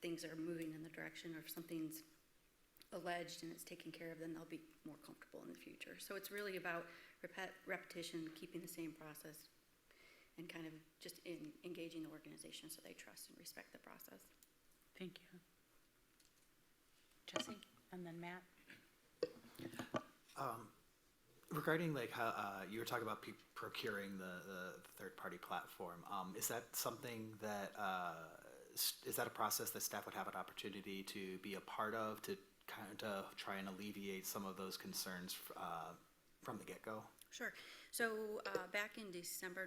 things are moving in the direction, or if something's alleged and it's taken care of, then they'll be more comfortable in the future. So it's really about repetition, keeping the same process, and kind of just engaging the organization so they trust and respect the process. Thank you. Jesse, and then Matt. Regarding how you were talking about procuring the third-party platform, is that something that is that a process that staff would have an opportunity to be a part of, to kind of to try and alleviate some of those concerns from the get-go? Sure. So back in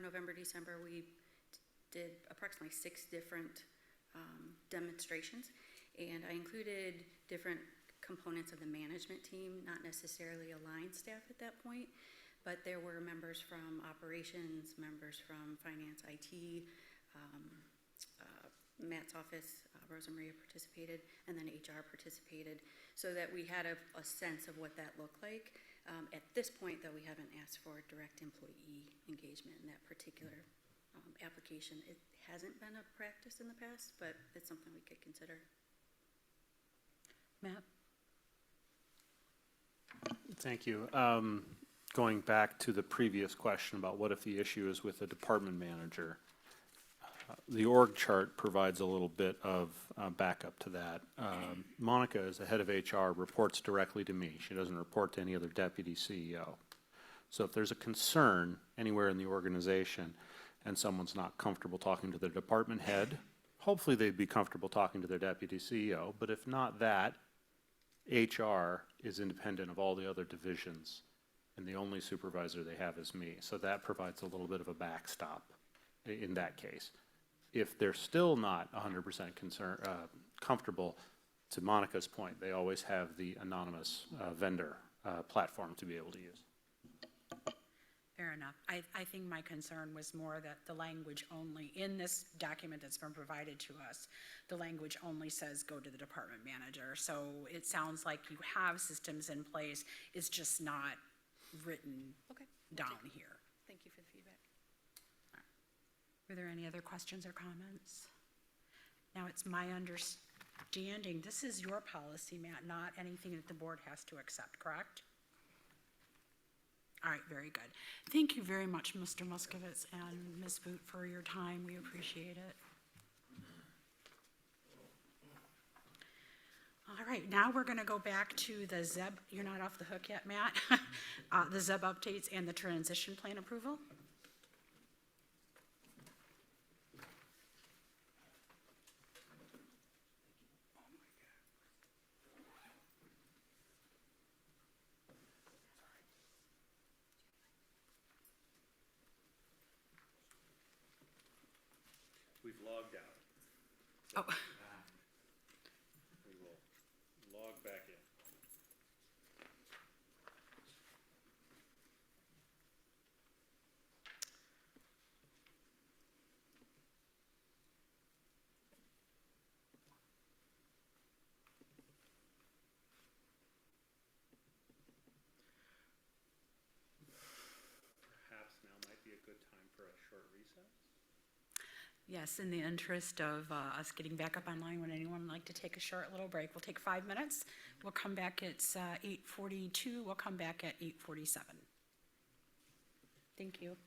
November, December, we did approximately 6 different demonstrations, and I included different components of the management team, not necessarily aligned staff at that point, but there were members from operations, members from finance, IT, Matt's office, Rosa Maria participated, and then HR participated, so that we had a sense of what that looked like. At this point, though, we haven't asked for direct employee engagement in that particular application. It hasn't been a practice in the past, but it's something we could consider. Matt? Thank you. Going back to the previous question about what if the issue is with the department manager, the org chart provides a little bit of backup to that. Monica, as the head of HR, reports directly to me. She doesn't report to any other deputy CEO. So if there's a concern anywhere in the organization and someone's not comfortable talking to their department head, hopefully they'd be comfortable talking to their deputy CEO. But if not that, HR is independent of all the other divisions, and the only supervisor they have is me. So that provides a little bit of a backstop in that case. If they're still not 100% comfortable, to Monica's point, they always have the anonymous vendor platform to be able to use. Fair enough. I think my concern was more that the language only, in this document that's been provided to us, the language only says go to the department manager. So it sounds like you have systems in place, it's just not written down here. Thank you for the feedback. Were there any other questions or comments? Now, it's my understanding, this is your policy, Matt, not anything that the board has to accept, correct? All right, very good. Thank you very much, Mr. Muskovitz and Ms. Boot, for your time. We appreciate it. All right, now we're going to go back to the ZEB. You're not off the hook yet, Matt. The ZEB updates and the transition plan approval. We've logged out. Oh. We will log back in. Perhaps now might be a good time for a short recess. Yes, in the interest of us getting back up online, would anyone like to take a short little break? We'll take 5 minutes. We'll come back, it's 8:42. We'll come back at 8:47. Thank you.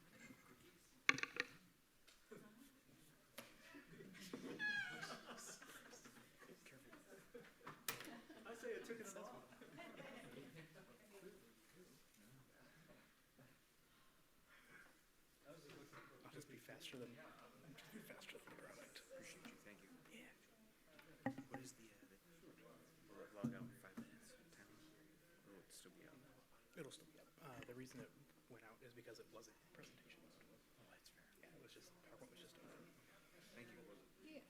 I say it took it off. I'll just be faster than the product. Appreciate you. Thank you. Yeah. What is the log out in 5 minutes? 10? Or will it still be up? It'll still be up. The reason it went out is because it wasn't presentation. Oh, that's fair. Yeah, it was just PowerPoint was just open. Thank you. Yeah.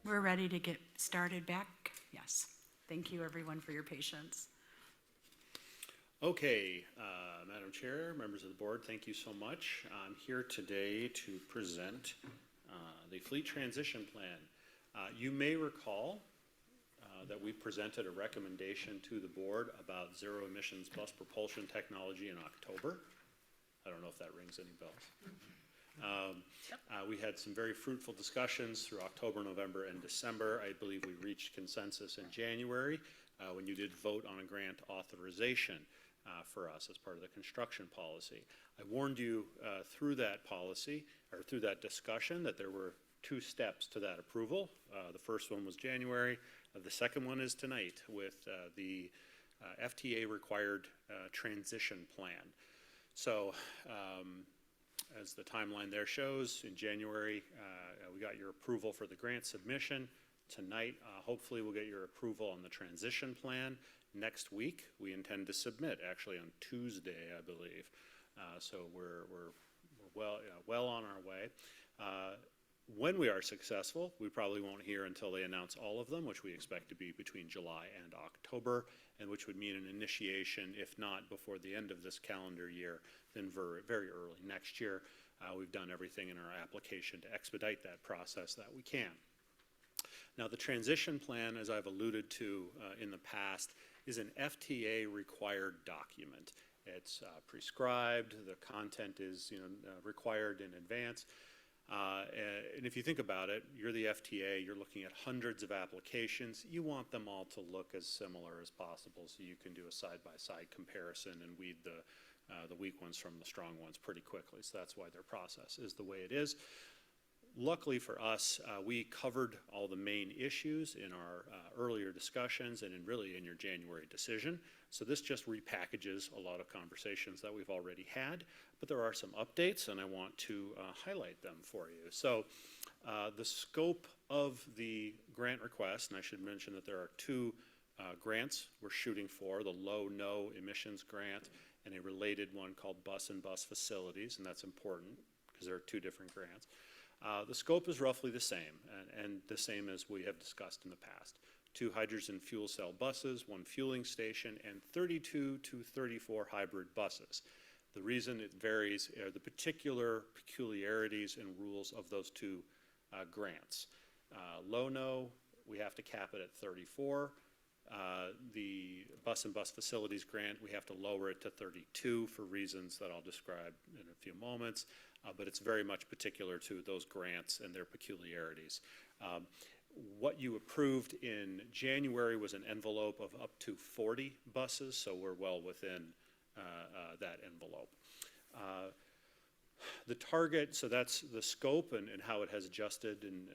We're ready to get started back. Yes. Thank you, everyone, for your patience. Okay, Madam Chair, members of the board, thank you so much. I'm here today to present the fleet transition plan. You may recall that we presented a recommendation to the board about zero emissions bus propulsion technology in October. I don't know if that rings any bells. We had some very fruitful discussions through October, November, and December. I believe we reached consensus in January when you did vote on a grant authorization for us as part of the construction policy. I warned you through that policy, or through that discussion, that there were 2 steps to that approval. The first one was January. The second one is tonight with the FTA required transition plan. So as the timeline there shows, in January, we got your approval for the grant submission. Tonight, hopefully we'll get your approval on the transition plan. Next week, we intend to submit, actually on Tuesday, I believe. So we're well on our way. When we are successful, we probably won't hear until they announce all of them, which we expect to be between July and October, and which would mean an initiation, if not before the end of this calendar year, then very early next year. We've done everything in our application to expedite that process that we can. Now, the transition plan, as I've alluded to in the past, is an FTA required document. It's prescribed, the content is required in advance. And if you think about it, you're the FTA, you're looking at hundreds of applications. You want them all to look as similar as possible so you can do a side-by-side comparison and weed the weak ones from the strong ones pretty quickly. So that's why their process is the way it is. Luckily for us, we covered all the main issues in our earlier discussions and really in your January decision. So this just repackages a lot of conversations that we've already had, but there are some updates and I want to highlight them for you. So the scope of the grant request, and I should mention that there are 2 grants we're shooting for, the low-no emissions grant and a related one called bus and bus facilities, and that's important because there are 2 different grants. The scope is roughly the same, and the same as we have discussed in the past. 2 hydrogen fuel cell buses, 1 fueling station, and 32 to 34 hybrid buses. The reason it varies are the particular peculiarities and rules of those 2 grants. Low-no, we have to cap it at 34. The bus and bus facilities grant, we have to lower it to 32 for reasons that I'll describe in a few moments. But it's very much particular to those grants and their peculiarities. What you approved in January was an envelope of up to 40 buses, so we're well within that envelope. The target, so that's the scope and how it has adjusted and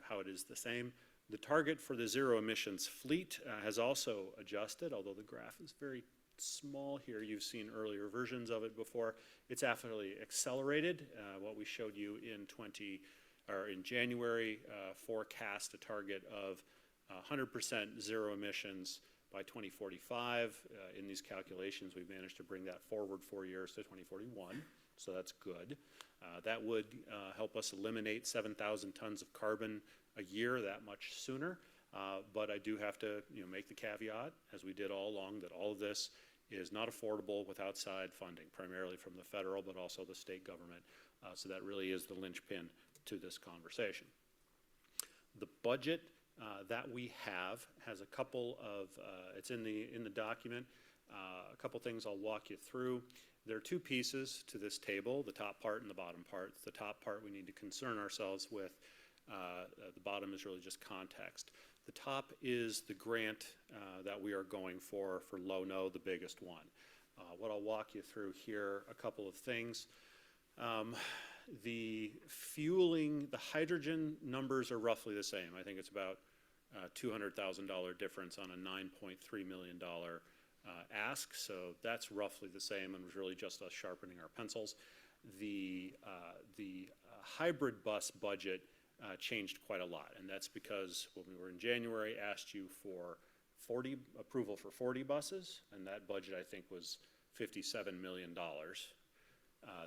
how it is the same. The target for the zero emissions fleet has also adjusted, although the graph is very small here. You've seen earlier versions of it before. It's actually accelerated. What we showed you in January forecast a target of 100% zero emissions by 2045. In these calculations, we've managed to bring that forward 4 years to 2041, so that's good. That would help us eliminate 7,000 tons of carbon a year that much sooner. But I do have to make the caveat, as we did all along, that all of this is not affordable with outside funding, primarily from the federal, but also the state government. So that really is the linchpin to this conversation. The budget that we have has a couple of, it's in the document, a couple things I'll walk you through. There are 2 pieces to this table, the top part and the bottom part. The top part we need to concern ourselves with. The bottom is really just context. The top is the grant that we are going for low-no, the biggest one. What I'll walk you through here, a couple of things. The fueling, the hydrogen numbers are roughly the same. I think it's about $200,000 difference on a $9.3 million ask, so that's roughly the same and was really just us sharpening our pencils. The hybrid bus budget changed quite a lot, and that's because when we were in January, asked you for approval for 40 buses, and that budget I think was $57 million.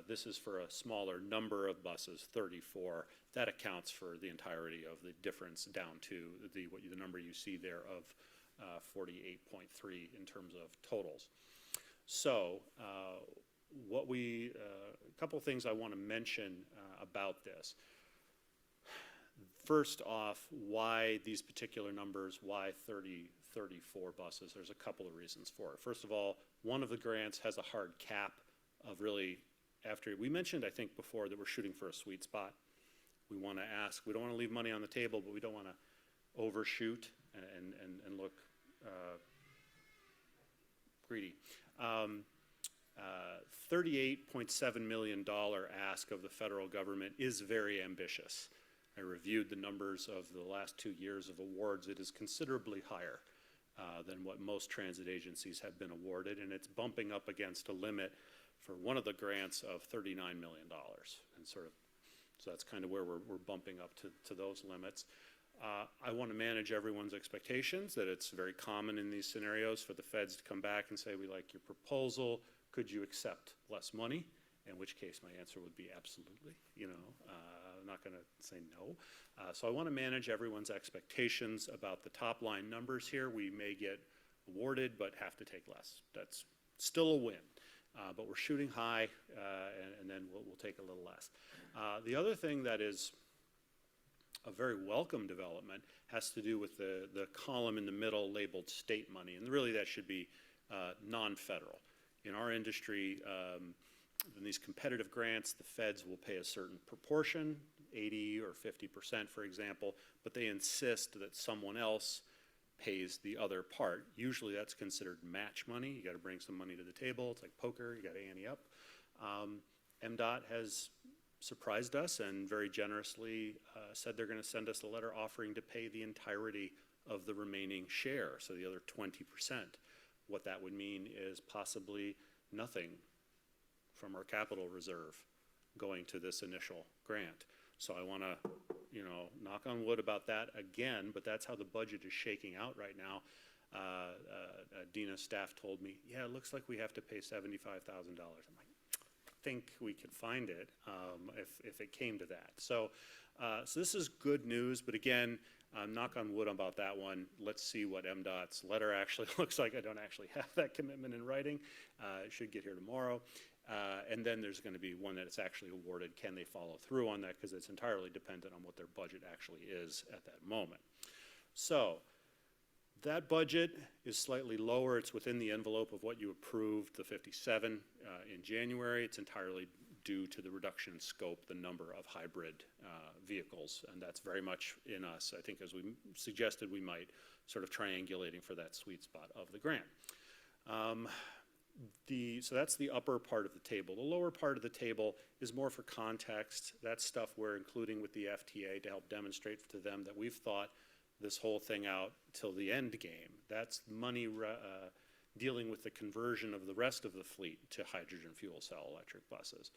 This is for a smaller number of buses, 34. That accounts for the entirety of the difference down to the number you see there of 48.3 in terms of totals. So a couple of things I want to mention about this. First off, why these particular numbers, why 34 buses? There's a couple of reasons for it. First of all, one of the grants has a hard cap of really, after, we mentioned, I think before, that we're shooting for a sweet spot. We want to ask, we don't want to leave money on the table, but we don't want to overshoot and look greedy. $38.7 million ask of the federal government is very ambitious. I reviewed the numbers of the last 2 years of awards. It is considerably higher than what most transit agencies have been awarded, and it's bumping up against a limit for one of the grants of $39 million. And so that's kind of where we're bumping up to those limits. I want to manage everyone's expectations that it's very common in these scenarios for the feds to come back and say, we like your proposal, could you accept less money? In which case my answer would be absolutely, I'm not going to say no. So I want to manage everyone's expectations about the top line numbers here. We may get awarded, but have to take less. That's still a win. But we're shooting high, and then we'll take a little less. The other thing that is a very welcome development has to do with the column in the middle labeled state money, and really that should be non-federal. In our industry, in these competitive grants, the feds will pay a certain proportion, 80 or 50%, for example, but they insist that someone else pays the other part. Usually that's considered match money. You got to bring some money to the table. It's like poker. You got to ante up. MDOT has surprised us and very generously said they're going to send us a letter offering to pay the entirety of the remaining share, so the other 20%. What that would mean is possibly nothing from our capital reserve going to this initial grant. So I want to, knock on wood about that again, but that's how the budget is shaking out right now. Dina's staff told me, yeah, it looks like we have to pay $75,000. I'm like, I think we could find it if it came to that. So this is good news, but again, knock on wood about that one. Let's see what MDOT's letter actually looks like. I don't actually have that commitment in writing. It should get here tomorrow. And then there's going to be one that it's actually awarded. Can they follow through on that? Because it's entirely dependent on what their budget actually is at that moment. So that budget is slightly lower. It's within the envelope of what you approved, the 57 in January. It's entirely due to the reduction in scope, the number of hybrid vehicles, and that's very much in us. I think as we suggested, we might sort of triangulating for that sweet spot of the grant. So that's the upper part of the table. The lower part of the table is more for context. That's stuff we're including with the FTA to help demonstrate to them that we've thought this whole thing out till the end game. That's money dealing with the conversion of the rest of the fleet to hydrogen fuel cell electric buses.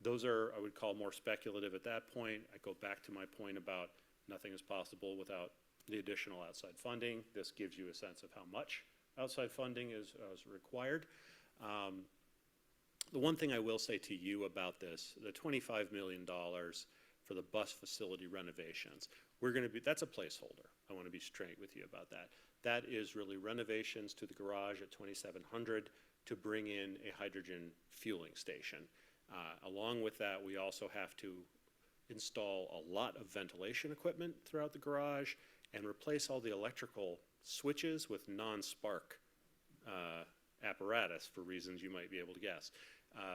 Those are, I would call, more speculative at that point. I go back to my point about nothing is possible without the additional outside funding. This gives you a sense of how much outside funding is required. The one thing I will say to you about this, the $25 million for the bus facility renovations, that's a placeholder. I want to be straight with you about that. That is really renovations to the garage at 2700 to bring in a hydrogen fueling station. Along with that, we also have to install a lot of ventilation equipment throughout the garage and replace all the electrical switches with non-spark apparatus for reasons you might be able to guess.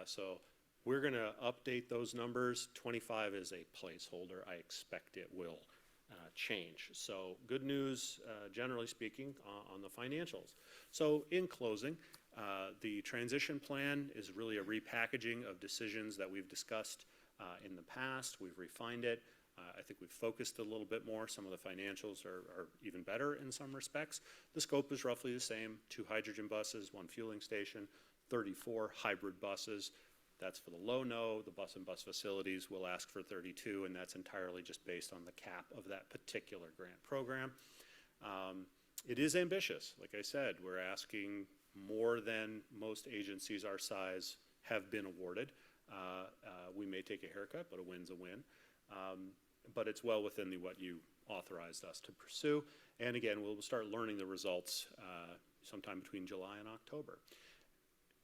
So we're going to update those numbers. 25 is a placeholder. I expect it will change. So good news, generally speaking, on the financials. So in closing, the transition plan is really a repackaging of decisions that we've discussed in the past. We've refined it. I think we've focused a little bit more. Some of the financials are even better in some respects. The scope is roughly the same: 2 hydrogen buses, 1 fueling station, 34 hybrid buses. That's for the low-no. The bus and bus facilities will ask for 32, and that's entirely just based on the cap of that particular grant program. It is ambitious. Like I said, we're asking more than most agencies our size have been awarded. we may take a haircut, but a win's a win. But it's well within what you authorized us to pursue. And again, we'll start learning the results sometime between July and October.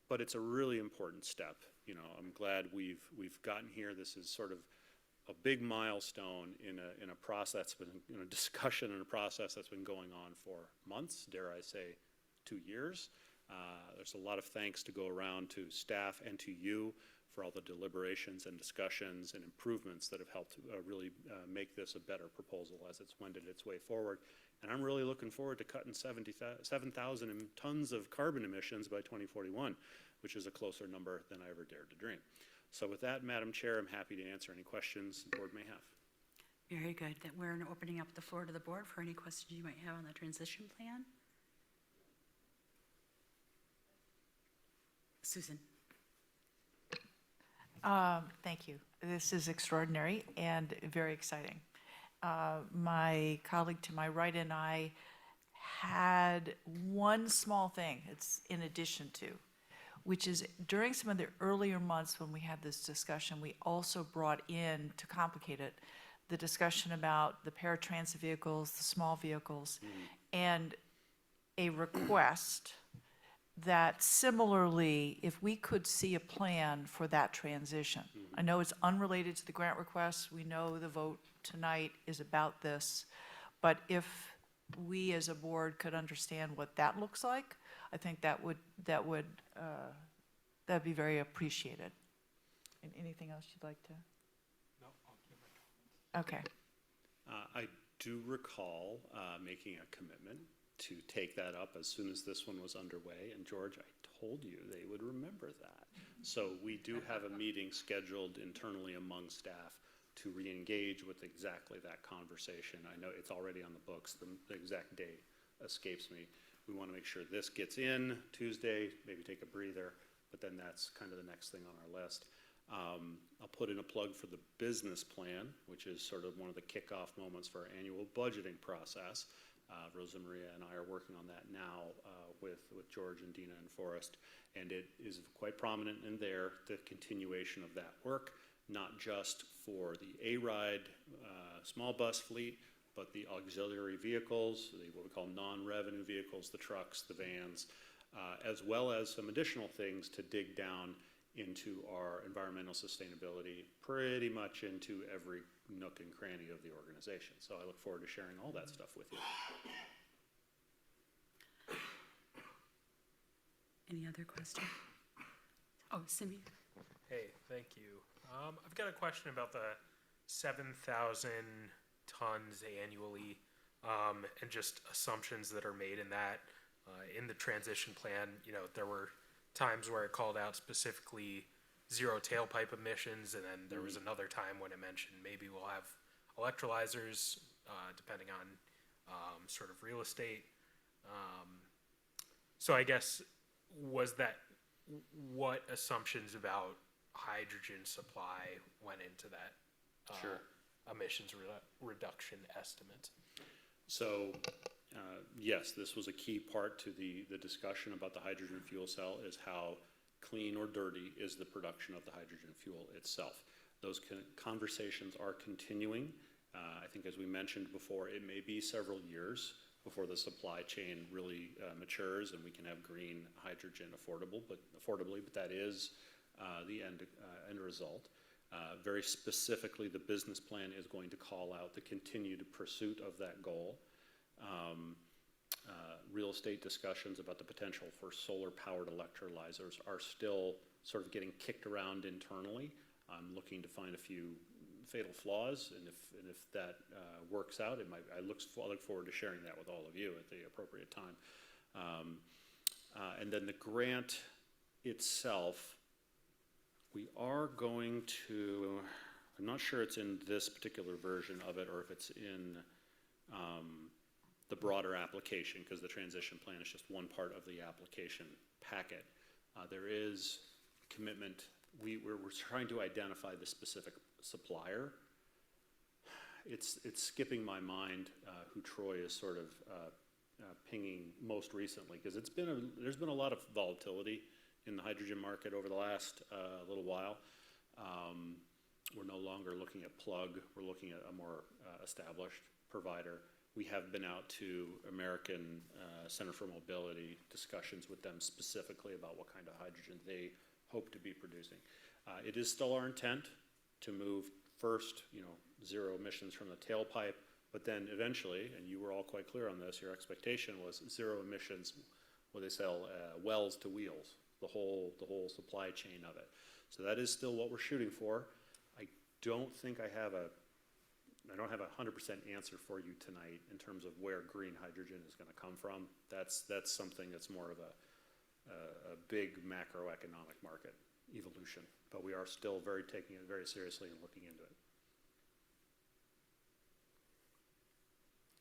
But it's a really important step. You know, I'm glad we've gotten here. This is sort of a big milestone in a process that's been, a discussion and a process that's been going on for months, dare I say 2 years. There's a lot of thanks to go around to staff and to you for all the deliberations and discussions and improvements that have helped really make this a better proposal as it's wended its way forward. And I'm really looking forward to cutting 7,000 tons of carbon emissions by 2041, which is a closer number than I ever dared to dream. So with that, Madam Chair, I'm happy to answer any questions the board may have. Very good. That we're opening up the floor to the board for any questions you might have on the transition plan. Susan. Thank you. This is extraordinary and very exciting. My colleague to my right and I had one small thing, it's in addition to, which is during some of the earlier months when we had this discussion, we also brought in, to complicate it, the discussion about the paratransit vehicles, the small vehicles, and a request that similarly, if we could see a plan for that transition. I know it's unrelated to the grant request. We know the vote tonight is about this. But if we as a board could understand what that looks like, I think that'd be very appreciated. And anything else you'd like to? No, I'll keep my comments. Okay. I do recall making a commitment to take that up as soon as this one was underway. And George, I told you they would remember that. So we do have a meeting scheduled internally among staff to re-engage with exactly that conversation. I know it's already on the books. The exact date escapes me. We want to make sure this gets in Tuesday, maybe take a breather, but then that's kind of the next thing on our list. I'll put in a plug for the business plan, which is sort of one of the kickoff moments for our annual budgeting process. Rosa Maria and I are working on that now with George and Dina and Forrest, and it is quite prominent in there, the continuation of that work, not just for the A-Ride small bus fleet, but the auxiliary vehicles, what we call non-revenue vehicles, the trucks, the vans, as well as some additional things to dig down into our environmental sustainability, pretty much into every nook and cranny of the organization. So I look forward to sharing all that stuff with you. Any other question? Oh, Simi. Hey, thank you. I've got a question about the 7,000 tons annually, and just assumptions that are made in that. In the transition plan, there were times where it called out specifically zero tailpipe emissions, and then there was another time when it mentioned maybe we'll have electrolyzers, depending on sort of real estate. So I guess, what assumptions about hydrogen supply went into that Sure. emissions reduction estimate? So yes, this was a key part to the discussion about the hydrogen fuel cell, is how clean or dirty is the production of the hydrogen fuel itself. Those conversations are continuing. I think, as we mentioned before, it may be several years before the supply chain really matures and we can have green hydrogen affordably, but that is the end result. Very specifically, the business plan is going to call out the continued pursuit of that goal. Real estate discussions about the potential for solar-powered electrolyzers are still sort of getting kicked around internally. I'm looking to find a few fatal flaws, and if that works out, I look forward to sharing that with all of you at the appropriate time. And then the grant itself, we are going to, I'm not sure it's in this particular version of it or if it's in the broader application, because the transition plan is just one part of the application packet. There is commitment. We're trying to identify the specific supplier. It's skipping my mind who Troy is sort of pinging most recently, because there's been a lot of volatility in the hydrogen market over the last little while. We're no longer looking at Plug, we're looking at a more established provider. We have been out to American Center for Mobility, discussions with them specifically about what kind of hydrogen they hope to be producing. It is still our intent to move first, zero emissions from the tailpipe, but then eventually, and you were all quite clear on this, your expectation was zero emissions where they sell wells to wheels, the whole supply chain of it. So that is still what we're shooting for. I don't think I have a 100% answer for you tonight in terms of where green hydrogen is going to come from. That's something that's more of a big macroeconomic market evolution, but we are still taking it very seriously and looking into it.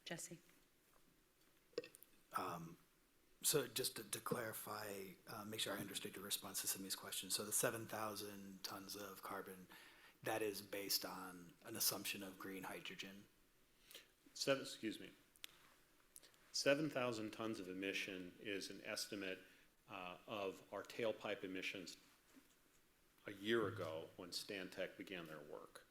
Jesse? So just to clarify, make sure I understood your response to some of these questions. So the 7,000 tons of carbon, that is based on an assumption of green hydrogen? 7,000 tons of emission is an estimate of our tailpipe emissions a year ago when Stantec began their work.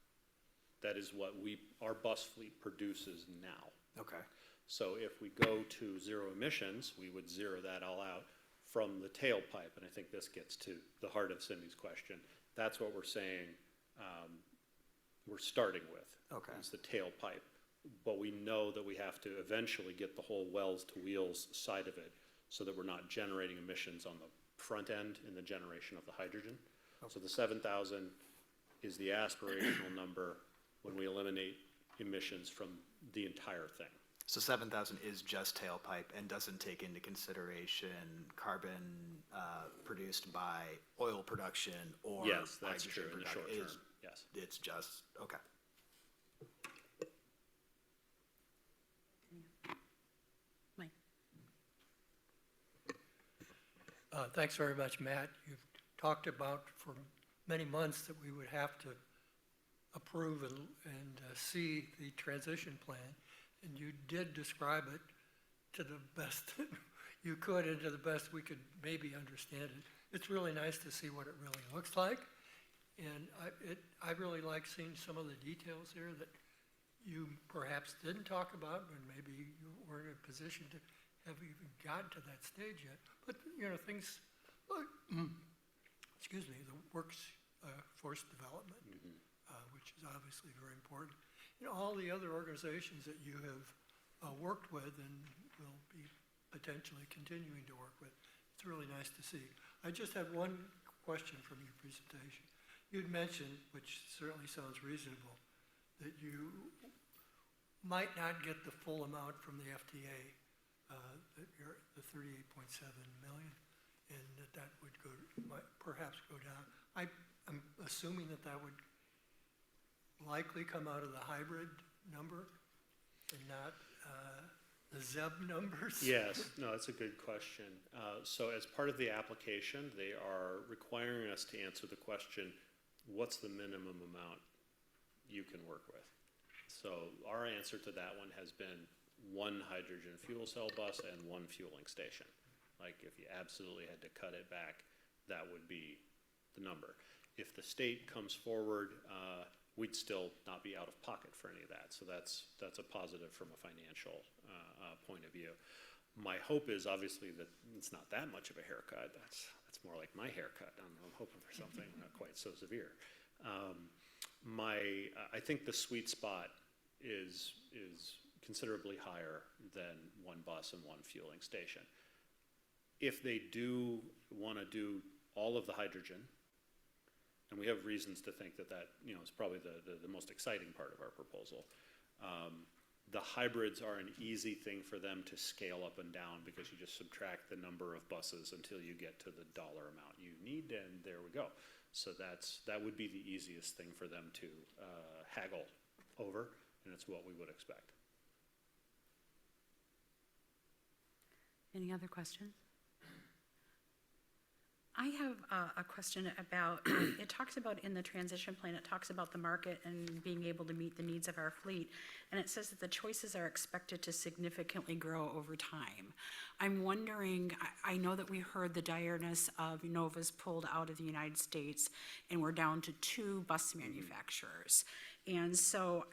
That is what our bus fleet produces now. Okay. So if we go to zero emissions, we would zero that all out from the tailpipe. And I think this gets to the heart of Cindy's question. That's what we're saying we're starting with. Okay. Is the tailpipe. But we know that we have to eventually get the whole wells to wheels side of it so that we're not generating emissions on the front end in the generation of the hydrogen. Okay. So the 7,000 is the aspirational number when we eliminate emissions from the entire thing. So 7,000 is just tailpipe and doesn't take into consideration carbon produced by oil production or yes, that's hydrogen true in the short term. Yes, it's just okay. Mike? Thanks very much, Matt. You've talked about for many months that we would have to approve and see the transition plan. And you did describe it to the best that you could and to the best we could maybe understand it. It's really nice to see what it really looks like. And I really like seeing some of the details here that you perhaps didn't talk about, and maybe you weren't in a position to have even gotten to that stage yet. But, things, excuse me, the workforce development, which is obviously very important. All the other organizations that you have worked with and will be potentially continuing to work with. It's really nice to see. I just had one question from your presentation. You'd mentioned, which certainly sounds reasonable, that you might not get the full amount from the FTA, the 38.7 million, and that would might perhaps go down. I'm assuming that would likely come out of the hybrid number and not the ZEB numbers? Yes, no, that's a good question. So as part of the application, they are requiring us to answer the question, what's the minimum amount you can work with? So our answer to that one has been one hydrogen fuel cell bus and one fueling station. Like if you absolutely had to cut it back, that would be the number. If the state comes forward, we'd still not be out of pocket for any of that. So that's a positive from a financial point of view. My hope is obviously that it's not that much of a haircut. That's more like my haircut. I'm hoping for something not quite so severe. I think the sweet spot is considerably higher than one bus and one fueling station. If they do want to do all of the hydrogen, and we have reasons to think that is probably the most exciting part of our proposal. The hybrids are an easy thing for them to scale up and down because you just subtract the number of buses until you get to the dollar amount you need, and there we go. So that would be the easiest thing for them to haggle over, and it's what we would expect. Any other questions? I have a question about, it talks about in the transition plan, it talks about the market and being able to meet the needs of our fleet. And it says that the choices are expected to significantly grow over time. I'm wondering, I know that we heard the direness of Nova's pulled out of the United States and we're down to 2 bus manufacturers. And so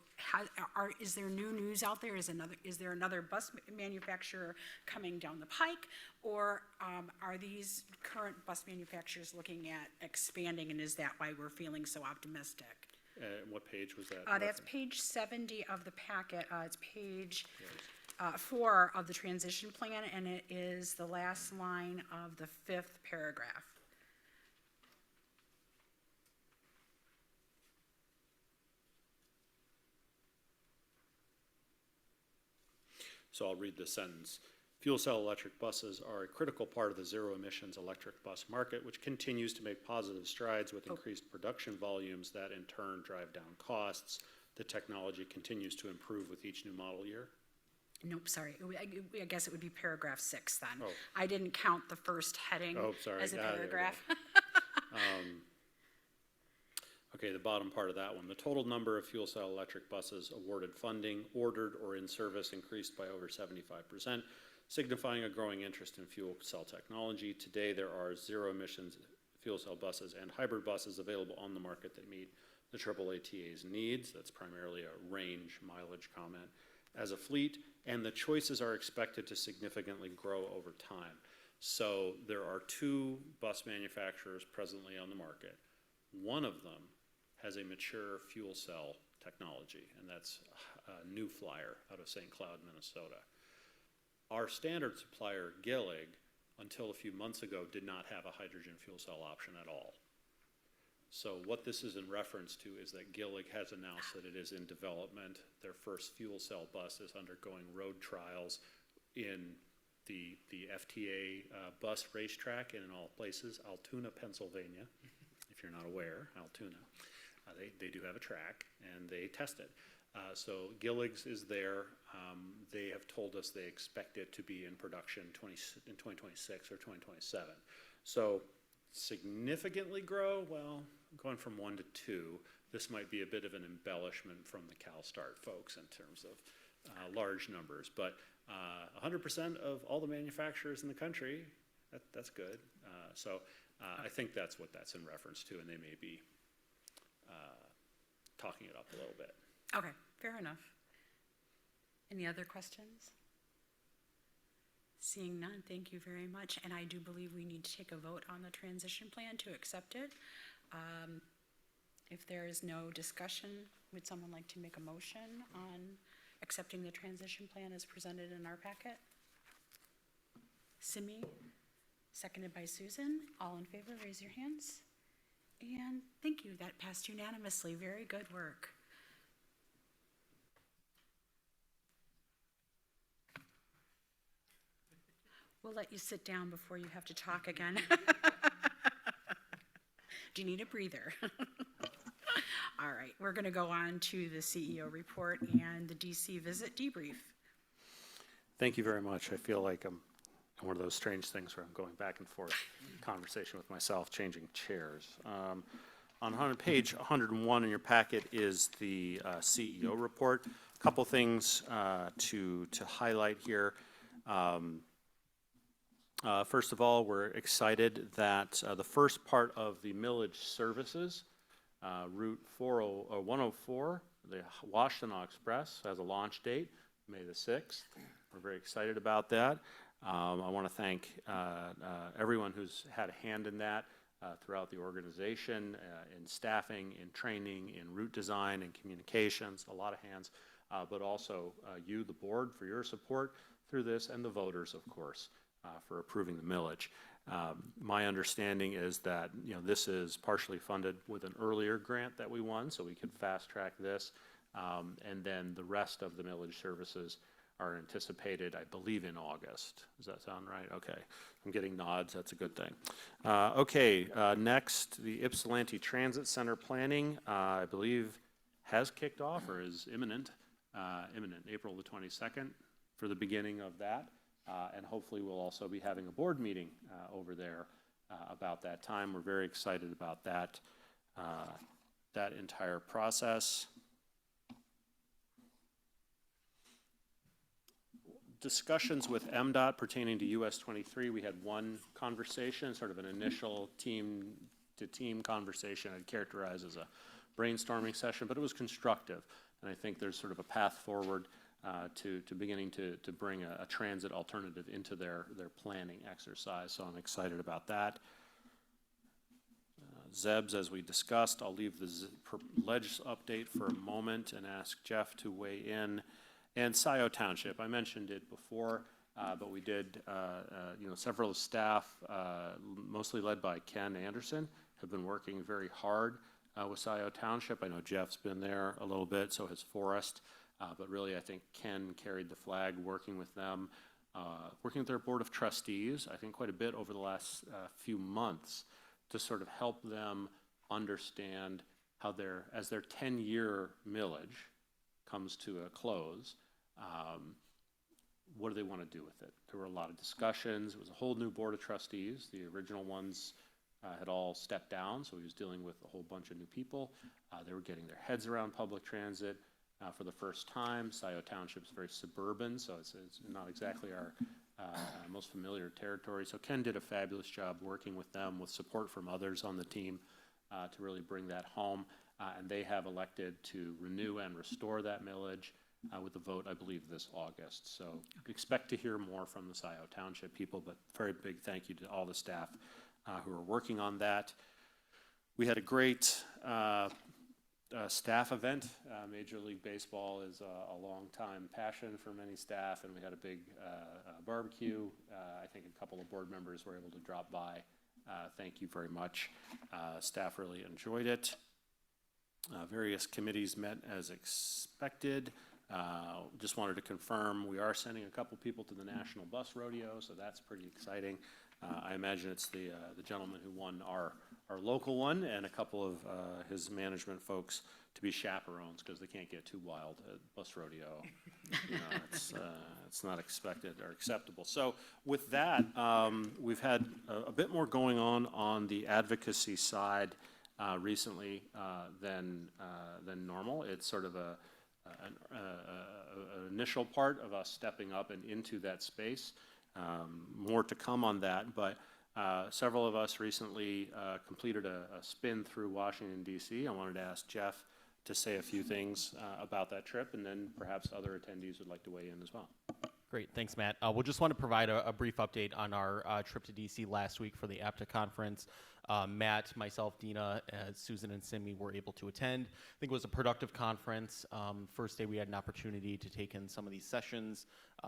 is there new news out there? Is there another bus manufacturer coming down the pike? Or are these current bus manufacturers looking at expanding, and is that why we're feeling so optimistic? What page was that? That's page 70 of the packet. It's page 4 of the transition plan, and it is the last line of the 5th paragraph. So I'll read the sentence. Fuel cell electric buses are a critical part of the zero emissions electric bus market, which continues to make positive strides with increased production volumes that in turn drive down costs. The technology continues to improve with each new model year. Nope, sorry. I guess it would be paragraph 6 then. Oh. I didn't count the first heading as a paragraph. Okay, the bottom part of that one. The total number of fuel cell electric buses awarded funding, ordered, or in service increased by over 75%, signifying a growing interest in fuel cell technology. Today, there are zero emissions fuel cell buses and hybrid buses available on the market that meet the AAATA's needs. That's primarily a range mileage comment as a fleet, and the choices are expected to significantly grow over time. So there are 2 bus manufacturers presently on the market. One of them has a mature fuel cell technology, and that's New Flyer out of St. Cloud, Minnesota. Our standard supplier, Gillig, until a few months ago, did not have a hydrogen fuel cell option at all. So what this is in reference to is that Gillig has announced that it is in development. Their first fuel cell bus is undergoing road trials in the FTA bus racetrack, and in all places, Altoona, Pennsylvania. If you're not aware, Altoona. They do have a track, and they test it. So Gillig's is there. They have told us they expect it to be in production in 2026 or 2027. So significantly grow, well, going from 1 to 2, this might be a bit of an embellishment from the CalSTART folks in terms of large numbers. But 100% of all the manufacturers in the country, that's good. So I think that's what that's in reference to, and they may be talking it up a little bit. Okay, fair enough. Any other questions? Seeing none, thank you very much. And I do believe we need to take a vote on the transition plan to accept it. If there is no discussion, would someone like to make a motion on accepting the transition plan as presented in our packet? Simi, seconded by Susan. All in favor, raise your hands. And thank you, that passed unanimously. Very good work. We'll let you sit down before you have to talk again. Do you need a breather? All right, we're going to go on to the CEO report and the DC visit debrief. Thank you very much. I feel like I'm one of those strange things where I'm going back and forth, conversation with myself, changing chairs. On page 101 in your packet is the CEO report. A couple things to highlight here. First of all, we're excited that the first part of the millage services, Route 104, the Washtenaw Express, has a launch date, May the 6th. We're very excited about that. I want to thank everyone who's had a hand in that throughout the organization, in staffing, in training, in route design, and communications, a lot of hands, but also you, the board, for your support through this, and the voters, of course, for approving the millage. My understanding is that this is partially funded with an earlier grant that we won, so we could fast track this, and then the rest of the millage services are anticipated, I believe, in August. Does that sound right? Okay. I'm getting nods. That's a good thing. Next, the Ypsilanti Transit Center planning, I believe, has kicked off or is imminent, April the 22nd for the beginning of that. And hopefully we'll also be having a board meeting over there about that time. We're very excited about that, that entire process. Discussions with MDOT pertaining to US 23, we had one conversation, sort of an initial team-to-team conversation I'd characterize as a brainstorming session, but it was constructive. And I think there's sort of a path forward to beginning to bring a transit alternative into their planning exercise. So I'm excited about that. ZEBs, as we discussed, I'll leave the ledge update for a moment and ask Jeff to weigh in. And Scioto Township, I mentioned it before, but we did, several staff, mostly led by Ken Anderson, have been working very hard with Scioto Township. I know Jeff's been there a little bit, so has Forrest, but really I think Ken carried the flag working with them, working with their Board of Trustees, I think quite a bit over the last few months to sort of help them understand how as their 10-year millage comes to a close, what do they want to do with it? There were a lot of discussions. It was a whole new Board of Trustees. The original ones had all stepped down, so he was dealing with a whole bunch of new people. They were getting their heads around public transit for the first time. Scioto Township is very suburban, so it's not exactly our most familiar territory. So Ken did a fabulous job working with them with support from others on the team to really bring that home. And they have elected to renew and restore that millage with a vote, I believe, this August. So expect to hear more from the Scioto Township people, but very big thank you to all the staff who are working on that. We had a great staff event. Major League Baseball is a long-time passion for many staff, and we had a big barbecue. I think a couple of board members were able to drop by. Thank you very much. Staff really enjoyed it. Various committees met as expected. Just wanted to confirm we are sending a couple people to the National Bus Rodeo, so that's pretty exciting. I imagine it's the gentleman who won our local one and a couple of his management folks to be chaperones because they can't get too wild at bus rodeo. It's not expected or acceptable. So with that, we've had a bit more going on the advocacy side recently than normal. It's sort of an initial part of us stepping up and into that space. More to come on that, but several of us recently completed a spin through Washington, D.C. I wanted to ask Jeff to say a few things about that trip, and then perhaps other attendees would like to weigh in as well. Great, thanks, Matt. We'll just want to provide a brief update on our trip to DC last week for the APTA conference. Matt, myself, Dina, Susan, and Simi were able to attend. I think it was a productive conference. First day we had an opportunity to take in some of these sessions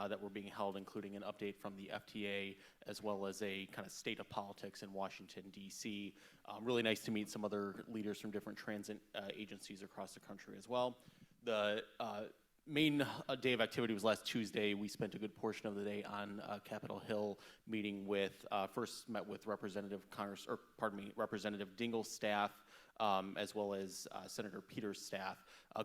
that were being held, including an update from the FTA, as well as a kind of state of politics in Washington, D.C. Really nice to meet some other leaders from different transit agencies across the country as well. The main day of activity was last Tuesday. We spent a good portion of the day on Capitol Hill meeting with, first met with Representative Dingell's staff, as well as Senator Peters' staff.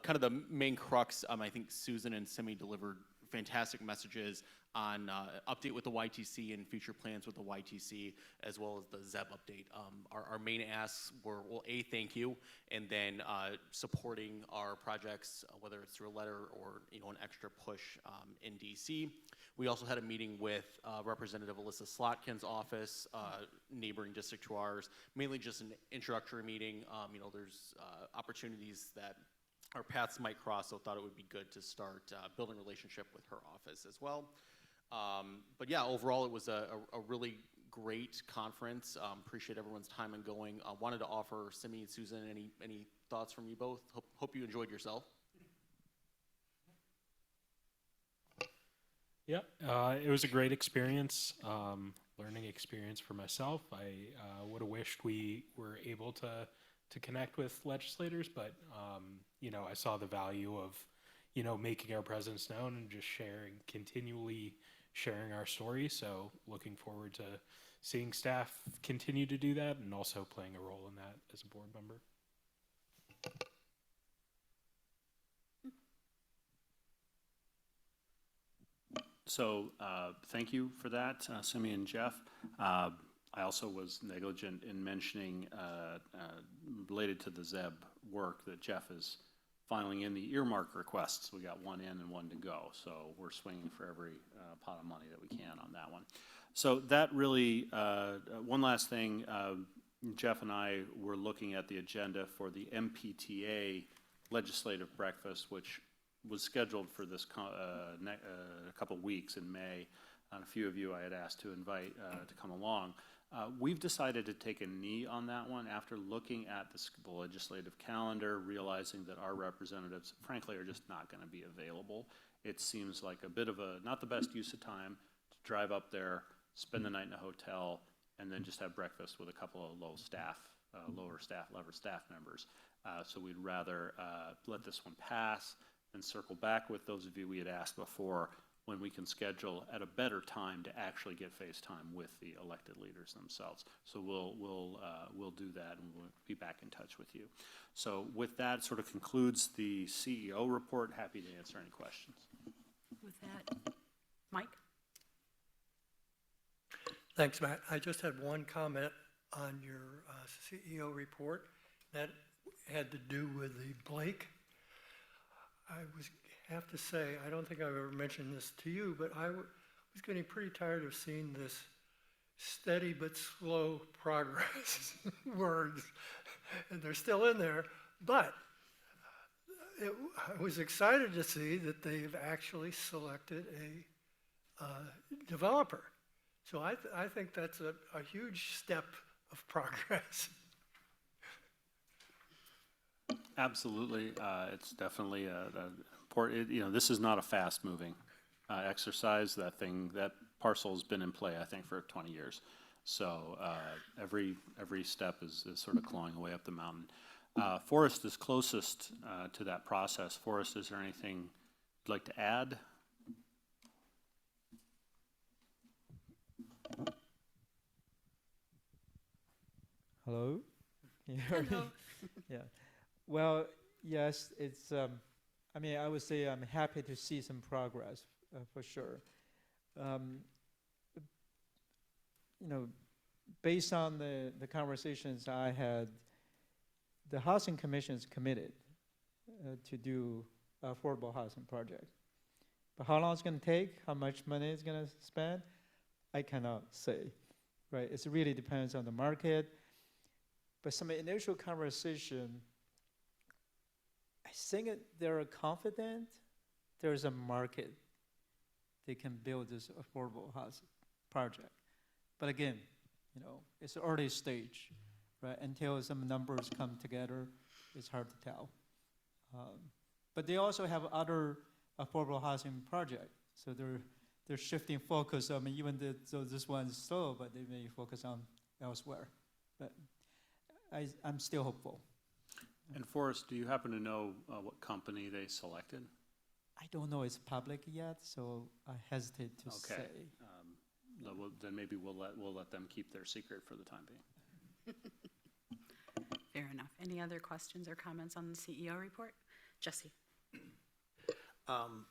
Kind of the main crux, I think Susan and Simi delivered fantastic messages on update with the YTC and future plans with the YTC, as well as the ZEB update. Our main asks were, well, A, thank you, and then supporting our projects, whether it's through a letter or an extra push in DC. We also had a meeting with Representative Alyssa Slotkin's office, neighboring district to ours, mainly just an introductory meeting. There's opportunities that our paths might cross, so thought it would be good to start building a relationship with her office as well. But yeah, overall it was a really great conference. Appreciate everyone's time and going. Wanted to offer Simi and Susan any thoughts from you both. Hope you enjoyed yourself. Yeah, it was a great experience, learning experience for myself. I would have wished we were able to connect with legislators, but I saw the value of making our presence known and just continually sharing our story. So looking forward to seeing staff continue to do that and also playing a role in that as a board member. So thank you for that, Simi and Jeff. I also was negligent in mentioning, related to the ZEB work, that Jeff is filing in the earmark requests. We got one in and one to go, so we're swinging for every pot of money that we can on that one. So that really, one last thing, Jeff and I were looking at the agenda for the MPTA legislative breakfast, which was scheduled for this a couple weeks in May. And a few of you I had asked to invite to come along. We've decided to take a knee on that one after looking at the legislative calendar, realizing that our representatives, frankly, are just not going to be available. It seems like a bit of not the best use of time to drive up there, spend the night in a hotel, and then just have breakfast with a couple of lower staff members. So we'd rather let this one pass and circle back with those of you we had asked before, when we can schedule at a better time to actually get face time with the elected leaders themselves. So we'll do that, and we'll be back in touch with you. So with that, sort of concludes the CEO report. Happy to answer any questions. With that, Mike? Thanks, Matt. I just had one comment on your CEO report that had to do with the Blake. I have to say, I don't think I've ever mentioned this to you, but I was getting pretty tired of seeing this steady but slow progress words, and they're still in there, but I was excited to see that they've actually selected a developer. So I think that's a huge step of progress. Absolutely, it's definitely important. This is not a fast-moving exercise. That parcel's been in play, I think, for 20 years. So every step is sort of clawing away up the mountain. Forrest is closest to that process. Forrest, is there anything you'd like to add? Hello? Can you hear me? Hello. Yeah. Well, yes, it's, I would say I'm happy to see some progress, for sure. Based on the conversations I had, the Housing Commission is committed to do affordable housing project. But how long it's going to take, how much money it's going to spend, I cannot say, right? It really depends on the market. But some initial conversation, I think they're confident there's a market they can build this affordable housing project. But again, it's early stage, right? Until some numbers come together, it's hard to tell. But they also have other affordable housing projects, so they're shifting focus. Even though this one's slow, but they may focus on elsewhere. But I'm still hopeful. And Forrest, do you happen to know what company they selected? I don't know it's public yet, so I hesitate to say. Then maybe we'll let them keep their secret for the time being. Fair enough. Any other questions or comments on the CEO report? Jesse? I'm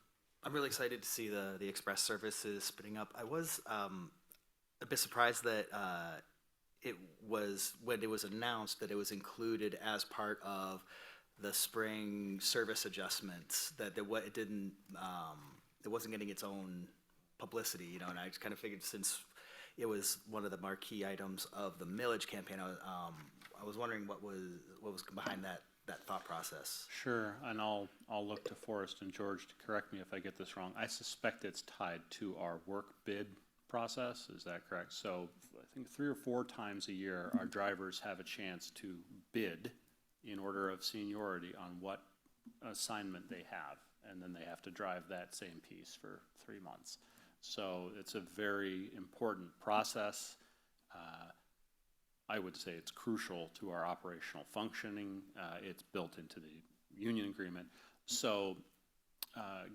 really excited to see the express services spinning up. I was a bit surprised that it was, when it was announced, that it was included as part of the spring service adjustments, that it wasn't getting its own publicity, and I just kind of figured, since it was one of the marquee items of the millage campaign, I was wondering what was behind that thought process. Sure, and I'll look to Forrest and George to correct me if I get this wrong. I suspect it's tied to our work bid process. Is that correct? So I think 3 or 4 times a year, our drivers have a chance to bid in order of seniority on what assignment they have, and then they have to drive that same piece for 3 months. So it's a very important process. I would say it's crucial to our operational functioning. It's built into the union agreement. So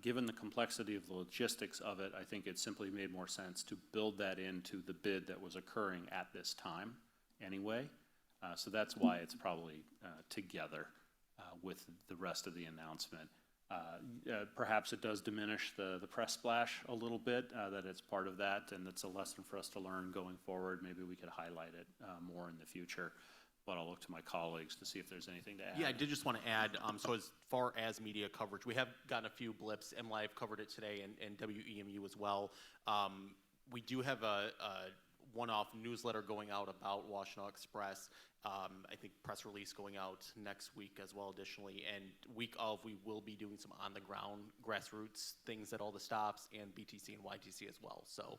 given the complexity of the logistics of it, I think it simply made more sense to build that into the bid that was occurring at this time anyway. So that's why it's probably together with the rest of the announcement. Perhaps it does diminish the press splash a little bit, that it's part of that, and it's a lesson for us to learn going forward. Maybe we could highlight it more in the future, but I'll look to my colleagues to see if there's anything to add. Yeah, I did just want to add, so as far as media coverage, we have gotten a few blips. MLive covered it today, and WEMU as well. We do have a one-off newsletter going out about Washtenaw Express. I think press release going out next week as well additionally, and week of we will be doing some on-the-ground grassroots things at all the stops and BTC and YTC as well. So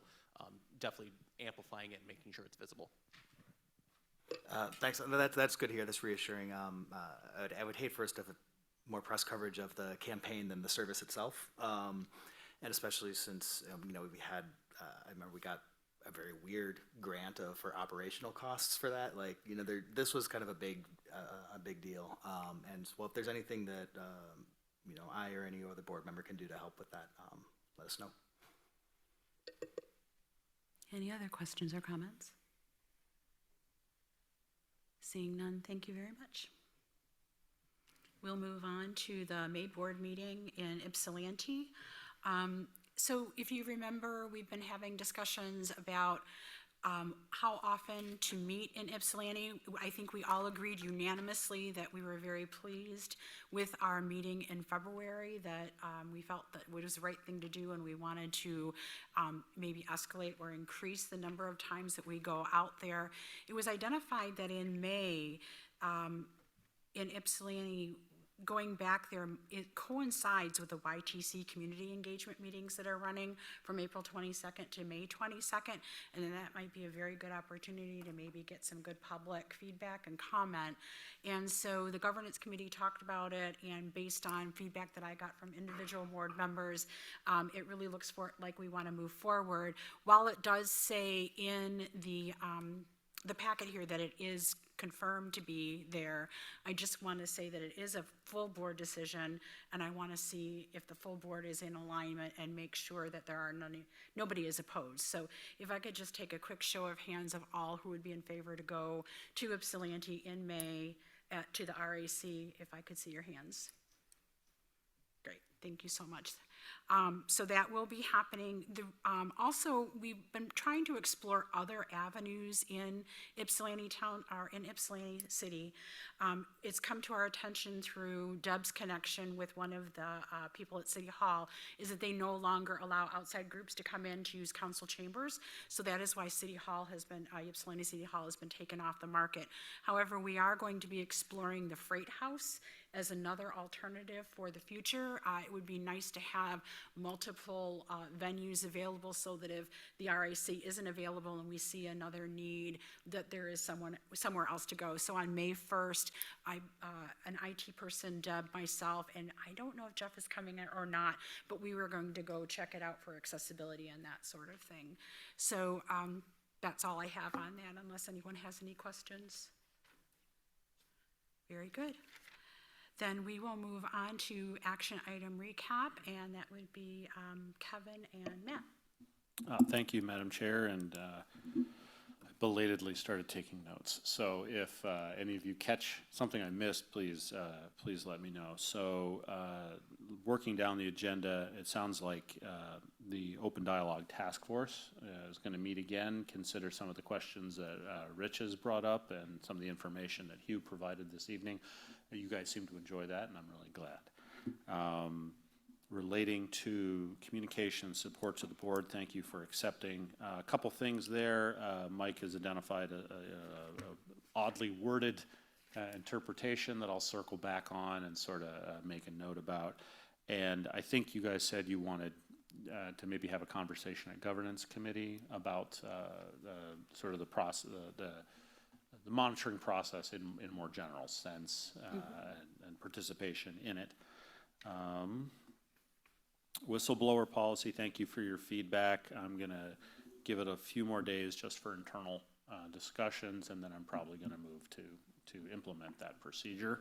definitely amplifying it and making sure it's visible. Thanks. No, that's good to hear. That's reassuring. I would hate for us to have more press coverage of the campaign than the service itself, and especially since we had. I remember we got a very weird grant for operational costs for that. Like this was kind of a big deal. And well, if there's anything that I or any other board member can do to help with that, let us know. Any other questions or comments? Seeing none, thank you very much. We'll move on to the May board meeting in Ypsilanti. So if you remember, we've been having discussions about how often to meet in Ypsilanti. I think we all agreed unanimously that we were very pleased with our meeting in February, that we felt that it was the right thing to do, and we wanted to maybe escalate or increase the number of times that we go out there. It was identified that in May, in Ypsilanti, going back there, it coincides with the YTC community engagement meetings that are running from April 22nd to May 22nd, and then that might be a very good opportunity to maybe get some good public feedback and comment. And so the governance committee talked about it, and based on feedback that I got from individual board members, it really looks like we want to move forward. While it does say in the packet here that it is confirmed to be there, I just want to say that it is a full board decision, and I want to see if the full board is in alignment and make sure that there are nobody is opposed. So if I could just take a quick show of hands of all who would be in favor to go to Ypsilanti in May to the RAC, if I could see your hands. Great, thank you so much. So that will be happening. Also, we've been trying to explore other avenues in Ypsilanti town or in Ypsilanti city. It's come to our attention through Deb's connection with one of the people at City Hall, is that they no longer allow outside groups to come in to use council chambers. So that is why City Hall has been, Ypsilanti City Hall has been taken off the market. However, we are going to be exploring the Freight House as another alternative for the future. It would be nice to have multiple venues available so that if the RAC isn't available and we see another need, that there is somewhere else to go. So on May 1st, an IT person, Deb, myself, and I don't know if Jeff is coming in or not, but we were going to go check it out for accessibility and that sort of thing. So that's all I have on that, unless anyone has any questions. Very good. Then we will move on to action item recap, and that would be Kevin and Matt. Thank you, Madam Chair, and I belatedly started taking notes. So if any of you catch something I missed, please let me know. So working down the agenda, it sounds like the Open Dialogue Task Force is going to meet again, consider some of the questions that Rich has brought up and some of the information that Hugh provided this evening. You guys seem to enjoy that, and I'm really glad. Relating to communication support to the board, thank you for accepting. A couple things there. Mike has identified a oddly worded interpretation that I'll circle back on and sort of make a note about. And I think you guys said you wanted to maybe have a conversation at governance committee about sort of the process, the monitoring process in more general sense, and participation in it. Whistleblower policy, thank you for your feedback. I'm going to give it a few more days just for internal discussions, and then I'm probably going to move to implement that procedure,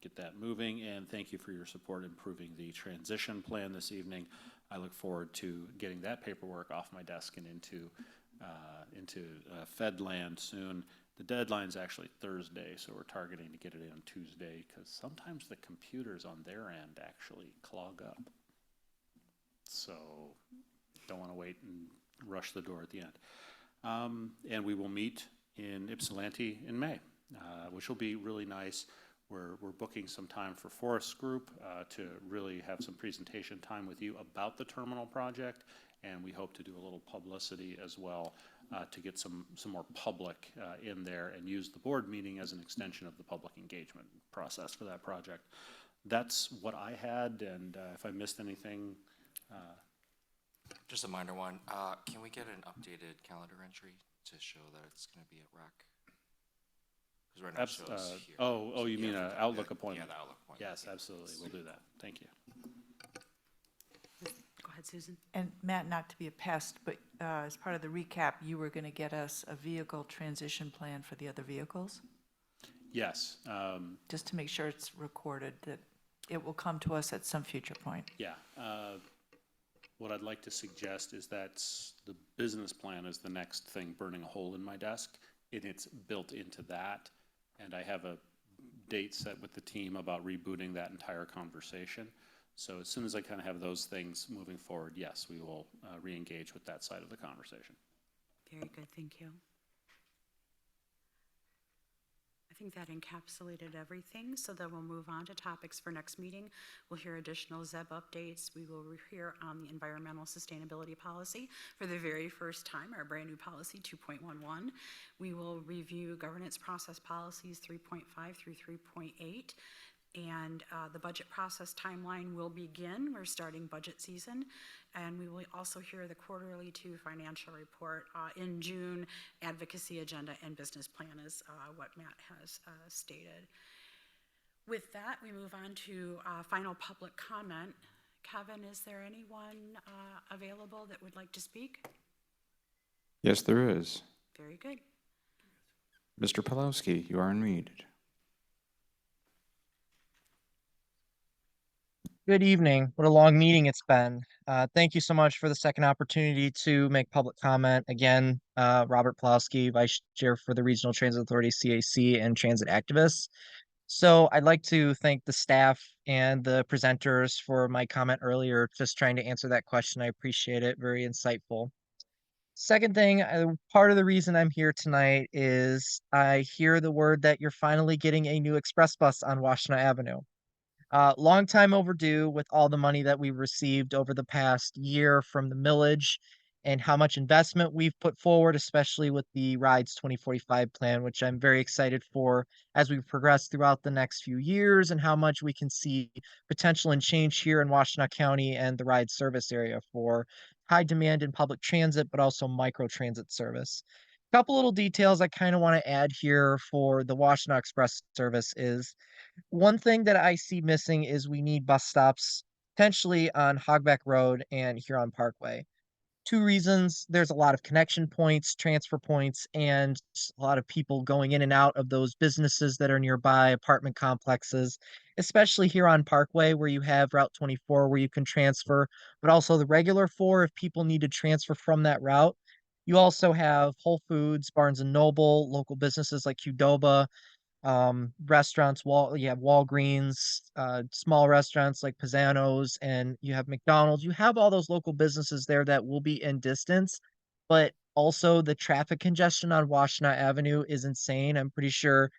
get that moving. And thank you for your support improving the transition plan this evening. I look forward to getting that paperwork off my desk and into Fed land soon, The deadline's actually Thursday, so we're targeting to get it in Tuesday, because sometimes the computers on their end actually clog up. So don't want to wait and rush the door at the end. And we will meet in Ypsilanti in May, which will be really nice. We're booking some time for Forest Group to really have some presentation time with you about the terminal project, and we hope to do a little publicity as well to get some more public in there and use the board meeting as an extension of the public engagement process for that project. That's what I had, and if I missed anything. Just a minor one. Can we get an updated calendar entry to show that it's going to be at RAC? Because right now it shows here. Oh, you mean an Outlook appointment? Yeah, the Outlook appointment. Yes, absolutely. We'll do that. Thank you. Go ahead, Susan. And Matt, not to be a pest, but as part of the recap, you were going to get us a vehicle transition plan for the other vehicles? Yes. Just to make sure it's recorded that it will come to us at some future point. Yeah. What I'd like to suggest is that the business plan is the next thing burning a hole in my desk, and it's built into that. And I have a date set with the team about rebooting that entire conversation. So as soon as I kind of have those things moving forward, yes, we will re-engage with that side of the conversation. Very good, thank you. I think that encapsulated everything, so then we'll move on to topics for next meeting. We'll hear additional ZEB updates. We will hear on the environmental sustainability policy for the very first time, our brand new policy 2.11. We will review governance process policies 3.5 through 3.8. And the budget process timeline will begin. We're starting budget season. And we will also hear the quarterly 2 financial report in June. Advocacy agenda and business plan is what Matt has stated. With that, we move on to final public comment. Kevin, is there anyone available that would like to speak? Yes, there is. Very good. Mr. Pawlowski, you are unmuted. Good evening. What a long meeting it's been. Thank you so much for the second opportunity to make public comment. Again, Robert Pawlowski, Vice Chair for the Regional Transit Authority, CAC, and Transit Activists. So I'd like to thank the staff and the presenters for my comment earlier, just trying to answer that question. I appreciate it. Very insightful. Second thing, part of the reason I'm here tonight is I hear the word that you're finally getting a new express bus on Washtenaw Avenue. Long time overdue with all the money that we've received over the past year from the millage and how much investment we've put forward, especially with the Rides 2045 plan, which I'm very excited for as we progress throughout the next few years and how much we can see potential and change here in Washtenaw County and the Ride service area for high demand in public transit, but also micro transit service. Couple little details I kind of want to add here for the Washtenaw Express service is one thing that I see missing is we need bus stops potentially on Hogback Road and Huron Parkway. 2 reasons: there's a lot of connection points, transfer points, and a lot of people going in and out of those businesses that are nearby, apartment complexes, especially here on Parkway where you have Route 24 where you can transfer, but also the regular 4 if people need to transfer from that route. You also have Whole Foods, Barnes and Noble, local businesses like Qdoba, restaurants, you have Walgreens, small restaurants like Pisano's, and you have McDonald's. You have all those local businesses there that will be in distance, but also the traffic congestion on Washtenaw Avenue is insane. I'm pretty sure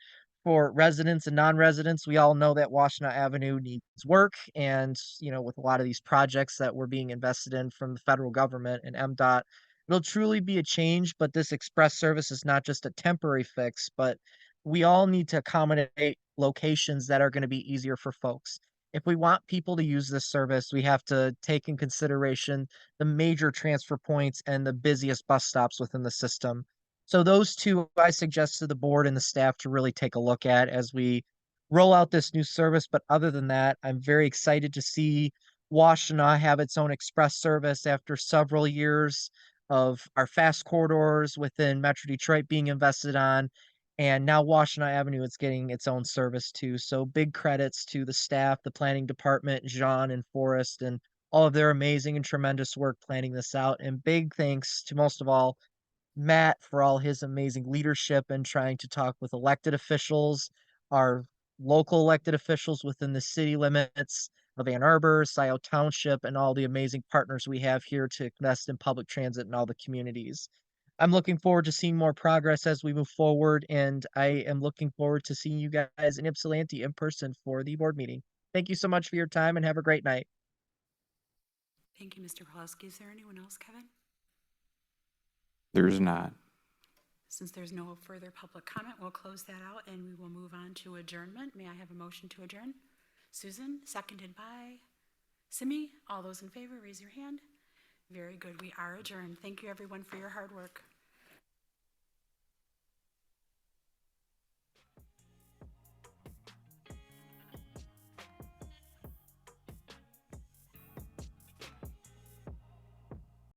for residents and non-residents, we all know that Washtenaw Avenue needs work, and with a lot of these projects that were being invested in from the federal government and MDOT, it'll truly be a change. But this express service is not just a temporary fix, but we all need to accommodate locations that are going to be easier for folks. If we want people to use this service, we have to take in consideration the major transfer points and the busiest bus stops within the system. So those 2 I suggest to the board and the staff to really take a look at as we roll out this new service. But other than that, I'm very excited to see Washtenaw have its own express service after several years of our fast corridors within Metro Detroit being invested on. And now Washtenaw Avenue is getting its own service too. So big credits to the staff, the planning department, Jean and Forrest, and all of their amazing and tremendous work planning this out. And big thanks to, most of all, Matt for all his amazing leadership and trying to talk with elected officials, our local elected officials within the city limits of Ann Arbor, Scioto Township, and all the amazing partners we have here to invest in public transit in all the communities. I'm looking forward to seeing more progress as we move forward, and I am looking forward to seeing you guys in Ypsilanti in person for the board meeting. Thank you so much for your time and have a great night. Thank you, Mr. Pawlowski. Is there anyone else, Kevin? There's not. Since there's no further public comment, we'll close that out and we will move on to adjournment. May I have a motion to adjourn? Susan, seconded by Simi. All those in favor, raise your hand. Very good. We are adjourned. Thank you, everyone, for your hard work.